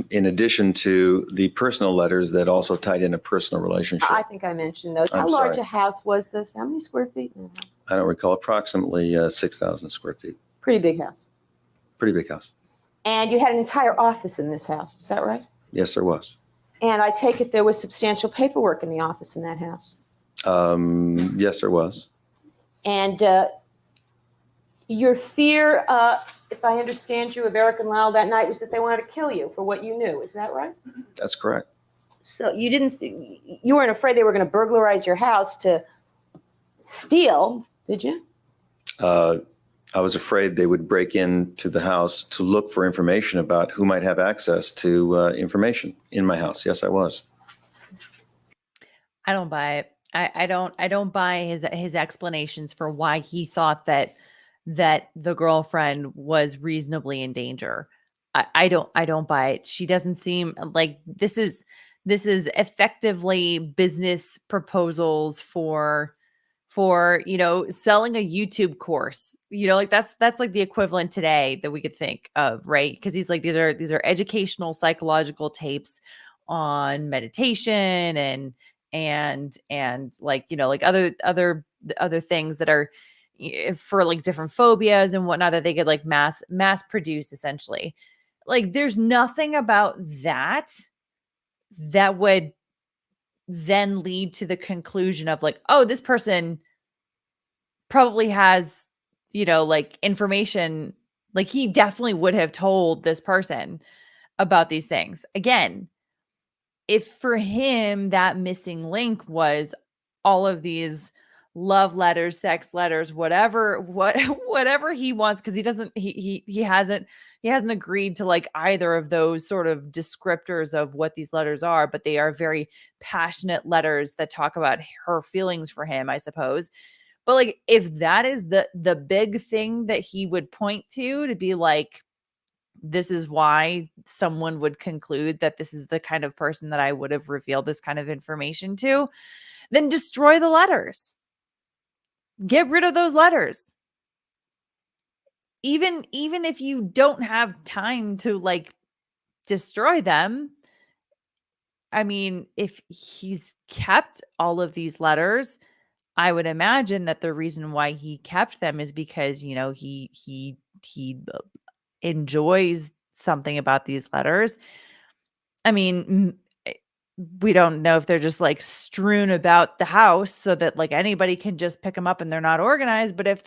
in addition to the personal letters that also tied in a personal relationship. I think I mentioned those. How I'm large sorry. a house was this? How many square feet in the house? I don't recall, approximately 6,000 square feet. Pretty big house. Pretty big house. And you had an entire office in this house. Is that right? Yes, there was. And I take it there was substantial paperwork in the office in that house. Yes, there was. And your fear, if I understand you, of Erik and Lyle that night was that they wanted to kill you for what you knew. Is that right? That's correct. So you weren't afraid they were going to burglarize your house to steal, did you? I was afraid they would break into the house to look for information about who might have access to information in my house. Yes, I was. I don't buy it. I don't buy his explanations for why he thought that the girlfriend was reasonably in danger. I don't buy it. She doesn't seem like this is effectively business proposals for selling a YouTube course. Like that's like the equivalent today that we could think of, right? Because he's like, these are educational psychological tapes on meditation and like, like other things that are for like different phobias and whatnot that they could like mass produce essentially. Like there's nothing about that would then lead to the conclusion of like, oh, this person probably has, like information, like he definitely would have told this person about these things. Again, if for him that missing link was all of these love letters, sex letters, whatever he wants, because he hasn't agreed to like either of those sort of descriptors of what these letters are, but they are very passionate letters that talk about her feelings for him, I suppose. But like if that is the big thing that he would point to be like, this is why someone would conclude that this is the kind of person that I would have revealed this kind of information to, then destroy the letters. Get rid of those letters. Even if you don't have time to like destroy them. I mean, if he's kept all of these letters, I would imagine that the reason why he kept them is because, he enjoys something about these letters. I mean, we don't know if they're just like strewn about the house so that like anybody can just pick them up and they're not organized. But if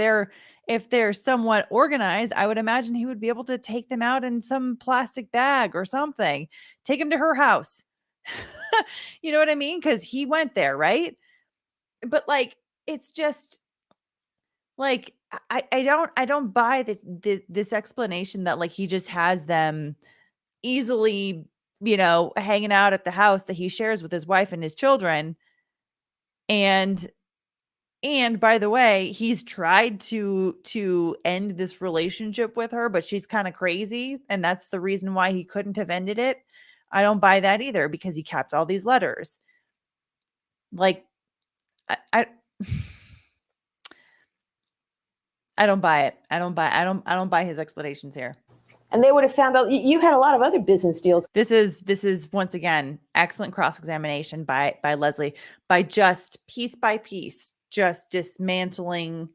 they're somewhat organized, I would imagine he would be able to take them out in some plastic bag or something, take them to her house. You know what I mean? Because he went there, right? But like, it's just like, I don't buy this explanation that like he just has them easily, hanging out at the house that he shares with his wife and his children. And by the way, he's tried to end this relationship with her, but she's kind of crazy. And that's the reason why he couldn't have ended it. I don't buy that either, because he kept all these letters. Like, I don't buy it. I don't buy his explanations here. And they would have found out you had a lot of other business deals. This is once again excellent cross-examination by Leslie, by just piece by piece, just dismantling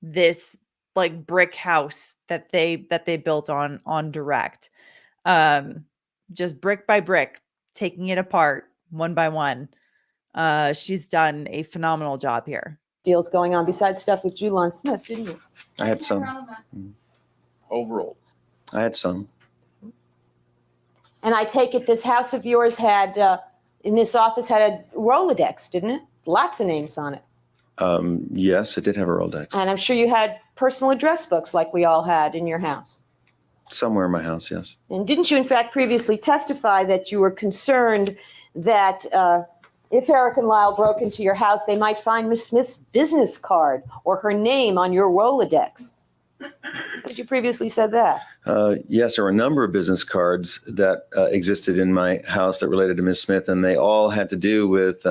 this like brick house that they built on direct. Just brick by brick, taking it apart one by one. She's done a phenomenal job here. Deals going on besides stuff with Julon Smith, didn't you? I had some. Overall. I had some. And I take it this house of yours had, in this office, had a Rolodex, didn't it? Lots of names on it. Yes, it did have a Rolodex. And I'm sure you had personal address books like we all had in your house. Somewhere in my house, yes. And didn't you, in fact, previously testify that you were concerned that if Erik and Lyle broke into your house, they might find Miss Smith's business card or her name on your Rolodex? Did you previously said that? Yes, there were a number of business cards that existed in my house that related to Miss Smith, and they all had to do with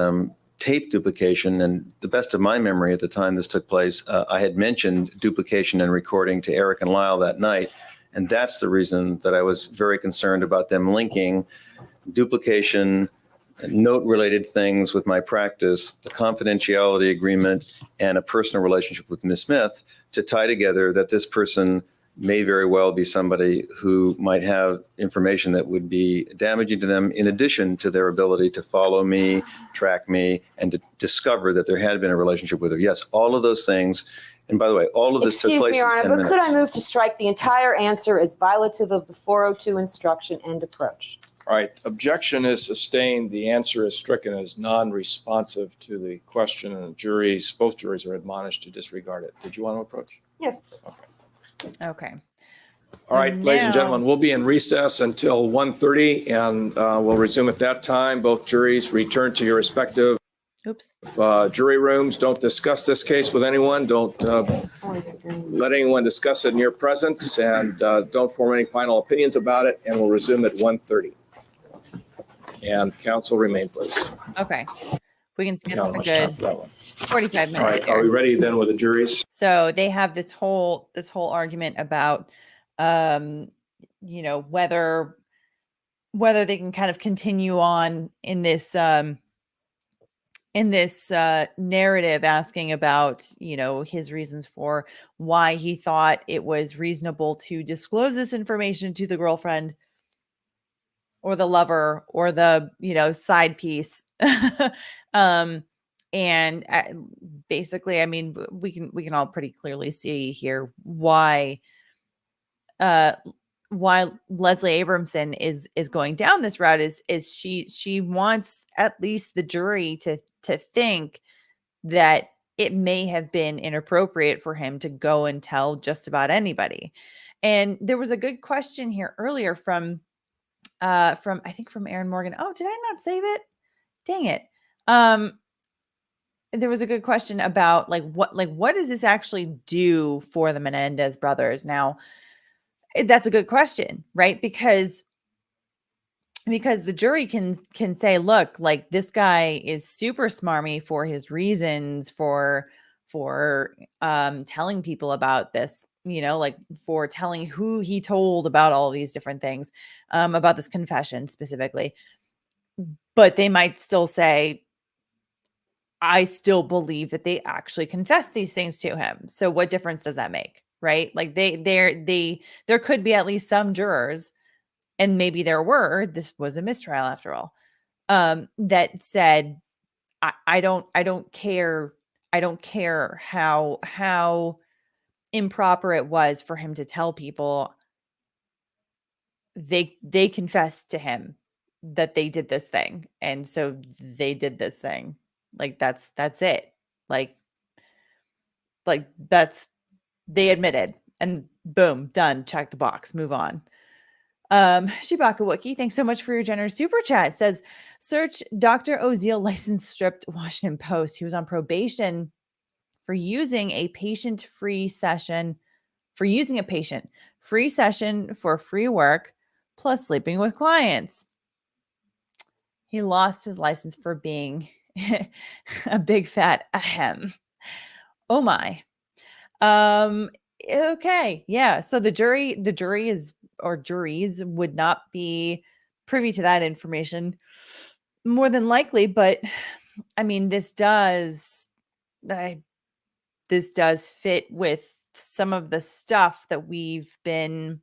tape duplication. And the best of my memory at the time this took place, I had mentioned duplication and recording to Erik and Lyle that night. And that's the reason that I was very concerned about them linking duplication, note-related things with my practice, the confidentiality agreement, and a personal relationship with Ms. Smith to tie together that this person may very well be somebody who might have information that would be damaging to them, in addition to their ability to follow me, track me, and to discover that there had been a relationship with her. Yes, all of those things. And by the way, all of this took Excuse place me, Your in Honor, 10 but minutes. could I move to strike the entire answer as violative of the 402 instruction and approach? All right, objection is sustained. The answer is stricken as non-responsive to the question, and both juries are admonished to disregard it. Did you want to approach? Yes. Okay. All right, ladies and Now- gentlemen, we'll be in recess until 1:30, and we'll resume at that time. Both juries return to your respective Oops. jury rooms. Don't discuss this case with anyone. Don't let anyone discuss it in your presence, and don't form any final opinions about it, and we'll resume at 1:30. And counsel, remain, please. Okay. We can skip Count a how much time good for that one. 45 All minutes right, are we here. ready then with the juries? So they have this whole argument about whether they can kind of continue on in this narrative, asking about his reasons for why he thought it was reasonable to disclose this information to the girlfriend or the lover or the side piece. And basically, I mean, we can all pretty clearly see here why Leslie Abramson is going down this route is she wants at least the jury to think that it may have been inappropriate for him to go and tell just about anybody. And there was a good question here earlier from I think from Aaron Morgan. Oh, did I not save it? Dang it. There was a good question about what does this actually do for the Menendez brothers? Now, that's a good question, right? Because the jury can say, look, like, this guy is super smarmy for his reasons for telling people about this, for telling who he told about all these different things, about this confession specifically. But they might still say, I still believe that they actually confessed these things to him. So what difference does that make? Right? Like there could be at least some jurors, and maybe there were, this was a mistrial after all, that said, I don't care how improper it was for him to tell people. They confessed to him that they did this thing, and so they did this thing. Like that's it. Like that's, they admitted, and boom, done. Check the box, move on. Shibaka Wookie, thanks so much for your generous super chat. It says, search Dr. Oziel license stripped Washington Post. He was on probation for using a patient-free session for free work plus sleeping with clients. He lost his license for being a big fat ahem. Oh my. Okay. Yeah. So the jury is, or juries would not be privy to that information more than likely. But I mean, this does fit with some of the stuff that we've been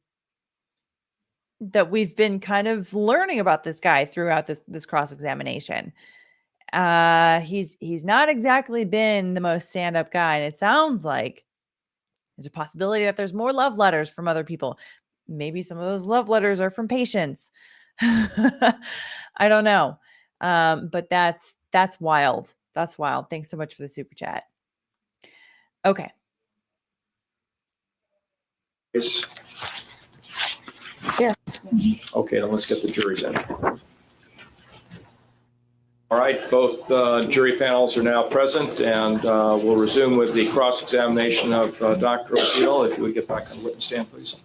kind of learning about this guy throughout this cross-examination. He's not exactly been the most stand-up guy, and it sounds like there's a possibility that there's more love letters from other people. Maybe some of those love letters are from patients. I don't know. But that's wild. That's wild. Thanks so much for the super chat. Okay. Yes. Yes. Okay, then let's get the juries in. All right, both jury panels are now present, and we'll resume with the cross-examination of Dr. Oziel. If you would get back on the witness stand, please.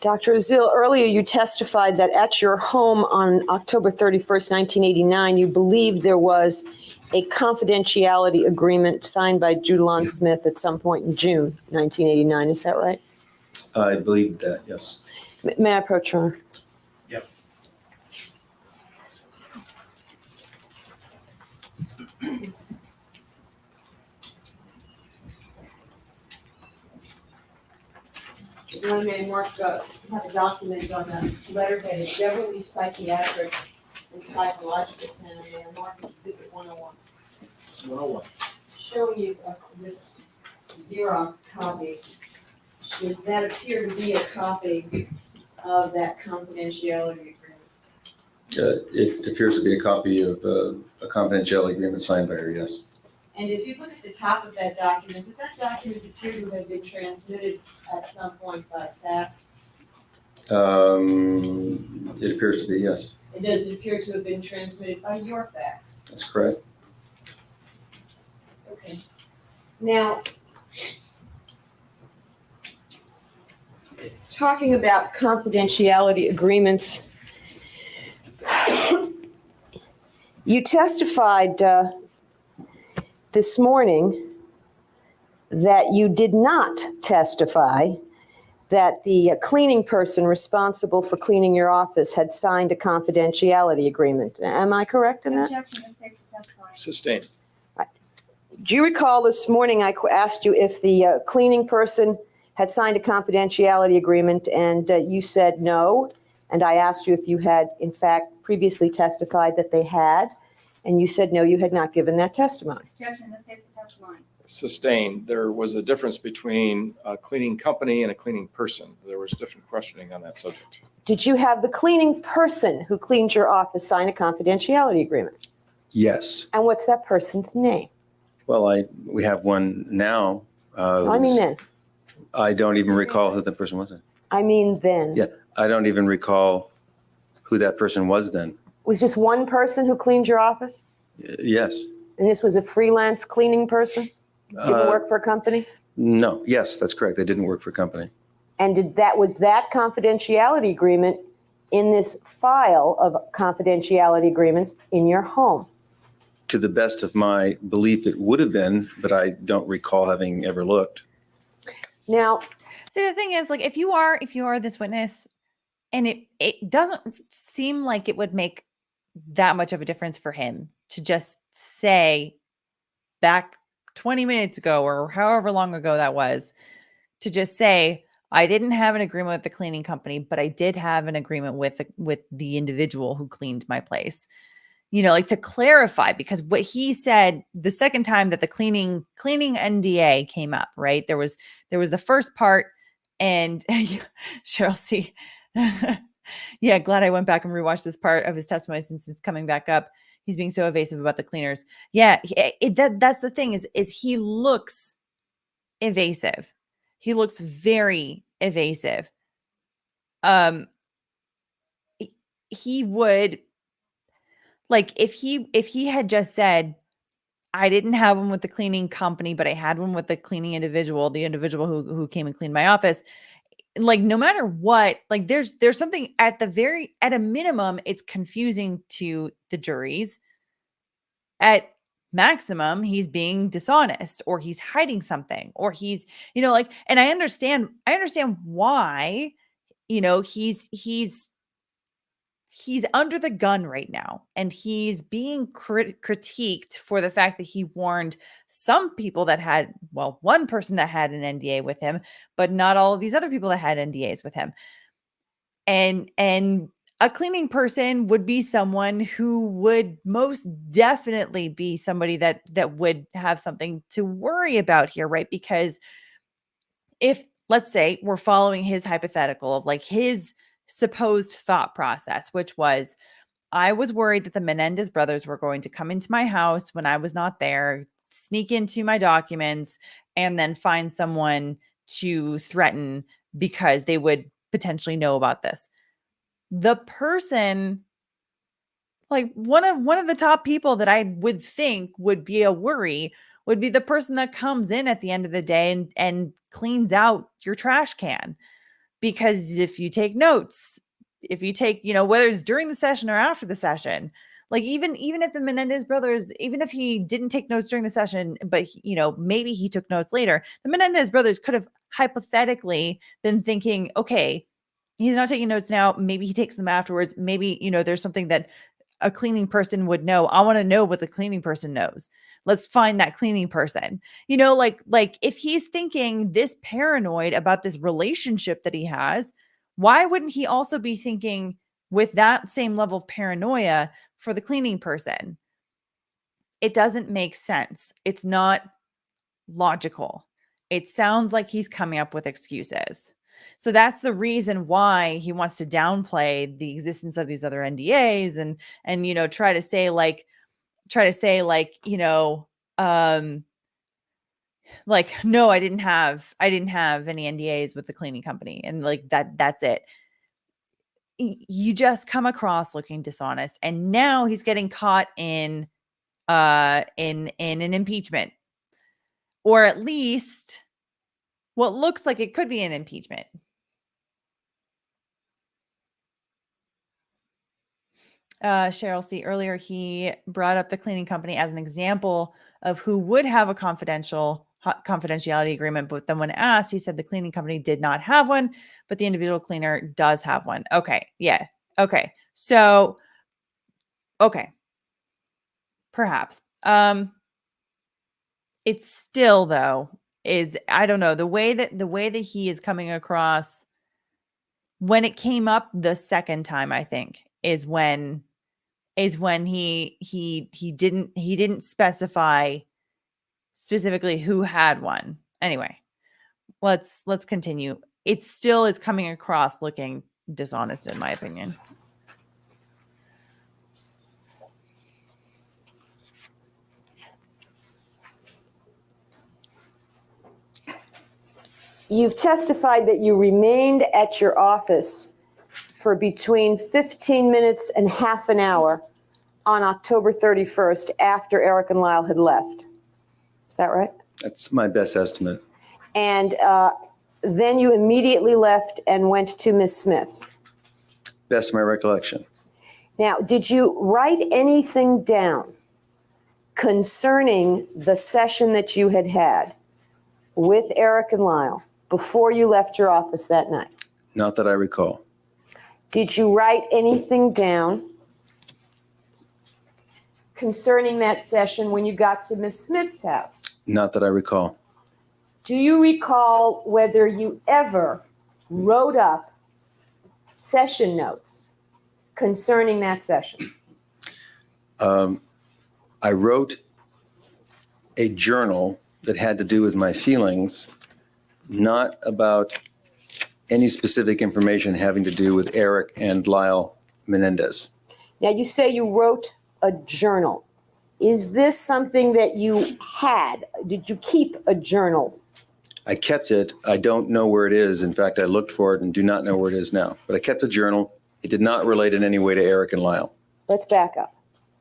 Dr. Oziel, earlier you testified that at your home on October 31st, 1989, you believed there was a confidentiality agreement signed by Judalon Smith at some point in June 1989. Is that right? I believe that, yes. May I approach, Your Honor? Yep. Young man, Mark, have a document on a letter headed Beverly Psychiatric and Psychologist, and Mark Exhibit 101. 101. Showing you this Xerox copy. Does that appear to be a copy of that confidentiality agreement? It appears to be a copy of a confidentiality agreement signed by her, yes. And if you look at the top of that document, does that document appear to have been transmitted at some point by fax? It appears to be, yes. And does it appear to have been transmitted by your fax? That's correct. Okay. Now, talking about confidentiality agreements, you testified this morning that you did not testify that the cleaning person responsible for cleaning your office had signed a confidentiality agreement. Am I correct in that? Objection, this takes the testimony. Sustained. Do you recall this morning I asked you if the cleaning person had signed a confidentiality agreement, and you said no, and I asked you if you had in fact previously testified that they had, and you said no, you had not given that testimony. Objection, this takes the testimony. Sustained. There was a difference between a cleaning company and a cleaning person. There was different questioning on that subject. Did you have the cleaning person who cleaned your office sign a confidentiality agreement? Yes. And what's that person's name? Well, we have one now. I mean then. I don't even recall who the person was. I mean then. Yeah, I don't even recall who that person was then. It was just one person who cleaned your office? Yes. And this was a freelance cleaning person? Didn't work for a company? No. Yes, that's correct. They didn't work for a company. And was that confidentiality agreement in this file of confidentiality agreements in your home? To the best of my belief, it would have been, but I don't recall having ever looked. Now, See, the thing is, like, if you are this witness, and it doesn't seem like it would make that much of a difference for him to just say back 20 minutes ago or however long ago that was, to just say, I didn't have an agreement with the cleaning company, but I did have an agreement with the individual who cleaned my place. You know, like, to clarify, because what he said the second time that the cleaning NDA came up, right? There was the first part, and Cheryl C. Yeah, glad I went back and rewatched this part of his testimony since it's coming back up. He's being so evasive about the cleaners. Yeah, that's the thing is he looks evasive. He looks very evasive. He would, like, if he had just said, I didn't have one with the cleaning company, but I had one with the cleaning individual, the individual who came and cleaned my office. Like, no matter what, like, there's something at a minimum, it's confusing to the juries. At maximum, he's being dishonest, or he's hiding something, or he's, you know, like, and I understand why, you know, he's under the gun right now, and he's being critiqued for the fact that he warned some people that had, well, one person that had an NDA with him, but not all of these other people that had NDAs with him. And a cleaning person would be someone who would most definitely be somebody that would have something to worry about here, right? Because if, let's say, we're following his hypothetical of, like, his supposed thought process, which was, I was worried that the Menendez brothers were going to come into my house when I was not there, sneak into my documents, and then find someone to threaten because they would potentially know about this. The person, like, one of the top people that I would think would be a worry would be the person that comes in at the end of the day and cleans out your trash can. because if you take notes, if you take, whether it's during the session or after the session, like even if the Menendez brothers, even if he didn't take notes during the session, but maybe he took notes later, the Menendez brothers could have hypothetically been thinking, okay, he's not taking notes now. Maybe he takes them afterwards. Maybe, there's something that a cleaning person would know. I want to know what the cleaning person knows. Let's find that cleaning person. Like if he's thinking this paranoid about this relationship that he has, why wouldn't he also be thinking with that same level of paranoia for the cleaning person? It doesn't make sense. It's not logical. It sounds like he's coming up with excuses. So that's the reason why he wants to downplay the existence of these other NDAs and try to say like, like, no, I didn't have any NDAs with the cleaning company. And like that's it. You just come across looking dishonest. And now he's getting caught in an impeachment, or at least what looks like it could be an impeachment. Cheryl C. Earlier, he brought up the cleaning company as an example of who would have a confidentiality agreement. But then when asked, he said the cleaning company did not have one, but the individual cleaner does have one. Okay. Yeah. Okay. So, okay. Perhaps. It's still though is, I don't know, the way that he is coming across when it came up the second time, I think is when he didn't specify specifically who had one. Anyway, let's continue. It still is coming across looking dishonest, in my opinion. You've testified that you remained at your office for between 15 minutes and half an hour on October 31st after Erik and Lyle had left. Is that right? That's my best estimate. And then you immediately left and went to Ms. Smith's. Best of my recollection. Now, did you write anything down concerning the session that you had with Erik and Lyle before you left your office that night? Not that I recall. Did you write anything down concerning that session when you got to Ms. Smith's house? Not that I recall. Do you recall whether you ever wrote up session notes concerning that session? I wrote a journal that had to do with my feelings, not about any specific information having to do with Erik and Lyle Menendez. Now, you say you wrote a journal. Is this something that you had? Did you keep a journal? I kept it. I don't know where it is. In fact, I looked for it and do not know where it is now. But I kept a journal. It did not relate in any way to Erik and Lyle. Let's back up.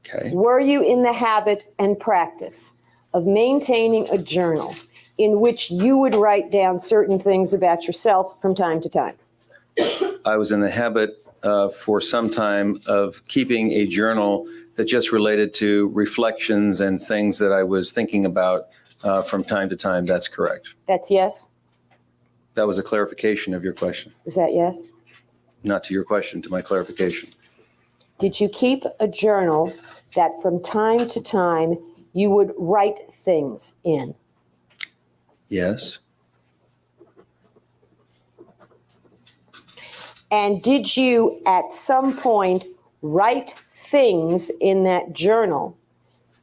Okay. Were you in the habit and practice of maintaining a journal in which you would write down certain things about yourself from time to time? I was in the habit for some time of keeping a journal that just related to reflections and things that I was thinking about from time to time. That's correct. That's yes? That was a clarification of your question. Is that yes? Not to your question, to my clarification. Did you keep a journal that from time to time you would write things in? Yes. And did you at some point write things in that journal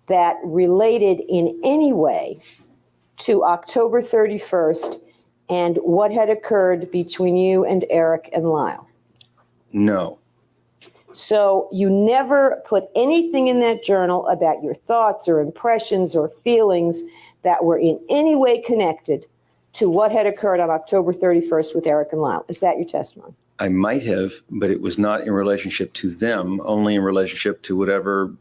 that related in any way to October 31st and what had occurred between you and Erik and Lyle? No. So you never put anything in that journal about your thoughts or impressions or feelings that were in any way connected to what had occurred on October 31st with Erik and Lyle. Is that your testimony? I might have, but it was not in relationship to them, only in relationship to whatever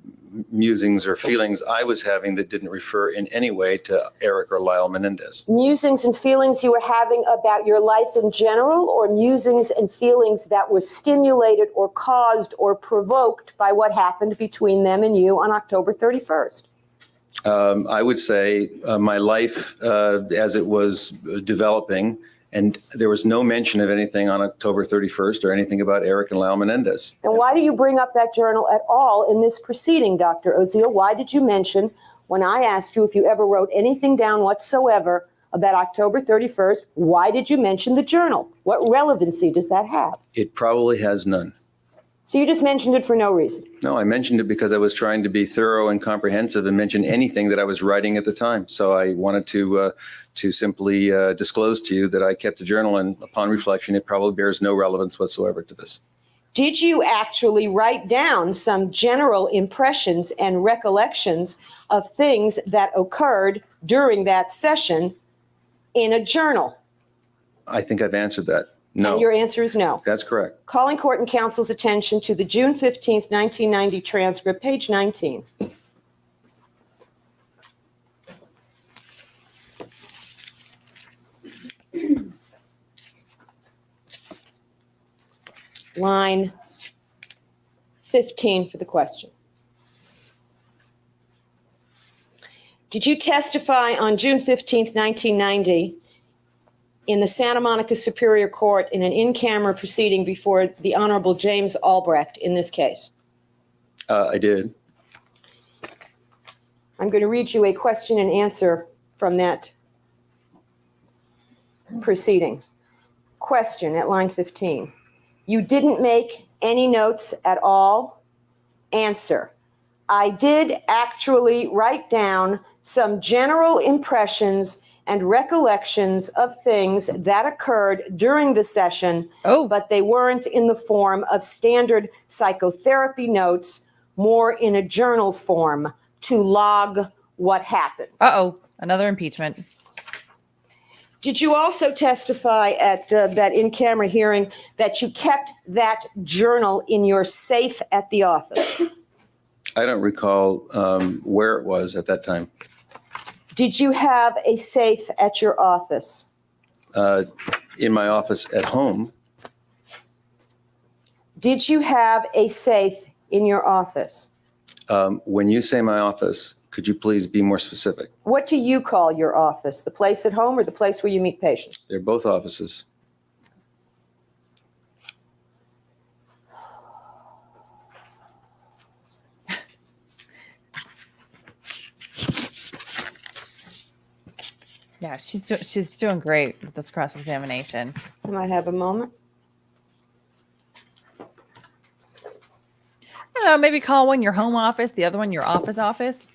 musings or feelings I was having that didn't refer in any way to Erik or Lyle Menendez. Musings and feelings you were having about your life in general, or musings and feelings that were stimulated or caused or provoked by what happened between them and you on October 31st? I would say my life as it was developing, and there was no mention of anything on October 31st or anything about Erik and Lyle Menendez. Then why do you bring up that journal at all in this proceeding, Dr. Oziel? Why did you mention, when I asked you if you ever wrote anything down whatsoever about October 31st, why did you mention the journal? What relevancy does that have? It probably has none. So you just mentioned it for no reason. No, I mentioned it because I was trying to be thorough and comprehensive and mention anything that I was writing at the time. So I wanted to simply disclose to you that I kept a journal, and upon reflection, it probably bears no relevance whatsoever to this. Did you actually write down some general impressions and recollections of things that occurred during that session in a journal? I think I've answered that. No. And your answer is no. That's correct. Calling court and counsel's attention to the June 15th, 1990 transcript, page 19. Line 15 for the question. Did you testify on June 15th, 1990 in the Santa Monica Superior Court in an in-camera proceeding before the Honorable James Albrecht in this case? I did. I'm going to read you a question and answer from that proceeding. Question at line 15. You didn't make any notes at all? Answer. I did actually write down some general impressions and recollections of things that occurred during the session, but they weren't in the form of standard psychotherapy notes, more in a journal form to log what happened. Another impeachment. Did you also testify at that in-camera hearing that you kept that journal in your safe at the office? I don't recall where it was at that time. Did you have a safe at your office? In my office at home. Did you have a safe in your office? When you say my office, could you please be more specific? What do you call your office? The place at home or the place where you meet patients? They're both offices. Yeah, she's doing great with this cross-examination. I might have a moment. I don't know, maybe call one your home office, the other one your office.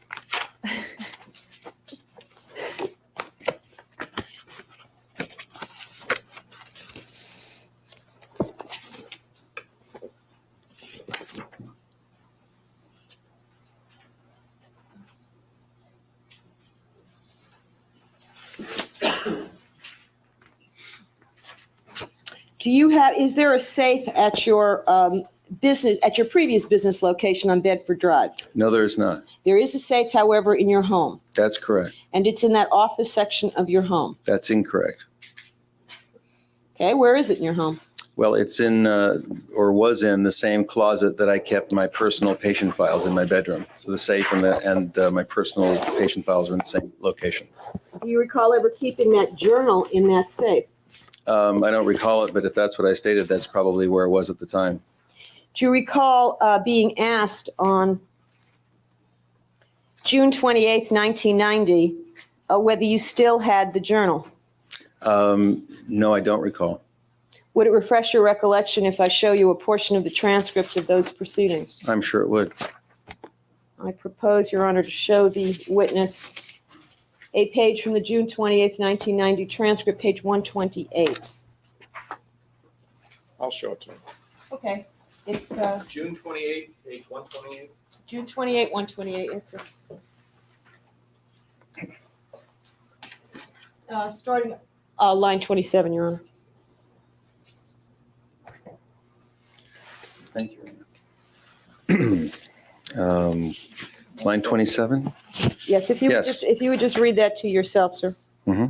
Is there a safe at your business, at your previous business location on Bedford Drive? No, there is not. There is a safe, however, in your home. That's correct. And it's in that office section of your home. That's incorrect. Okay, where is it in your home? Well, it's in, or was in, the same closet that I kept my personal patient files in my bedroom. So the safe and my personal patient files are in the same location. Do you recall ever keeping that journal in that safe? I don't recall it, but if that's what I stated, that's probably where it was at the time. Do you recall being asked on June 28th, 1990, whether you still had the journal? No, I don't recall. Would it refresh your recollection if I show you a portion of the transcript of those proceedings? I'm sure it would. I propose, Your Honor, to show the witness a page from the June 28th, 1990 transcript, page 128. I'll show it to him. Okay. It's June 28, page 128. June 28, 128, yes, sir. Starting line 27, Your Honor. Thank you. Line 27? Yes, if you would Yes. just read that to yourself, sir. Mm-hmm.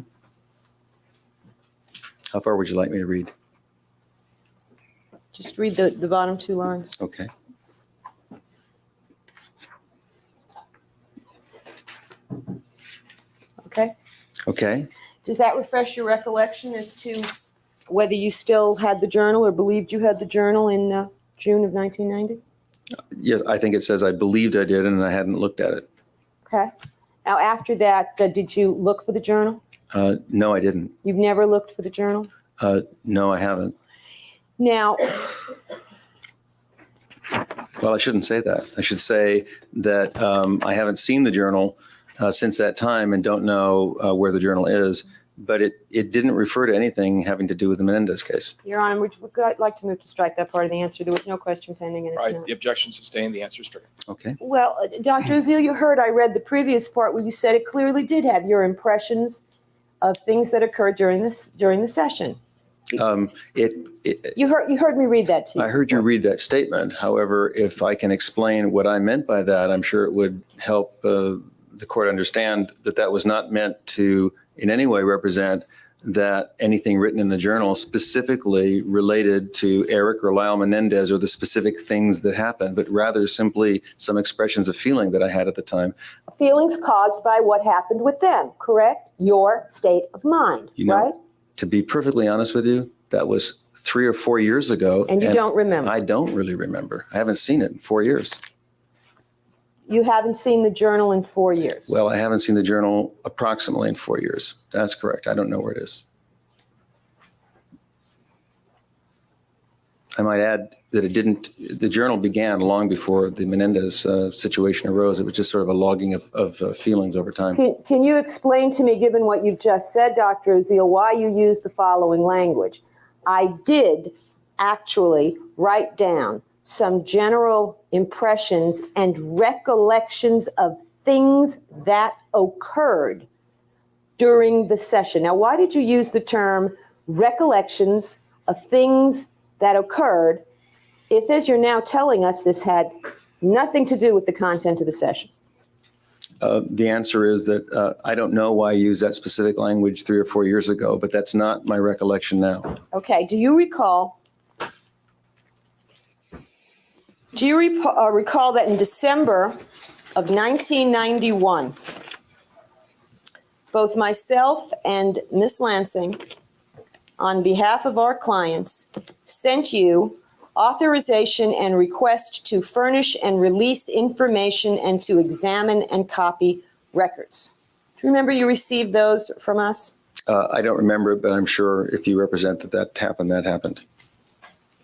How far would you like me to read? Just read the bottom two lines. Okay. Okay? Okay. Does that refresh your recollection as to whether you still had the journal or believed you had the journal in June of 1990? Yes, I think it says I believed I did and I hadn't looked at it. Okay. Now, after that, did you look for the journal? No, I didn't. You've never looked for the journal? No, I haven't. Now, Well, I shouldn't say that. I should say that I haven't seen the journal since that time and don't know where the journal is, but it didn't refer to anything having to do with the Menendez case. Your Honor, we'd like to move to strike that part of the answer. There was no question pending, and it's Right, not. the objection sustained, the answer is stricken. Okay. Well, Dr. Oziel, you heard I read the previous part where you said it clearly did have your impressions of things that occurred during the session. You heard me read that to you. I heard you read that statement. However, if I can explain what I meant by that, I'm sure it would help the court understand that that was not meant to in any way represent that anything written in the journal specifically related to Erik or Lyle Menendez or the specific things that happened, but rather simply some expressions of feeling that I had at the time. Feelings caused by what happened with them, correct? Your state of mind, You know, right? To be perfectly honest with you, that was 3 or 4 years ago. And you don't remember? I don't really remember. I haven't seen it in 4 years. You haven't seen the journal in 4 years? Well, I haven't seen the journal approximately in 4 years. That's correct. I don't know where it is. I might add that the journal began long before the Menendez situation arose. It was just sort of a logging of feelings over time. Can you explain to me, given what you've just said, Dr. Oziel, why you used the following language? I did actually write down some general impressions and recollections of things that occurred during the session. Now, why did you use the term recollections of things that occurred if, as you're now telling us, this had nothing to do with the content of the session? The answer is that I don't know why I used that specific language 3 or 4 years ago, but that's not my recollection now. Okay, do you recall that in December of 1991, both myself and Ms. Lansing, on behalf of our clients, sent you authorization and request to furnish and release information and to examine and copy records? Do you remember you received those from us? I don't remember it, but I'm sure if you represent that happened, that happened.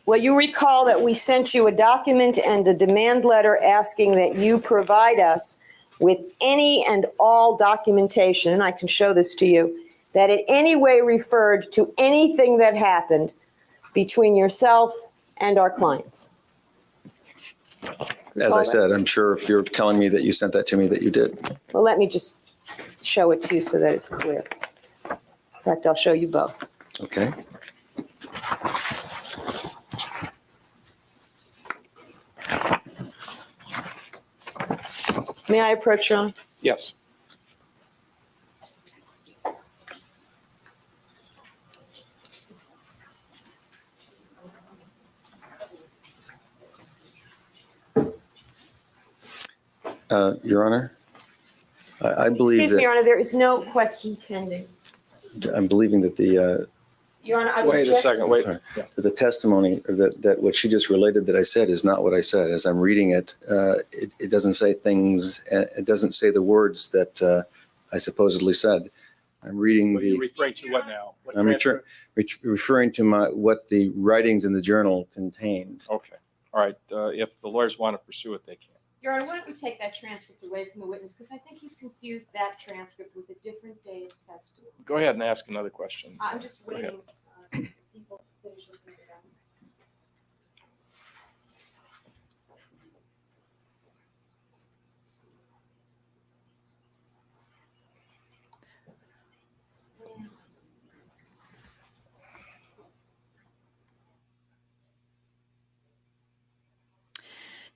Well, you recall that we sent you a document and a demand letter asking that you provide us with any and all documentation, and I can show this to you, that in any way referred to anything that happened between yourself and our clients. As I said, I'm sure if you're telling me that you sent that to me, that you did. Well, let me just show it to you so that it's clear. In fact, I'll show you both. Okay. May I approach, Your Honor? Yes. Your Honor, I believe Excuse me, Your that Honor, there is no question pending. I'm believing that Your Honor, I Wait a object. second, wait. Sorry. Yeah. the testimony that what she just related that I said is not what I said. As I'm reading it, it doesn't say things. It doesn't say the words that I supposedly said. I'm reading What are you the. referring to what now? What I'm transcript? referring to what the writings in the journal contained. Okay, all right, if the lawyers want to pursue it, they can. Your Honor, why don't we take that transcript away from the witness, because I think he's confused that transcript with a different day's testimony. Go ahead and ask another question. I'm just Go ahead. waiting people to finish listening to that.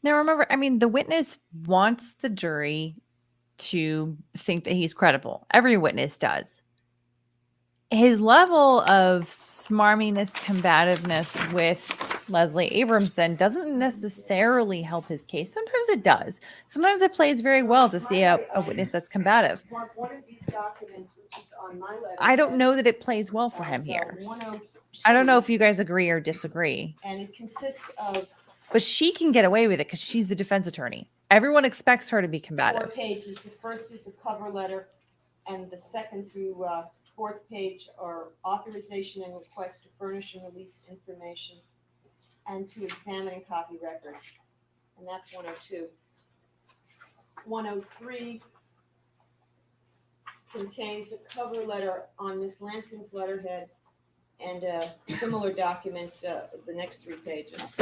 Now, remember, I mean, the witness wants the jury to think that he's credible. Every witness does. His level of smarminess, combativeness with Leslie Abramson doesn't necessarily help his case. Sometimes it does. Sometimes it plays very well to see a witness that's combative. Mark, one of these documents, which is on my letter. I don't know that it plays well for him here. I don't know if you guys agree or disagree. And it consists of But she can get away with it because she's the defense attorney. Everyone expects her to be 4 combative. pages. The first is a cover letter, and the second through 4th page are authorization and request to furnish and release information and to examine and copy records. And that's 102. 103 contains a cover letter on Miss Lansing's letterhead and a similar document, the next 3 pages.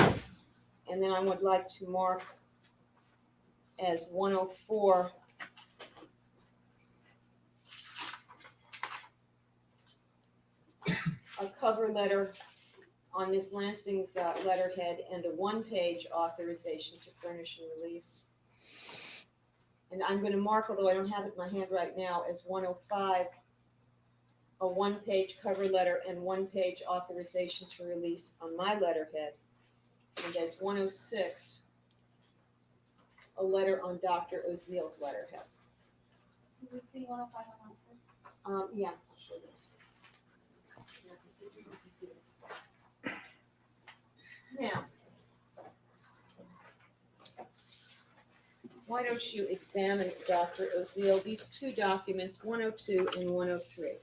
And then I would like to mark as 104 a cover letter on Miss Lansing's letterhead and a 1-page authorization to furnish and release. And I'm going to mark, although I don't have it in my hand right now, as 105 a 1-page cover letter and 1-page authorization to release on my letterhead. And as 106 a letter on Dr. Oziel's letterhead. Do we see 105 on one side? Yeah. I'll show this. Yeah, you can see this. Now, why don't you examine, Dr. Oziel, these 2 documents, 102 and 103.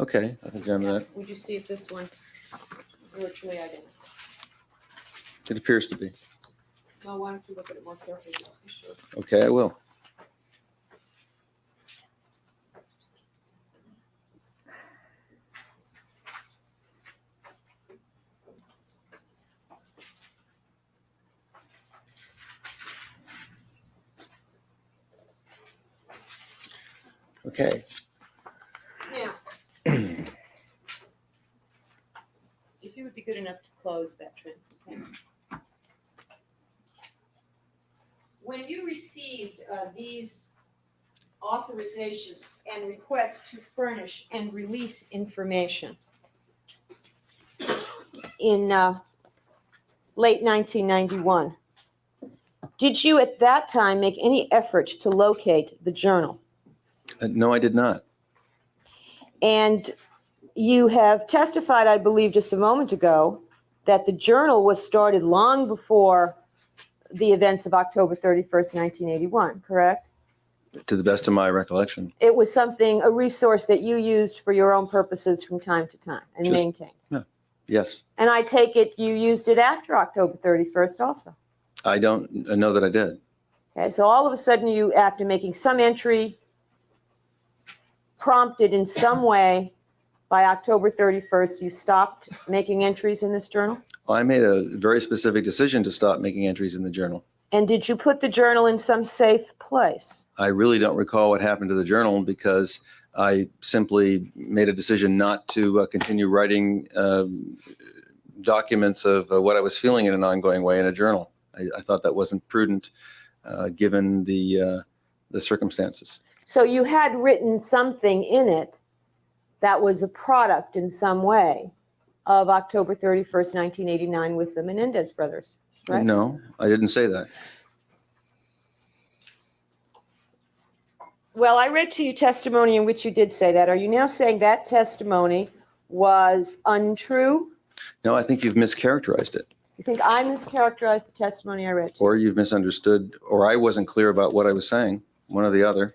Okay, I can examine that. Would you see if this one virtually identical? It appears to be. No, why don't you look at it more carefully, just to be sure. Okay, I will. Okay. Now, if you would be good enough to close that transfer. When you received these authorizations and requests to furnish and release information in late 1991, did you at that time make any effort to locate the journal? No, I did not. And you have testified, I believe, just a moment ago, that the journal was started long before the events of October 31st, 1981, correct? To the best of my recollection. It was something, a resource that you used for your own purposes from time to time and Just- maintained. Yes. And I take it you used it after October 31st also. I don't know that I did. Okay, so all of a sudden you, after making some entry, prompted in some way, by October 31st, you stopped making entries in this journal? I made a very specific decision to stop making entries in the journal. And did you put the journal in some safe place? I really don't recall what happened to the journal because I simply made a decision not to continue writing documents of what I was feeling in an ongoing way in a journal. I thought that wasn't prudent given the circumstances. So you had written something in it that was a product in some way of October 31st, 1989 with the Menendez brothers, right? No, I didn't say that. Well, I read to you testimony in which you did say that. Are you now saying that testimony was untrue? No, I think you've mischaracterized it, You think I mischaracterized the testimony I read to you? or you've misunderstood, or I wasn't clear about what I was saying, one or the other.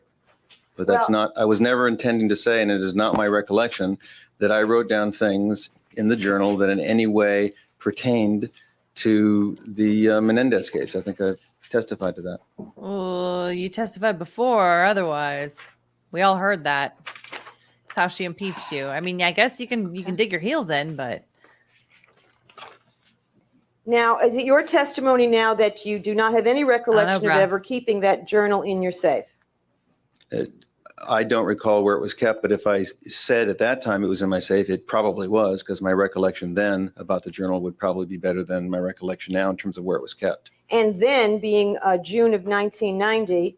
But that's Well- not, I was never intending to say, and it is not my recollection, that I wrote down things in the journal that in any way pertained to the Menendez case. I think I've testified to that. Well, you testified before or otherwise. We all heard that. That's how she impeached you. I mean, I guess you can dig your heels in, but Now, is it your testimony now that you do not have any recollection of bruh. ever keeping that journal in your safe? I don't recall where it was kept, but if I said at that time it was in my safe, it probably was, because my recollection then about the journal would probably be better than my recollection now in terms of where it was kept. And then, being June of 1990,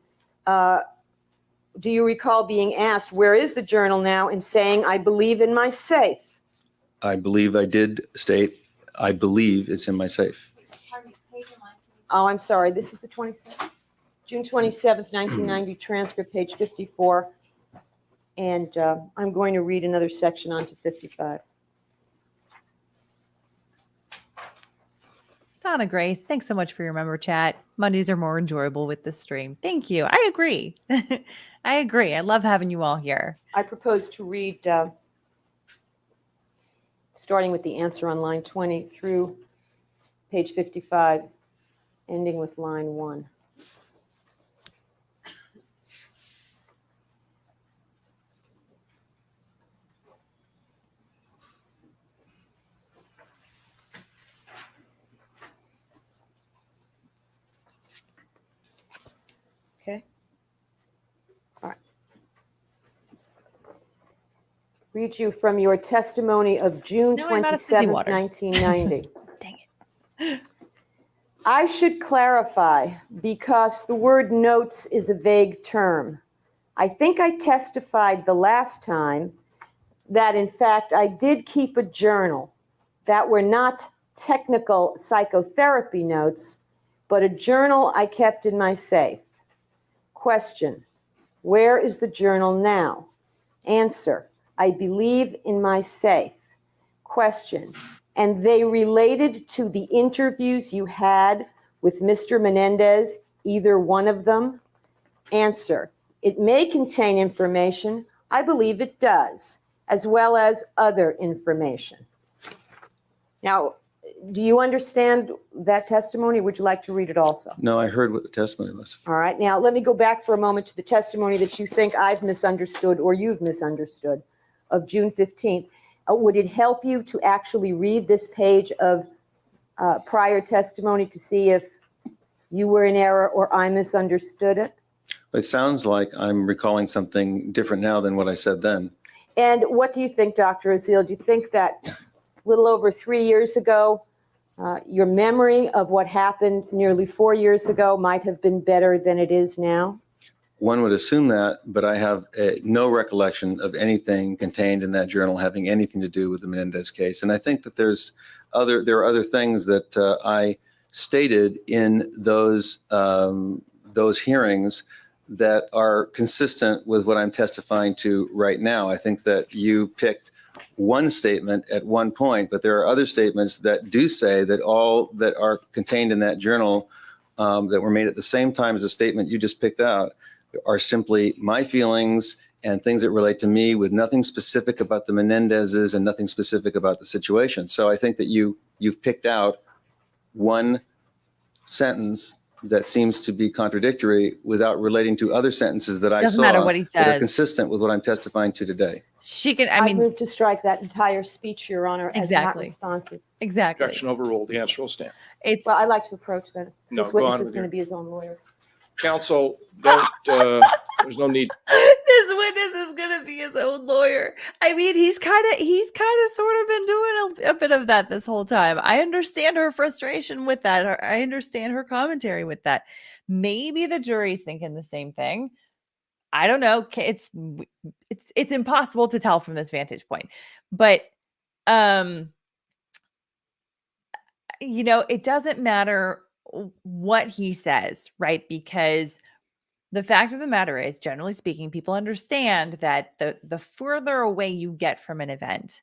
do you recall being asked, where is the journal now, and saying, I believe in my safe? I believe I did state, I believe it's in my safe. Oh, I'm sorry, this is the 27th? June 27th, 1990, transcript, page 54. And I'm going to read another section onto 55. Donna Grace, thanks so much for your member chat. Mondays are more enjoyable with this stream. Thank you. I agree. I agree. I love having you all here. I propose to read, starting with the answer on line 20 through page 55, ending with line 1. Okay. All right. Read you from your testimony of June No, I'm out of fizzy 27th, water. 1990. Dang it. I should clarify, because the word notes is a vague term. I think I testified the last time that, in fact, I did keep a journal that were not technical psychotherapy notes, but a journal I kept in my safe. Question: where is the journal now? Answer: I believe in my safe. Question: and they related to the interviews you had with Mr. Menendez, either one of them? Answer: it may contain information. I believe it does, as well as other information. Now, do you understand that testimony? Would you like to read it also? No, I heard what the testimony was. All right. Now, let me go back for a moment to the testimony that you think I've misunderstood or you've misunderstood of June 15th. Would it help you to actually read this page of prior testimony to see if you were in error or I misunderstood it? It sounds like I'm recalling something different now than what I said then. And what do you think, Dr. Oziel? Do you think that a little over 3 years ago, your memory of what happened nearly 4 years ago might have been better than it is now? One would assume that, but I have no recollection of anything contained in that journal having anything to do with the Menendez case. And I think that there are other things that I stated in those hearings that are consistent with what I'm testifying to right now. I think that you picked one statement at one point, but there are other statements that do say that all that are contained in that journal that were made at the same time as the statement you just picked out are simply my feelings and things that relate to me, with nothing specific about the Menendezes and nothing specific about the situation. So I think that you've picked out one sentence that seems to be contradictory without relating to other sentences that I Doesn't saw matter what he that are says. consistent with what I'm testifying to today. She can, I move to strike that entire speech, Your Honor, as not Exactly. responsive. exactly. Objection overruled. The answer will stand. It's Well, I'd like to approach that. No, This go witness on is with going your- to be his own lawyer. Counsel, don't, there's no need. this witness is going to be his own lawyer. I mean, he's kind of sort of been doing a bit of that this whole time. I understand her frustration with that. I understand her commentary with that. Maybe the jury's thinking the same thing. I don't know. It's impossible to tell from this vantage point. But it doesn't matter what he says, right? Because the fact of the matter is, generally speaking, people understand that the further away you get from an event,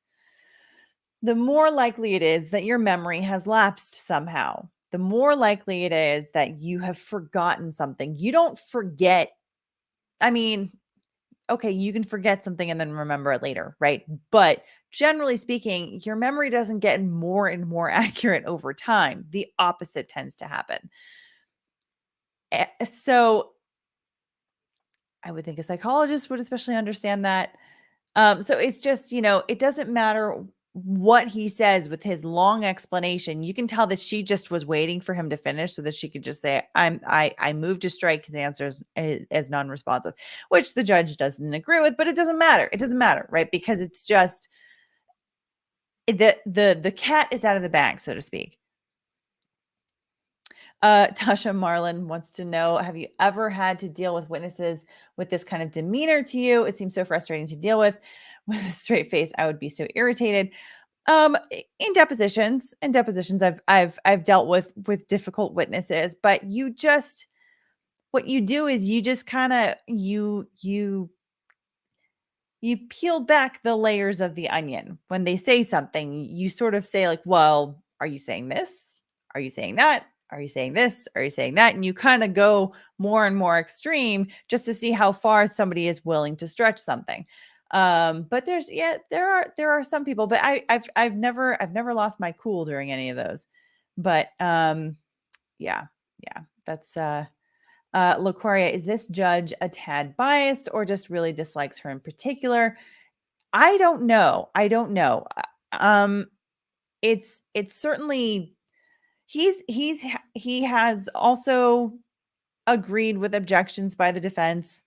the more likely it is that your memory has lapsed somehow. The more likely it is that you have forgotten something. You don't forget. I mean, okay, you can forget something and then remember it later, right? But generally speaking, your memory doesn't get more and more accurate over time. The opposite tends to happen. So I would think a psychologist would especially understand that. So it's just, it doesn't matter what he says with his long explanation. You can tell that she just was waiting for him to finish so that she could just say, I moved to strike his answers as non-responsive, which the judge doesn't agree with, but it doesn't matter. It doesn't matter, right? Because it's just the cat is out of the bag, so to speak. Tasha Marlin wants to know, have you ever had to deal with witnesses with this kind of demeanor to you? It seems so frustrating to deal with. With a straight face, I would be so irritated. In depositions, I've dealt with difficult witnesses, but what you do is you just kind of you peel back the layers of the onion. When they say something, you sort of say like, well, are you saying this? Are you saying that? Are you saying this? Are you saying that? And you kind of go more and more extreme just to see how far somebody is willing to stretch something. But there are some people, but I've never lost my cool during any of those. But yeah, that's LaQuaria, is this judge a tad biased or just really dislikes her in particular? I don't know. It's certainly he has also agreed with objections by the defense.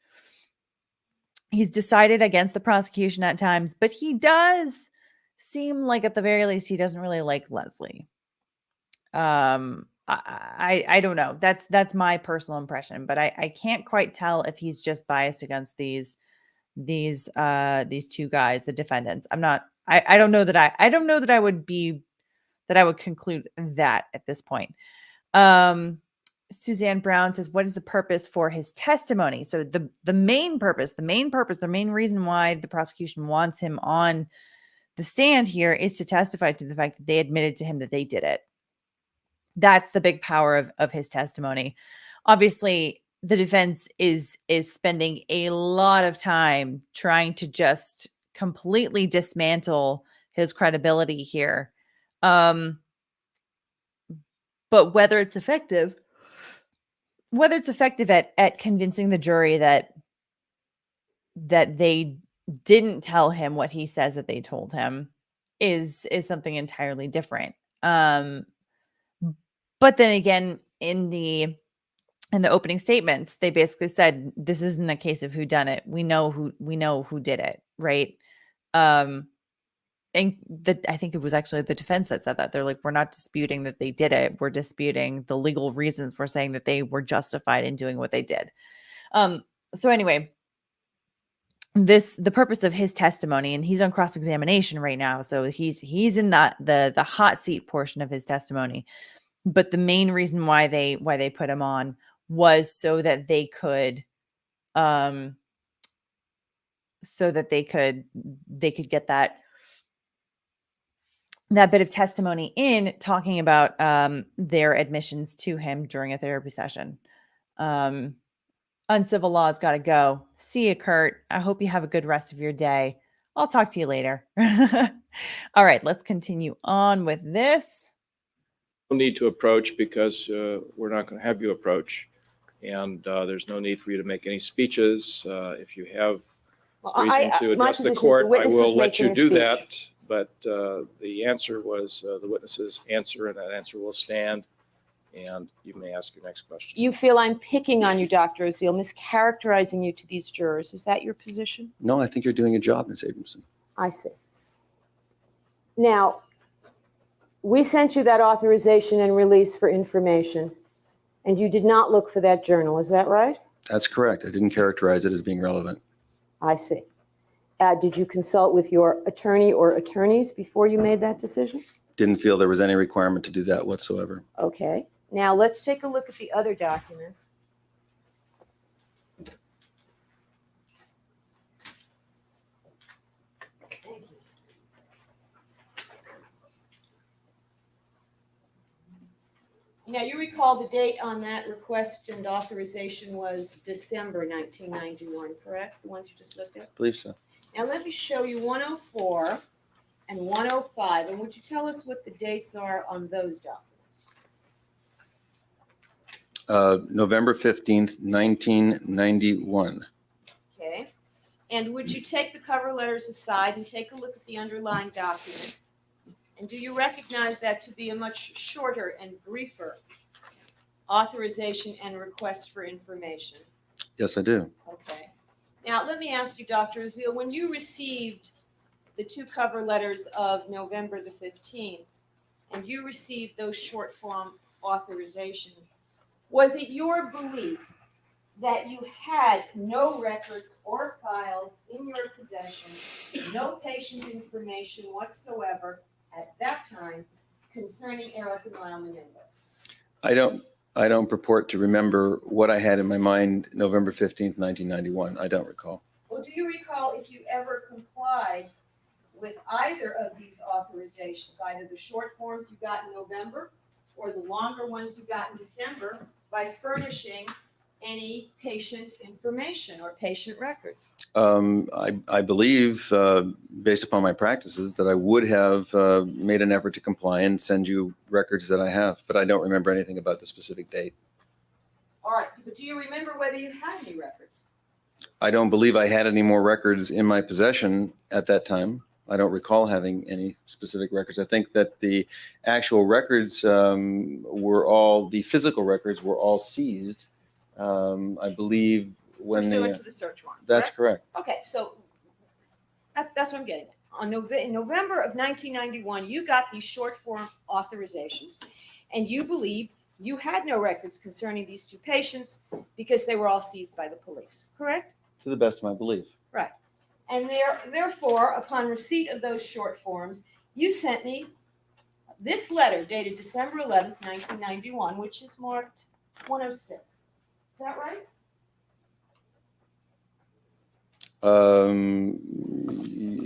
He's decided against the prosecution at times, but he does seem like at the very least he doesn't really like Leslie. I don't know. That's my personal impression, but I can't quite tell if he's just biased against these two guys, the defendants. I don't know that I would conclude that at this point. Suzanne Brown says, what is the purpose for his testimony? So the main reason why the prosecution wants him on the stand here is to testify to the fact that they admitted to him that they did it. That's the big power of his testimony. Obviously, the defense is spending a lot of time trying to just completely dismantle his credibility here. But whether it's effective at convincing the jury that they didn't tell him what he says that they told him is something entirely different. But then again, in the opening statements, they basically said this isn't a case of who done it. We know who did it, right? And I think it was actually the defense that said that. They're like, we're not disputing that they did it. We're disputing the legal reasons for saying that they were justified in doing what they did. So anyway, the purpose of his testimony, and he's on cross-examination right now, so he's in the hot seat portion of his testimony. But the main reason why they put him on was so that they could get that bit of testimony in, talking about their admissions to him during a therapy session. Uncivil law's got to go. See you, Kurt. I hope you have a good rest of your day. I'll talk to you later. All right, let's continue on with this. No need to approach because we're not going to have you approach. And there's no need for you to make any speeches. If you have reason to address the court, I will let you do that. But the answer was the witness's answer, and that answer will stand. And you may ask your next question. You feel I'm picking on you, Dr. Oziel, mischaracterizing you to these jurors. Is that your position? No, I think you're doing a job, Ms. Abramson. I see. Now, we sent you that authorization and release for information, and you did not look for that journal. Is that right? That's correct. I didn't characterize it as being relevant. I see. Did you consult with your attorney or attorneys before you made that decision? Didn't feel there was any requirement to do that whatsoever. Okay. Now, let's take a look at the other documents. Now, you recall the date on that request and authorization was December 1991, correct? The ones you just looked at? I believe so. Now, let me show you 104 and 105, and would you tell us what the dates are on those documents? November 15th, 1991. Okay. And would you take the cover letters aside and take a look at the underlying document? And do you recognize that to be a much shorter and briefer authorization and request for information? Yes, I do. Okay. Now, let me ask you, Dr. Oziel, when you received the two cover letters of November the 15th, and you received those short form authorizations, was it your belief that you had no records or files in your possession, no patient information whatsoever at that time concerning Erik and Lyle Menendez? I don't purport to remember what I had in my mind November 15th, 1991. I don't recall. Well, do you recall if you ever complied with either of these authorizations, either the short forms you got in November or the longer ones you got in December, by furnishing any patient information or patient records? I believe, based upon my practices, that I would have made an effort to comply and send you records that I have, but I don't remember anything about the specific date. All right, but do you remember whether you had any records? I don't believe I had any more records in my possession at that time. I don't recall having any specific records. I think that the actual records the physical records were all seized, I believe, when Pursuant to the search warrant. That's correct. Okay, so that's what I'm getting at. In November of 1991, you got these short form authorizations, and you believe you had no records concerning these two patients because they were all seized by the police, correct? To the best of my belief. Right. And therefore, upon receipt of those short forms, you sent me this letter dated December 11th, 1991, which is marked 106. Is that right?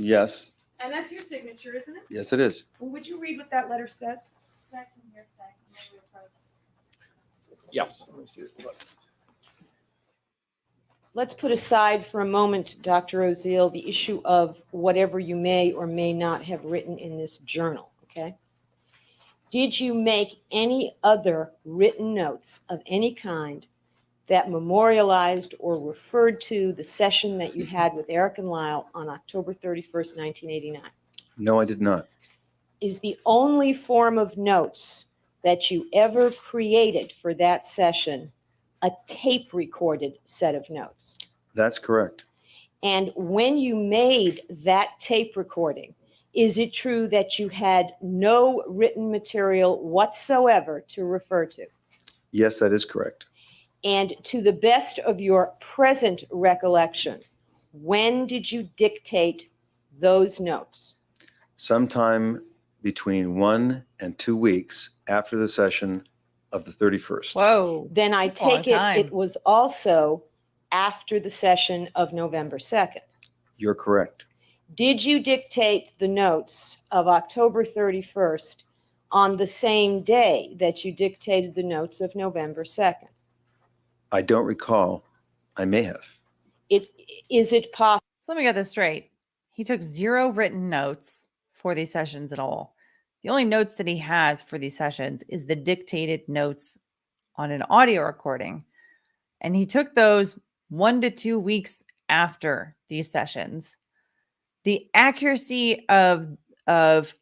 Yes. And that's your signature, isn't it? Yes, it is. Well, would you read what that letter says? Back in your side, and then we approach. Yes. Let me see. Let's put aside for a moment, Dr. Oziel, the issue of whatever you may or may not have written in this journal, okay? Did you make any other written notes of any kind that memorialized or referred to the session that you had with Erik and Lyle on October 31st, 1989? No, I did not. Is the only form of notes that you ever created for that session a tape recorded set of notes? That's correct. And when you made that tape recording, is it true that you had no written material whatsoever to refer to? Yes, that is correct. And to the best of your present recollection, when did you dictate those notes? Sometime between 1 and 2 weeks after the session of the 31st. Whoa. Then I That's a long take it time. it was also after the session of November 2nd. You're correct. Did you dictate the notes of October 31st on the same day that you dictated the notes of November 2nd? I don't recall. I may have. Is it possible? So let me get this straight. He took 0 written notes for these sessions at all. The only notes that he has for these sessions is the dictated notes on an audio recording. And he took those 1 to 2 weeks after these sessions. The accuracy of the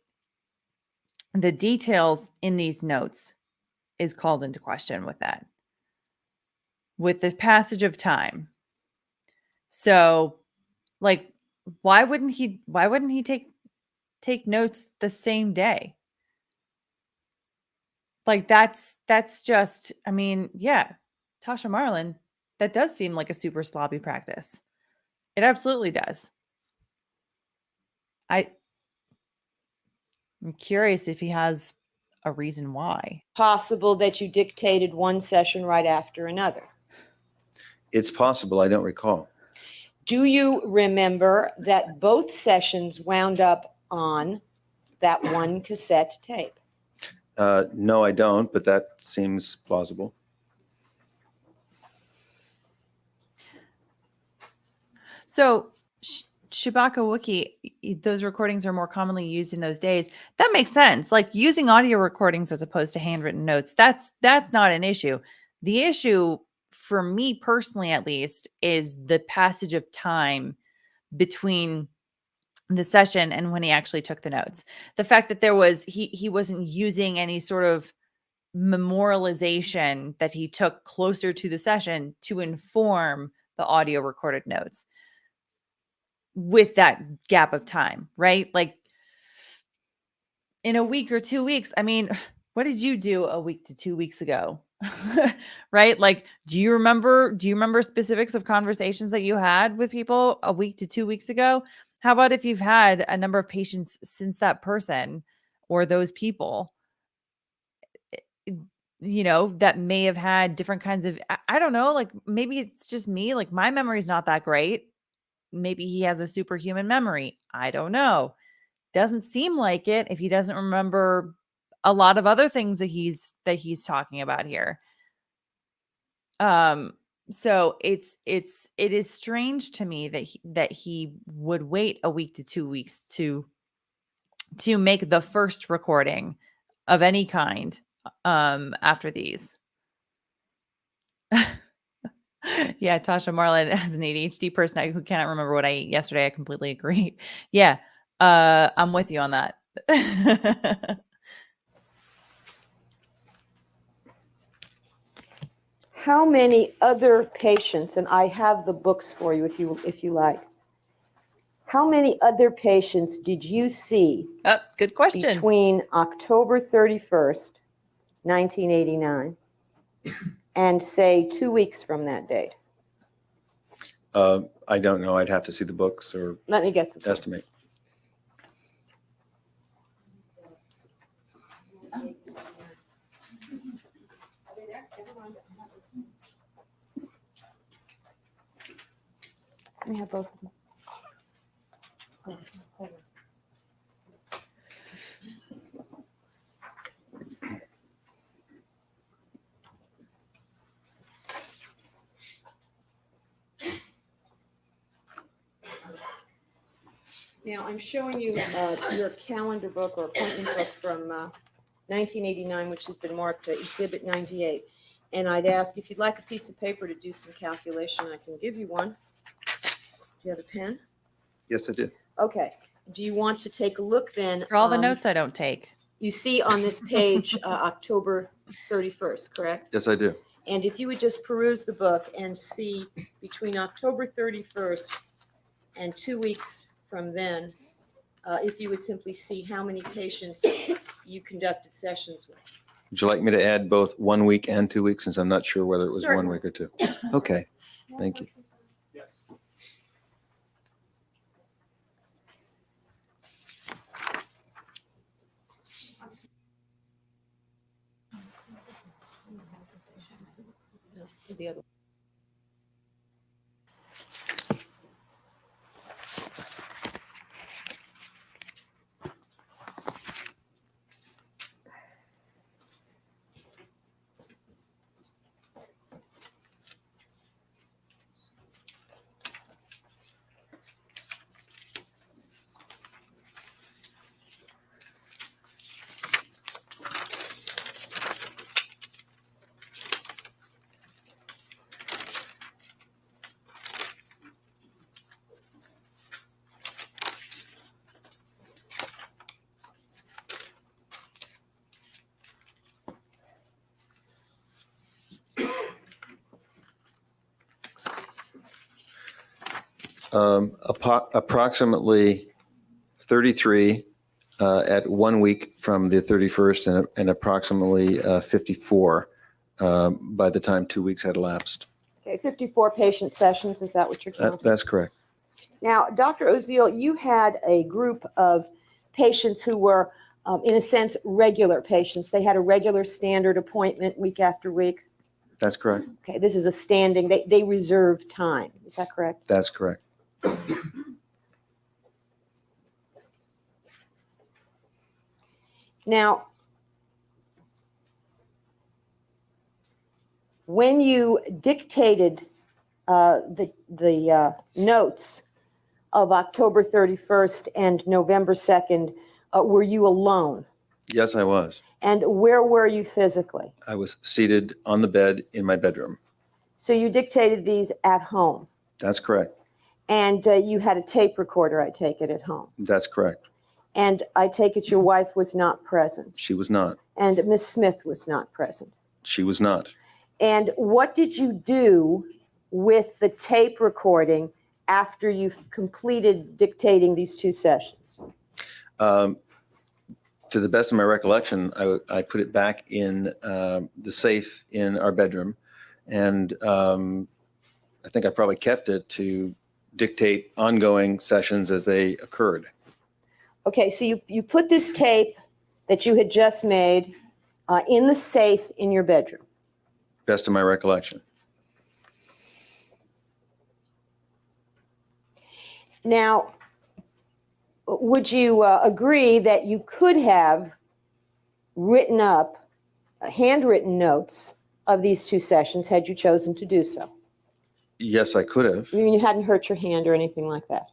details in these notes is called into question with that, with the passage of time. So, like, why wouldn't he take notes the same day? Like, that's just, I mean, yeah, Tasha Marlin, that does seem like a super sloppy practice. It absolutely does. I'm curious if he has a reason why. Possible that you dictated one session right after another? It's possible. I don't recall. Do you remember that both sessions wound up on that one cassette tape? No, I don't, but that seems plausible. So Shabaka Wookie, those recordings are more commonly used in those days. That makes sense. Like using audio recordings as opposed to handwritten notes, that's not an issue. The issue for me personally, at least, is the passage of time between the session and when he actually took the notes. The fact that there was he wasn't using any sort of memorialization that he took closer to the session to inform the audio recorded notes with that gap of time, right? Like in a week or 2 weeks, I mean, what did you do a week to 2 weeks ago? Right? Like, do you remember specifics of conversations that you had with people a week to 2 weeks ago? How about if you've had a number of patients since that person or those people, that may have had different kinds of, I don't know, like maybe it's just me, like my memory's not that great. Maybe he has a superhuman memory. I don't know. Doesn't seem like it if he doesn't remember a lot of other things that he's talking about here. So it is strange to me that he would wait a week to 2 weeks to make the first recording of any kind after these. Yeah, Tasha Marlin, as an ADHD person who cannot remember what I ate yesterday, I completely agree. Yeah, I'm with you on that. How many other patients, and I have the books for you if you like. How many other patients did you see Good question. between October 31st, 1989, and say 2 weeks from that date? I don't know. I'd have to see the books or Let me get the estimate. Let me have both of them. Now, I'm showing you your calendar book or appointment book from 1989, which has been marked Exhibit 98. And I'd ask if you'd like a piece of paper to do some calculation, I can give you one. Do you have a pen? Yes, I do. Okay. Do you want to take a look then? For all the notes I don't take. You see on this page October 31st, correct? Yes, I do. And if you would just peruse the book and see between October 31st and 2 weeks from then, if you would simply see how many patients you conducted sessions with. Would you like me to add both 1 week and 2 weeks, since I'm not sure whether it was Certainly. 1 week or two? Okay, thank you. Yes. The other. Approximately 33 at 1 week from the 31st, and approximately 54 by the time 2 weeks had elapsed. Okay, 54 patient sessions, is that what you're counting? That's correct. Now, Dr. Oziel, you had a group of patients who were, in a sense, regular patients. They had a regular standard appointment week after week. That's correct. Okay, this is a standing, they reserve time. Is that correct? That's correct. Now, when you dictated the notes of October 31st and November 2nd, were you alone? Yes, I was. And where were you physically? I was seated on the bed in my bedroom. So you dictated these at home, That's correct. and you had a tape recorder, I take it, at home. That's correct. And I take it your wife was not present, She was not. and Miss Smith was not present. She was not. And what did you do with the tape recording after you've completed dictating these 2 sessions? To the best of my recollection, I put it back in the safe in our bedroom, and I think I probably kept it to dictate ongoing sessions as they occurred. Okay, so you put this tape that you had just made in the safe in your bedroom. Best of my recollection. Now, would you agree that you could have written up handwritten notes of these 2 sessions had you chosen to do so? Yes, I could have. I mean, you hadn't hurt your hand or anything like that.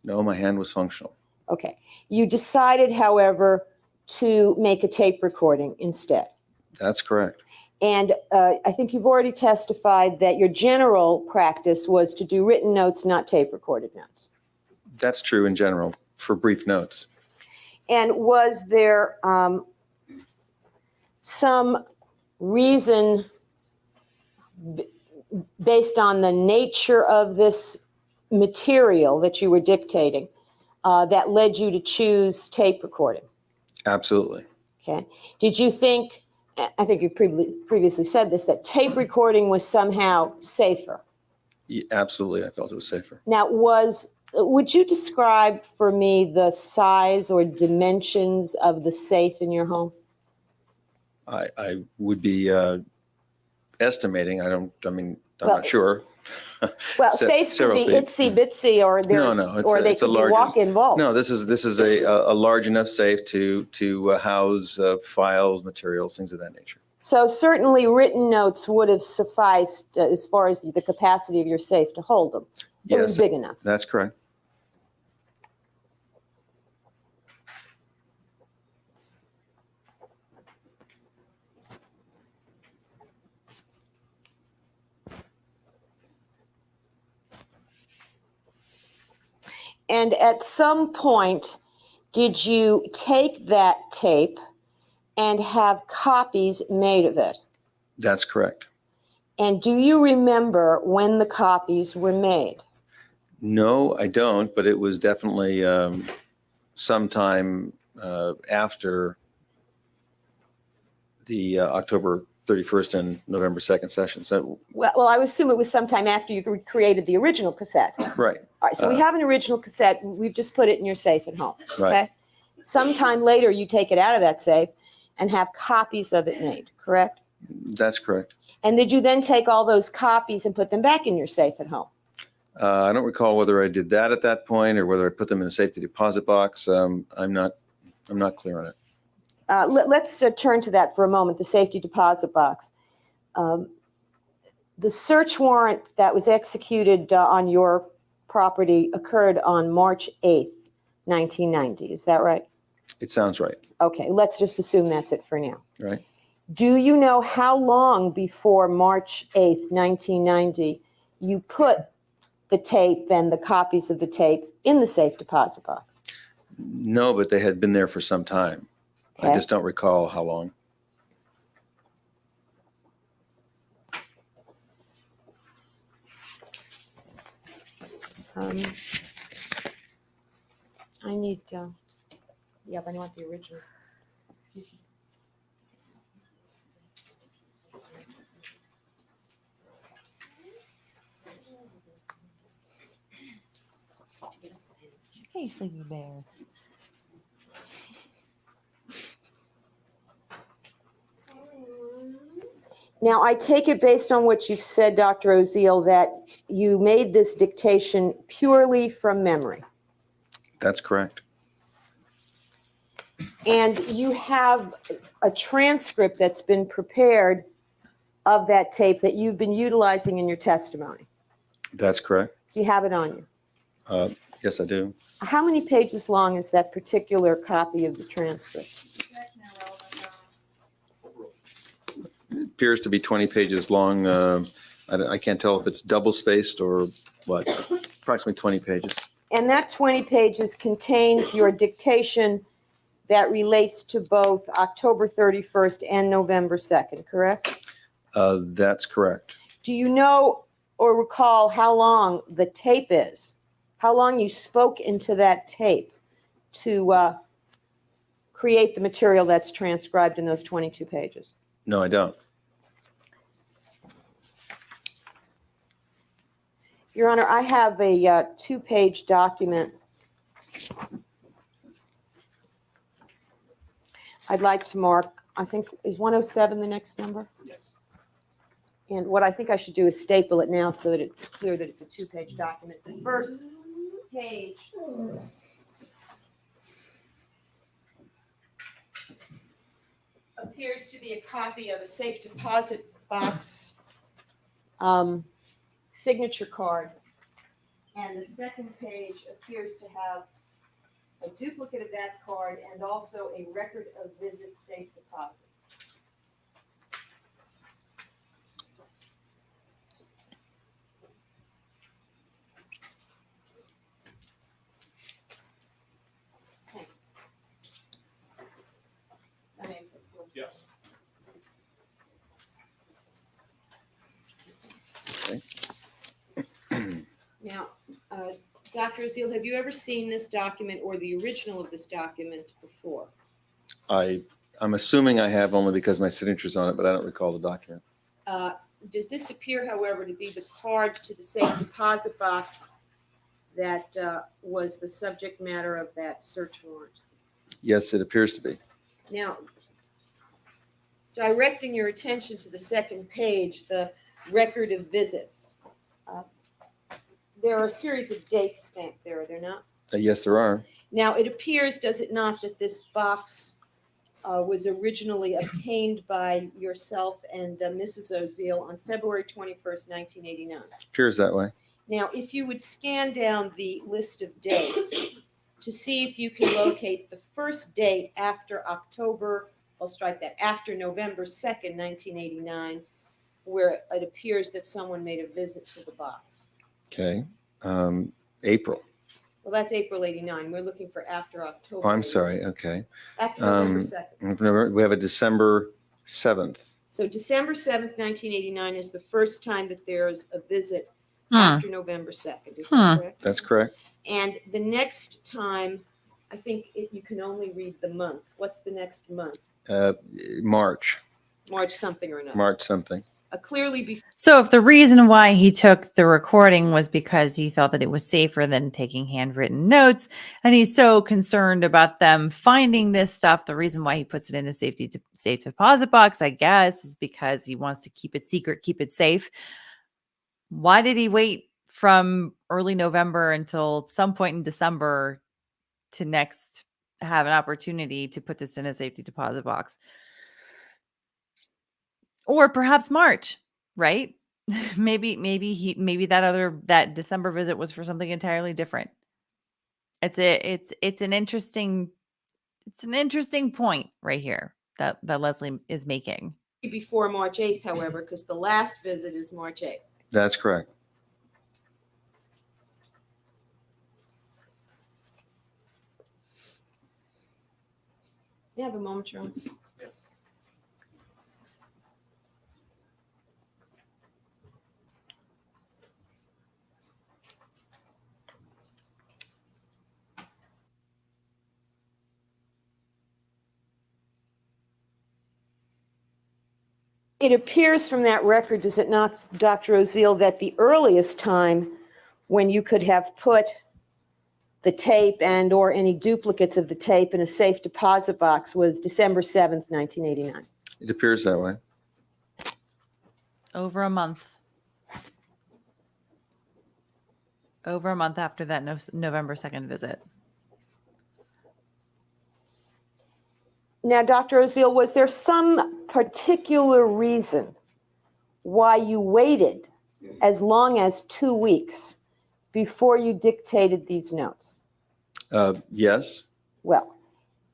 No, my hand was functional. Okay. You decided, however, to make a tape recording instead. That's correct. And I think you've already testified that your general practice was to do written notes, not tape recorded notes. That's true in general for brief notes. And was there some reason based on the nature of this material that you were dictating that led you to choose tape recording? Absolutely. Okay. Did you think, I think you previously said this, that tape recording was somehow safer? Absolutely, I felt it was safer. Now, would you describe for me the size or dimensions of the safe in your home? I would be estimating. I'm Well, not sure. Well, safes can be several feet. itsy bitsy, or they It's a can be large walk-in vaults. No, this is a large enough safe to house files, materials, things of that nature. So certainly written notes would have sufficed as far as the capacity of your safe to hold them. It was Yes, big enough. That's correct. And at some point, did you take that tape and have copies made of it? That's correct. And do you remember when the copies were made? No, I don't, but it was definitely sometime after the October 31st and November 2nd session. So, Well, I would assume it was sometime after you created the original cassette. right. All right, so we have an original cassette. We've just put it in your safe at home. Right. Okay. Sometime later, you take it out of that safe and have copies of it made, correct? That's correct. And did you then take all those copies and put them back in your safe at home? I don't recall whether I did that at that point or whether I put them in the safety deposit box. I'm not clear on it. Let's turn to that for a moment, the safety deposit box. The search warrant that was executed on your property occurred on March 8th, 1990. Is that right? It sounds right. Okay, let's just assume that's it for now. Right. Do you know how long before March 8th, 1990, you put the tape and the copies of the tape in the safe deposit box? No, but they had been there for some time. Okay. I just don't recall how long. I need, yeah, but I want the original. Excuse me. Hey, sleepy bear. Now, I take it based on what you've said, Dr. Oziel, that you made this dictation purely from memory. That's correct. And you have a transcript that's been prepared of that tape that you've been utilizing in your testimony. That's correct. Do you have it on you? Yes, I do. How many pages long is that particular copy of the transcript? That's not relevant. It appears to be 20 pages long. I can't tell if it's double spaced or what. Approximately 20 pages. And that 20 pages contains your dictation that relates to both October 31st and November 2nd, correct? That's correct. Do you know or recall how long the tape is? How long you spoke into that tape to create the material that's transcribed in those 22 pages? No, I don't. Your Honor, I have a two-page document. I'd like to mark, I think, is 107 the next number? Yes. And what I think I should do is staple it now so that it's clear that it's a two-page document. The first page appears to be a copy of a safe deposit box signature card. And the second page appears to have a duplicate of that card and also a record of visit safe deposit. Yes. Now, Dr. Oziel, have you ever seen this document or the original of this document before? I'm assuming I have only because my signature's on it, but I don't recall the document. Does this appear, however, to be the card to the safe deposit box that was the subject matter of that search warrant? Yes, it appears to be. Now, directing your attention to the second page, the record of visits, there are a series of dates stamped there, are there not? Yes, there are. Now, it appears, does it not, that this box was originally obtained by yourself and Mrs. Oziel on February 21st, 1989. Appears that way. Now, if you would scan down the list of dates to see if you can locate the first date after October, I'll strike that, after November 2nd, 1989, where it appears that someone made a visit to the box. Okay. April. Well, that's April 89. We're looking for after October. Oh, I'm 89. sorry. Okay. After November 2nd. We have a December 7th. So December 7th, 1989 is the first time that there's a visit after November 2nd. Is that correct? That's correct. And the next time, I think you can only read the month. What's the next month? March. March something or another. March something. Clearly before. So if the reason why he took the recording was because he thought that it was safer than taking handwritten notes, and he's so concerned about them finding this stuff, the reason why he puts it in a safe deposit box, I guess, is because he wants to keep it secret, keep it safe. Why did he wait from early November until some point in December to next have an opportunity to put this in a safety deposit box? Or perhaps March, right? maybe that December visit was for something entirely different. It's an interesting point right here that Leslie is making. Before March 8th, however, because the last visit is March 8th. That's correct. May I have a moment, Jerome? Yes. It appears from that record, does it not, Dr. Oziel, that the earliest time when you could have put the tape and or any duplicates of the tape in a safe deposit box was December 7th, 1989? It appears that way. Over a month. Over a month after that November 2nd visit. Now, Dr. Oziel, was there some particular reason why you waited as long as 2 weeks before you dictated these notes? Yes. Well,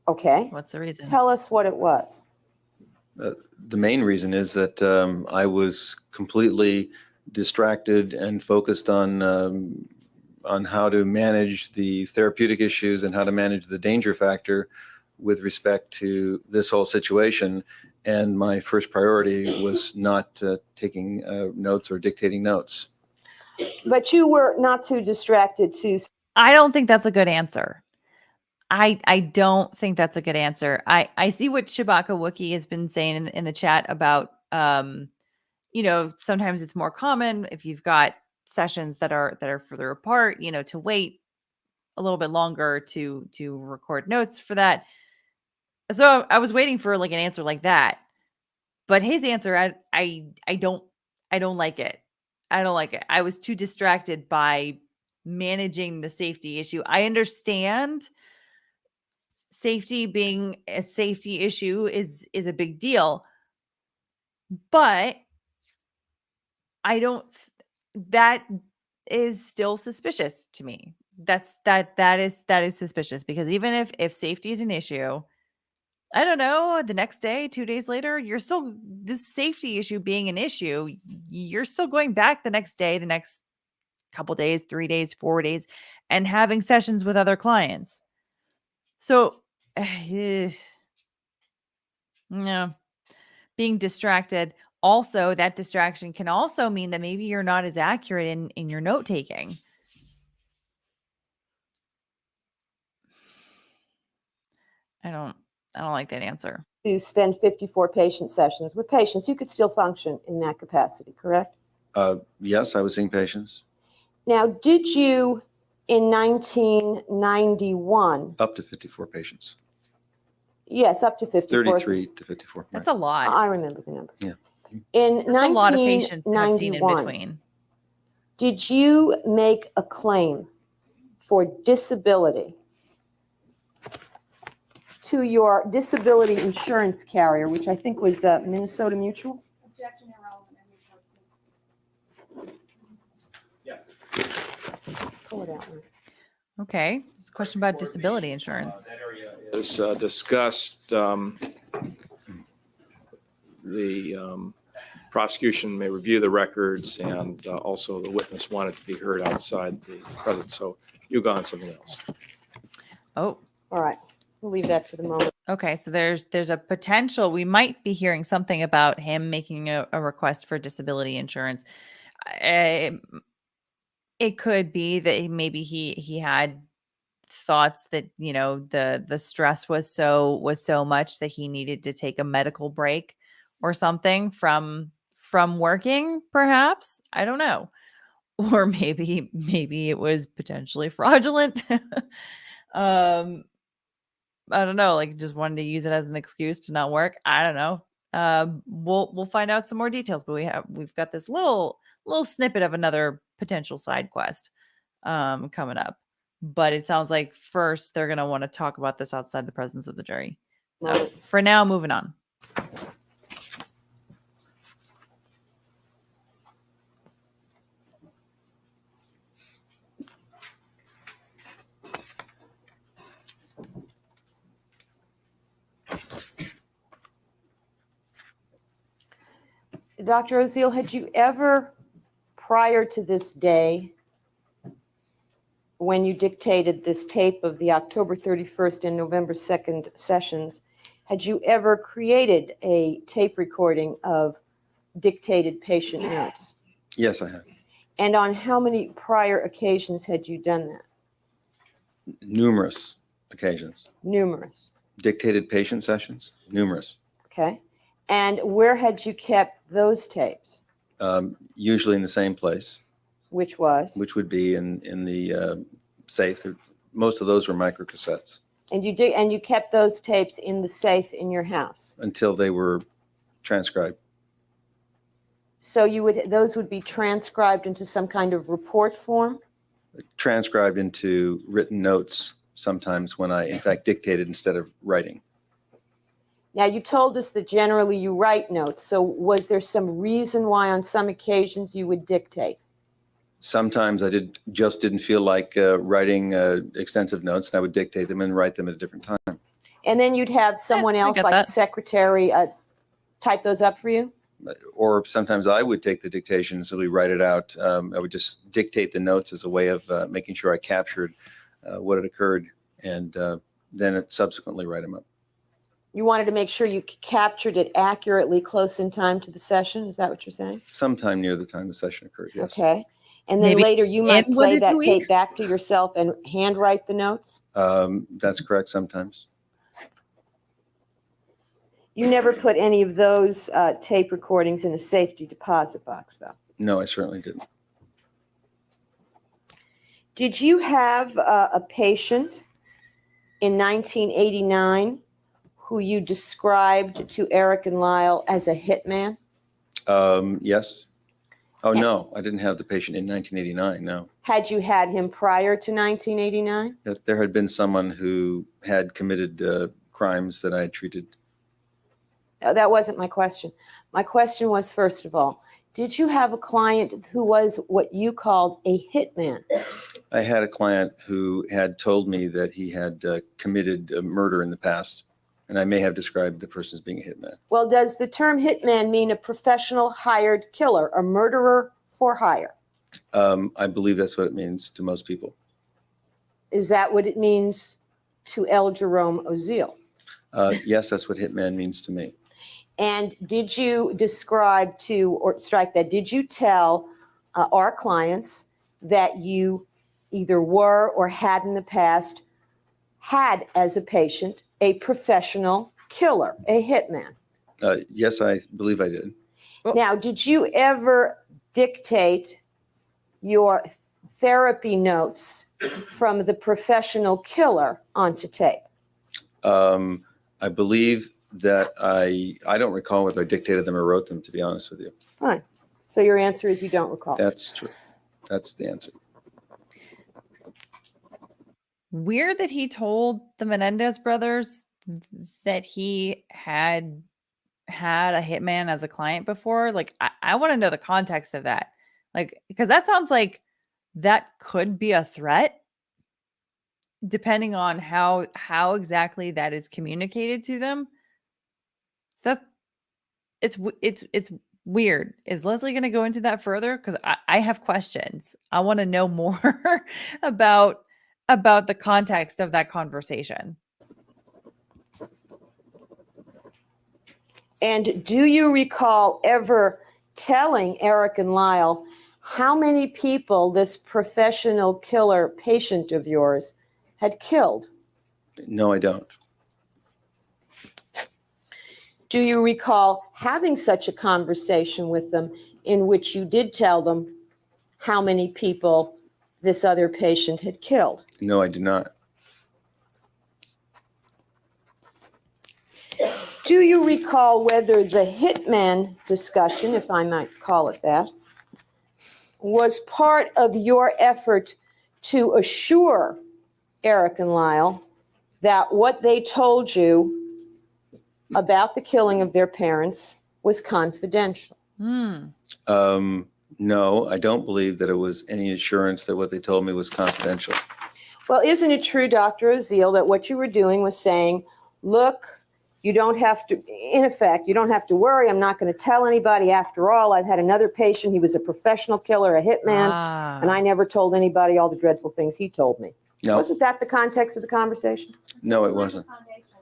okay. What's the reason? Tell us what it was. The main reason is that I was completely distracted and focused on how to manage the therapeutic issues and how to manage the danger factor with respect to this whole situation. And my first priority was not taking notes or dictating notes. But you were not too distracted to. I don't think that's a good answer. I don't think that's a good answer. I see what Shabaka Wookie has been saying in the chat about, sometimes it's more common if you've got sessions that are further apart, to wait a little bit longer to record notes for that. So I was waiting for like an answer like that, but his answer, I don't like it. I don't like it. I was too distracted by managing the safety issue. I understand safety being a safety issue is a big deal, but that is still suspicious to me. That is suspicious, because even if safety is an issue, I don't know, the next day, 2 days later, you're still, this safety issue being an issue, you're still going back the next day, the next couple days, 3 days, 4 days, and having sessions with other clients. So, no, being distracted. Also, that distraction can also mean that maybe you're not as accurate in your note taking. I don't like that answer. To spend 54 patient sessions with patients, you could still function in that capacity, correct? Yes, I was seeing patients. Now, did you in 1991? Up to 54 patients. Yes, up to 54. 33 to 54. That's right. a lot. I remember the numbers. Yeah. In That's a lot of patients to have seen in 1991, between. did you make a claim for disability to your disability insurance carrier, which I think was Minnesota Mutual? Objection irrelevant. Yes. Pull it out. Okay. It's a question about disability insurance. That area is discussed. The prosecution may review the records, and also the witness wanted to be heard outside the presence. So you go on something else. Oh, All right. We'll leave that for the moment. okay. So there's a potential we might be hearing something about him making a request for disability insurance. It could be that maybe he had thoughts that, the stress was so much that he needed to take a medical break or something from working, perhaps. I don't know. Or maybe it was potentially fraudulent. I don't know, like just wanted to use it as an excuse to not work. I don't know. We'll find out some more details, but we've got this little snippet of another potential side quest coming up. But it sounds like first they're going to want to talk about this outside the presence of the jury. So Right. for now, moving on. Dr. Oziel, had you ever, prior to this day, when you dictated this tape of the October 31st and November 2nd sessions, had you ever created a tape recording of dictated patient notes? Yes, I have. And on how many prior occasions had you done that? Numerous occasions. Numerous. Dictated patient sessions? Numerous. Okay. And where had you kept those tapes? Usually in the same place, Which was? which would be in the safe. Most of those were microcassettes And you kept those tapes in the safe in your house. until they were transcribed. So those would be transcribed into some kind of report form? Transcribed into written notes sometimes when I, in fact, dictated instead of writing. Now, you told us that generally you write notes. So was there some reason why on some occasions you would dictate? Sometimes I didn't feel like writing extensive notes, and I would dictate them and write them at a different time. And then you'd have someone I else, get like that. the secretary, type those up for you? Or sometimes I would take the dictation, so we write it out. I would just dictate the notes as a way of making sure I captured what had occurred, and then subsequently write them up. You wanted to make sure you captured it accurately close in time to the session? Is that what you're saying? Sometime near the time the session occurred, yes. Okay. And then Maybe later you might in 1 play to 2 that tape weeks? back to yourself and handwrite the notes? That's correct, sometimes. You never put any of those tape recordings in a safety deposit box, though. No, I certainly didn't. Did you have a patient in 1989 who you described to Erik and Lyle as a hitman? Yes. Oh, Yeah. no, I didn't have the patient in 1989, no. Had you had him prior to 1989? That there had been someone who had committed crimes that I had treated. That wasn't my question. My question was, first of all, did you have a client who was what you called a hitman? I had a client who had told me that he had committed a murder in the past, and I may have described the person as being a hitman. Well, does the term hitman mean a professional hired killer, a murderer for hire? I believe that's what it means to most people. Is that what it means to L. Jerome Oziel? Yes, that's what hitman means to me. And did you describe to, or strike that, did you tell our clients that you either were or had in the past had as a patient a professional killer, a hitman? Yes, I believe I did. Now, did you ever dictate your therapy notes from the professional killer onto tape? I believe that I don't recall whether I dictated them or wrote them, to be honest with you. Fine. So your answer is you don't recall. That's true. That's the answer. Weird that he told the Menendez brothers that he had a hitman as a client before. Like, I want to know the context of that. Like, because that sounds like that could be a threat, depending on how exactly that is communicated to them. So it's weird. Is Leslie going to go into that further? Because I have questions. I want to know more about the context of that conversation. And do you recall ever telling Erik and Lyle how many people this professional killer patient of yours had killed? No, I don't. Do you recall having such a conversation with them in which you did tell them how many people this other patient had killed? No, I do not. Do you recall whether the hitman discussion, if I might call it that, was part of your effort to assure Erik and Lyle that what they told you about the killing of their parents was confidential? No, I don't believe that it was any assurance that what they told me was confidential. Well, isn't it true, Dr. Oziel, that what you were doing was saying, look, you don't have to, in effect, you don't have to worry. I'm not going to tell anybody. After all, I've had another patient. He was a professional killer, a hitman, and I never told anybody all the dreadful things he told me. No, Wasn't that the context of the conversation? no, it wasn't. Objection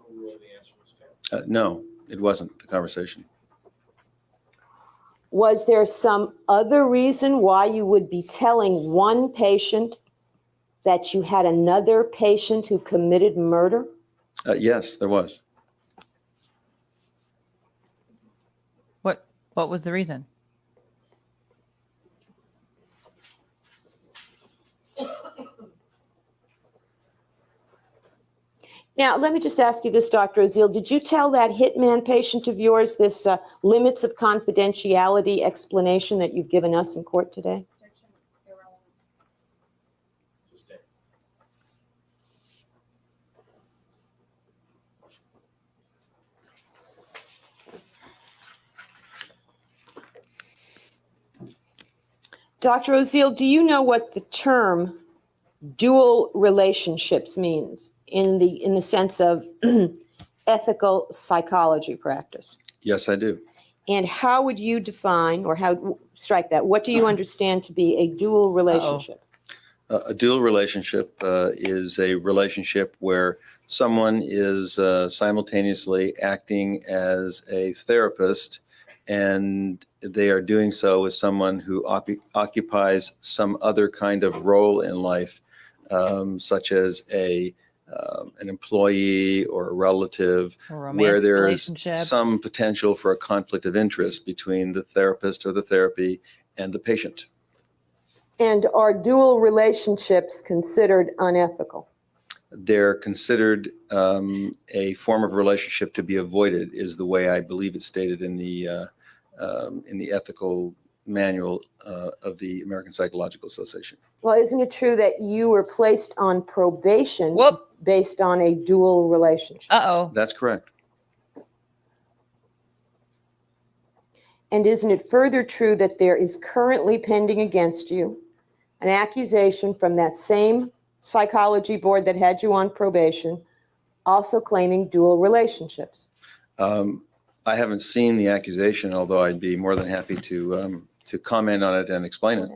overruled, the answer was no. No, it wasn't the conversation. Was there some other reason why you would be telling one patient that you had another patient who committed murder? Yes, there was. What was the reason? Now, let me just ask you this, Dr. Oziel. Did you tell that hitman patient of yours this limits of confidentiality explanation that you've given us in court today? Objection irrelevant. Sustain. Dr. Oziel, do you know what the term dual relationships means in the sense of ethical psychology practice? Yes, I do. And how would you define, or how, strike that, what do you understand to be a dual relationship? A dual relationship is a relationship where someone is simultaneously acting as a therapist, and they are doing so with someone who occupies some other kind of role in life, such as an employee or a relative, A romantic where there's relationship. some potential for a conflict of interest between the therapist or the therapy and the patient. And are dual relationships considered unethical? They're considered a form of relationship to be avoided, is the way I believe it's stated in the ethical manual of the American Psychological Association. Well, isn't it true that you were placed on probation Whoop. based on a dual relationship? Uh-oh. That's correct. And isn't it further true that there is currently pending against you an accusation from that same psychology board that had you on probation, also claiming dual relationships? I haven't seen the accusation, although I'd be more than happy to comment on it and explain it.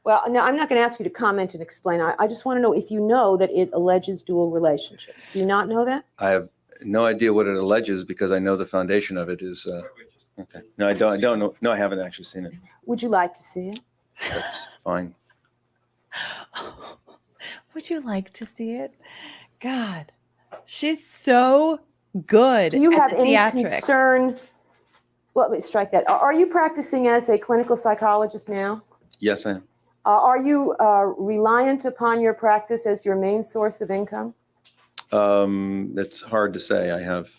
Well, no, I'm not going to ask you to comment and explain. I just want to know if you know that it alleges dual relationships. Do you not know that? I have no idea what it alleges because I know the foundation of it is. Okay. No, I don't know. No, I haven't actually seen it. Would you like to see it? That's fine. Would you like to see it? God, she's so good. Do you at have the any theatrics. concern? Well, let me strike that. Are you practicing as a clinical psychologist now? Yes, I am. Are you reliant upon your practice as your main source of income? It's hard to say. I have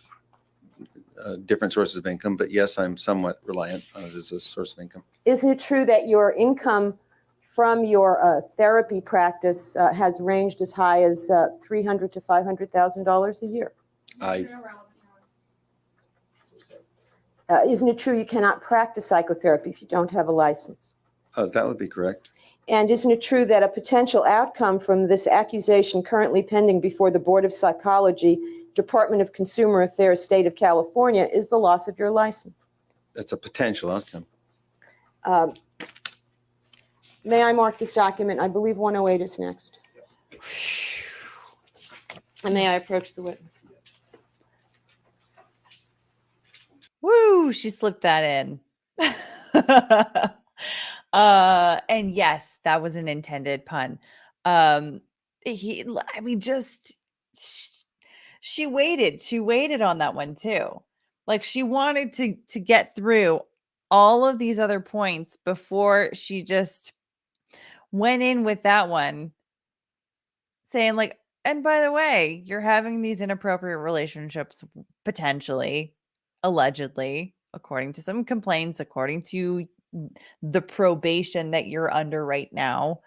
different sources of income, but yes, I'm somewhat reliant on it as a source of income. Isn't it true that your income from your therapy practice has ranged as high as $300,000 to $500,000 a year? Isn't it true you cannot practice psychotherapy if you don't have a license? That would be correct. And isn't it true that a potential outcome from this accusation currently pending before the Board of Psychology, Department of Consumer Affairs, State of California, is the loss of your license? That's a potential outcome. May I mark this document? I believe 108 is next. And may I approach the witness? Woo, she slipped that in. And yes, that was an intended pun. She waited on that one too. Like she wanted to get through all of these other points before she just went in with that one, saying like, and by the way, you're having these inappropriate relationships, potentially, allegedly, according to some complaints, according to the probation that you're under right now,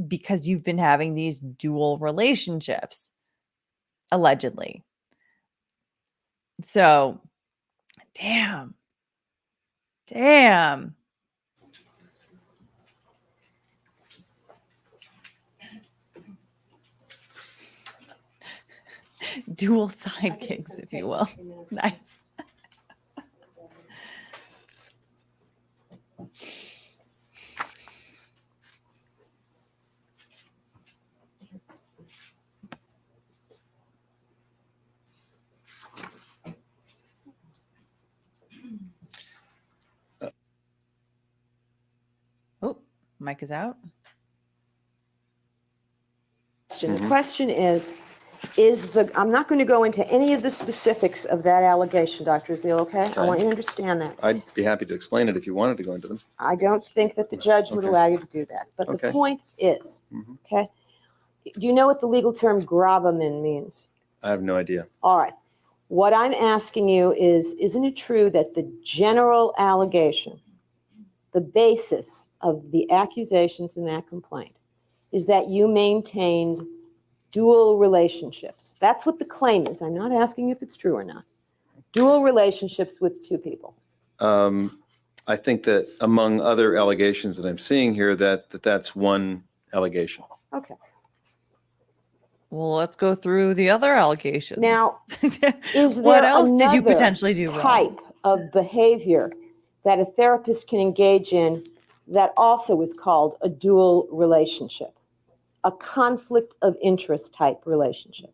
because you've been having these dual relationships, allegedly. So, damn. Dual sidekicks, if you will. Nice. Oh, mic is out. The question is I'm not going to go into any of the specifics of that allegation, Dr. Oziel, okay? I want you to understand that. I'd be happy to explain it if you wanted to go into them. I don't think that the judge would Okay. allow you to do that. But the Okay. point is, Mhm. okay, do you know what the legal term gravamen means? I have no idea. All right. What I'm asking you is, isn't it true that the general allegation, the basis of the accusations in that complaint, is that you maintained dual relationships? That's what the claim is. I'm not asking if it's true or not. Dual relationships with two people. I think that among other allegations that I'm seeing here, that's one allegation. Okay. Well, let's go through the other allegations. Now, is what there else did you another potentially do type wrong? of behavior that a therapist can engage in that also is called a dual relationship, a conflict of interest type relationship?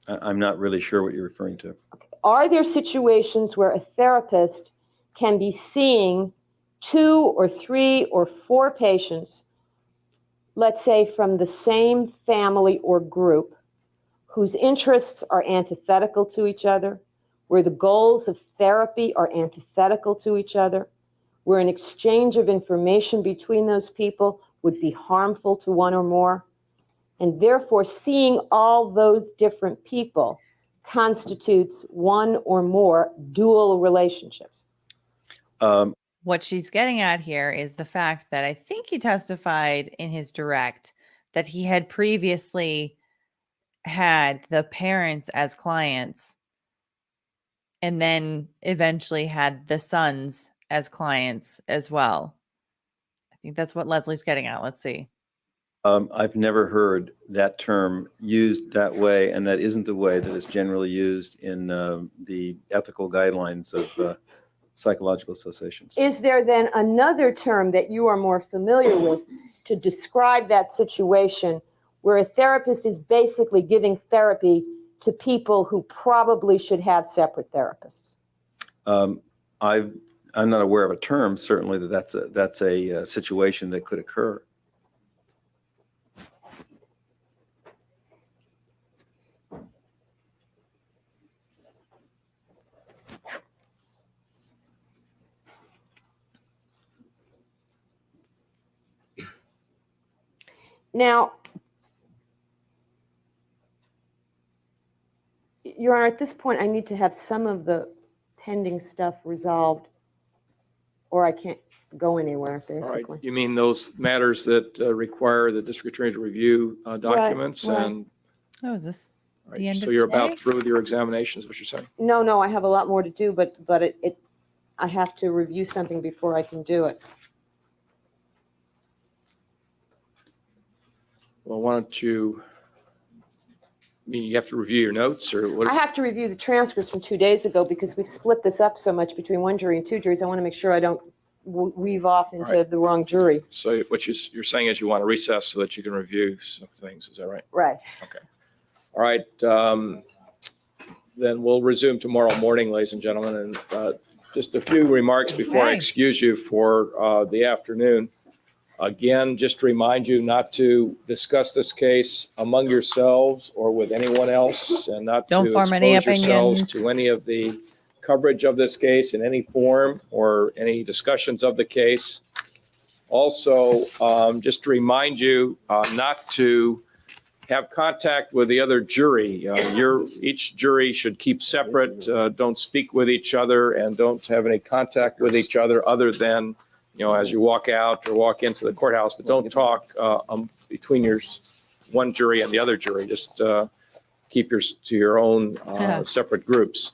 I'm not really sure what you're referring to. Are there situations where a therapist can be seeing 2 or 3 or 4 patients, let's say from the same family or group, whose interests are antithetical to each other, where the goals of therapy are antithetical to each other, where an exchange of information between those people would be harmful to one or more, and therefore seeing all those different people constitutes one or more dual relationships? What she's getting at here is the fact that I think he testified in his direct that he had previously had the parents as clients and then eventually had the sons as clients as well. I think that's what Leslie's getting at. Let's see. I've never heard that term used that way, and that isn't the way that is generally used in the ethical guidelines of psychological associations. Is there then another term that you are more familiar with to describe that situation where a therapist is basically giving therapy to people who probably should have separate therapists? I'm not aware of a term, certainly, that's a situation that could occur. Now, Your Honor, at this point, I need to have some of the pending stuff resolved, or I can't go anywhere, All right, basically. you mean those matters that require the district attorney to review documents right. and? Oh, is this all right, the end so of you're today? about through with your examination, is what you're saying? No, I have a lot more to do, but I have to review something before I can do it. Well, why don't you, I mean, you have to review your notes or what? I have to review the transcripts from 2 days ago because we've split this up so much between one jury and 2 juries. I want to make sure I don't weave off into right. the wrong jury. So what you're saying is you want to recess so that you can review some things, is that right? Right. Okay. All right. Then we'll resume tomorrow morning, ladies and gentlemen. And just a few remarks before I Okay. excuse you for the afternoon. Again, just to remind you not to discuss this case among yourselves or with anyone else, and not Don't to form any expose yourselves opinions. to any of the coverage of this case in any form or any discussions of the case. Also, just to remind you not to have contact with the other jury. Each jury should keep separate, don't speak with each other, and don't have any contact with each other than, as you walk out or walk into the courthouse, but don't talk between your one jury and the other jury. Just keep to your own separate groups.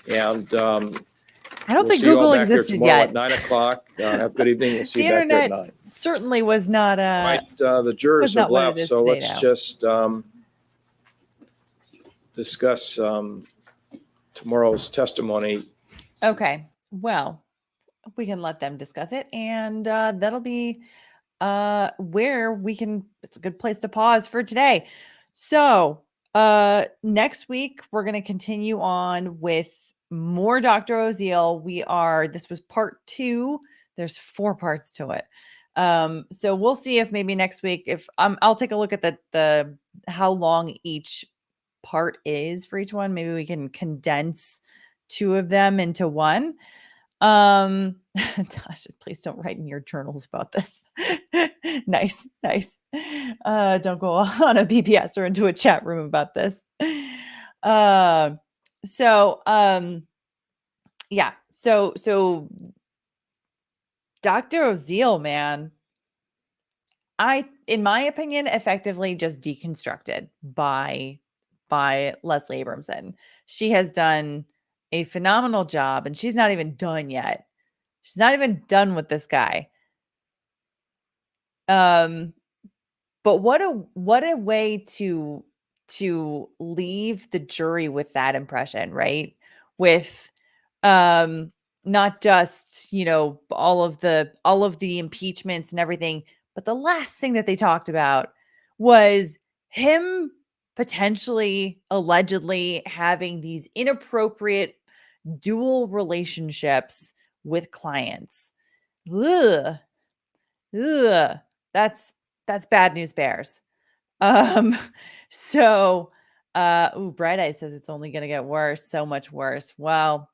And I don't we'll think see you all Google back here existed tomorrow yet. at 9 o'clock. Have a good evening. We'll see The you back here at internet 9. certainly was not Right, the jurors was not have what it left, is so today let's now. just discuss tomorrow's testimony. okay. Well, we can let them discuss it, and that'll be where we can. It's a good place to pause for today. So next week we're going to continue on with more Dr. Oziel. This was part 2. There's 4 parts to it. So we'll see if maybe next week, if I'll take a look at the how long each part is for each one. Maybe we can condense 2 of them into one. Tasha, please don't write in your journals about this. Nice. Don't go on a BPS or into a chat room about this. Yeah. So Dr. Oziel, man, in my opinion, effectively just deconstructed by Leslie Abramson. She has done a phenomenal job, and she's not even done yet. She's not even done with this guy. But what a way to leave the jury with that impression, right? With not just, all of the impeachments and everything, but the last thing that they talked about was him potentially allegedly having these inappropriate dual relationships with clients. Ugh. Ugh. That's bad news bears. Um, so, Bright Eye says it's only going to get worse, so much worse. Well,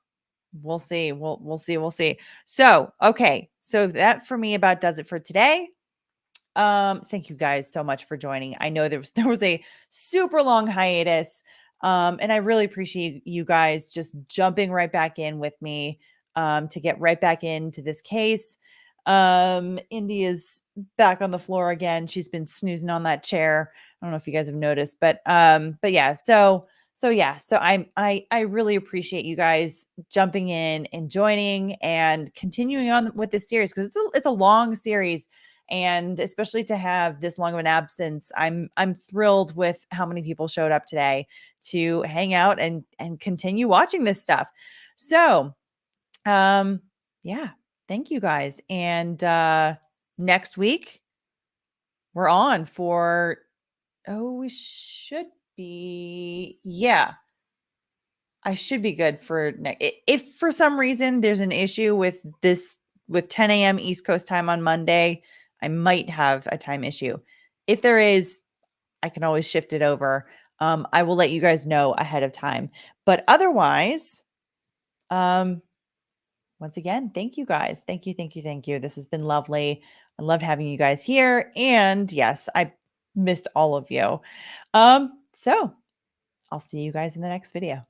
we'll see. We'll see. We'll see. So, okay. So that for me about does it for today. Thank you guys so much for joining. I know there was a super long hiatus. And I really appreciate you guys just jumping right back in with me, to get right back into this case. Indy is back on the floor again. She's been snoozing on that chair. I don't know if you guys have noticed, but yeah, so I really appreciate you guys jumping in and joining and continuing on with this series, because it's a long series, and especially to have this long of an absence, I'm thrilled with how many people showed up today to hang out and continue watching this stuff. So, yeah. Thank you guys. And next week we're on for, we should be, yeah. I should be good for next. If for some reason there's an issue with 10 a.m. East Coast time on Monday, I might have a time issue. If there is, I can always shift it over. I will let you guys know ahead of time. But otherwise, once again, thank you guys. Thank you, thank you, thank you. This has been lovely. I love having you guys here. And yes, I missed all of you. So I'll see you guys in the next video.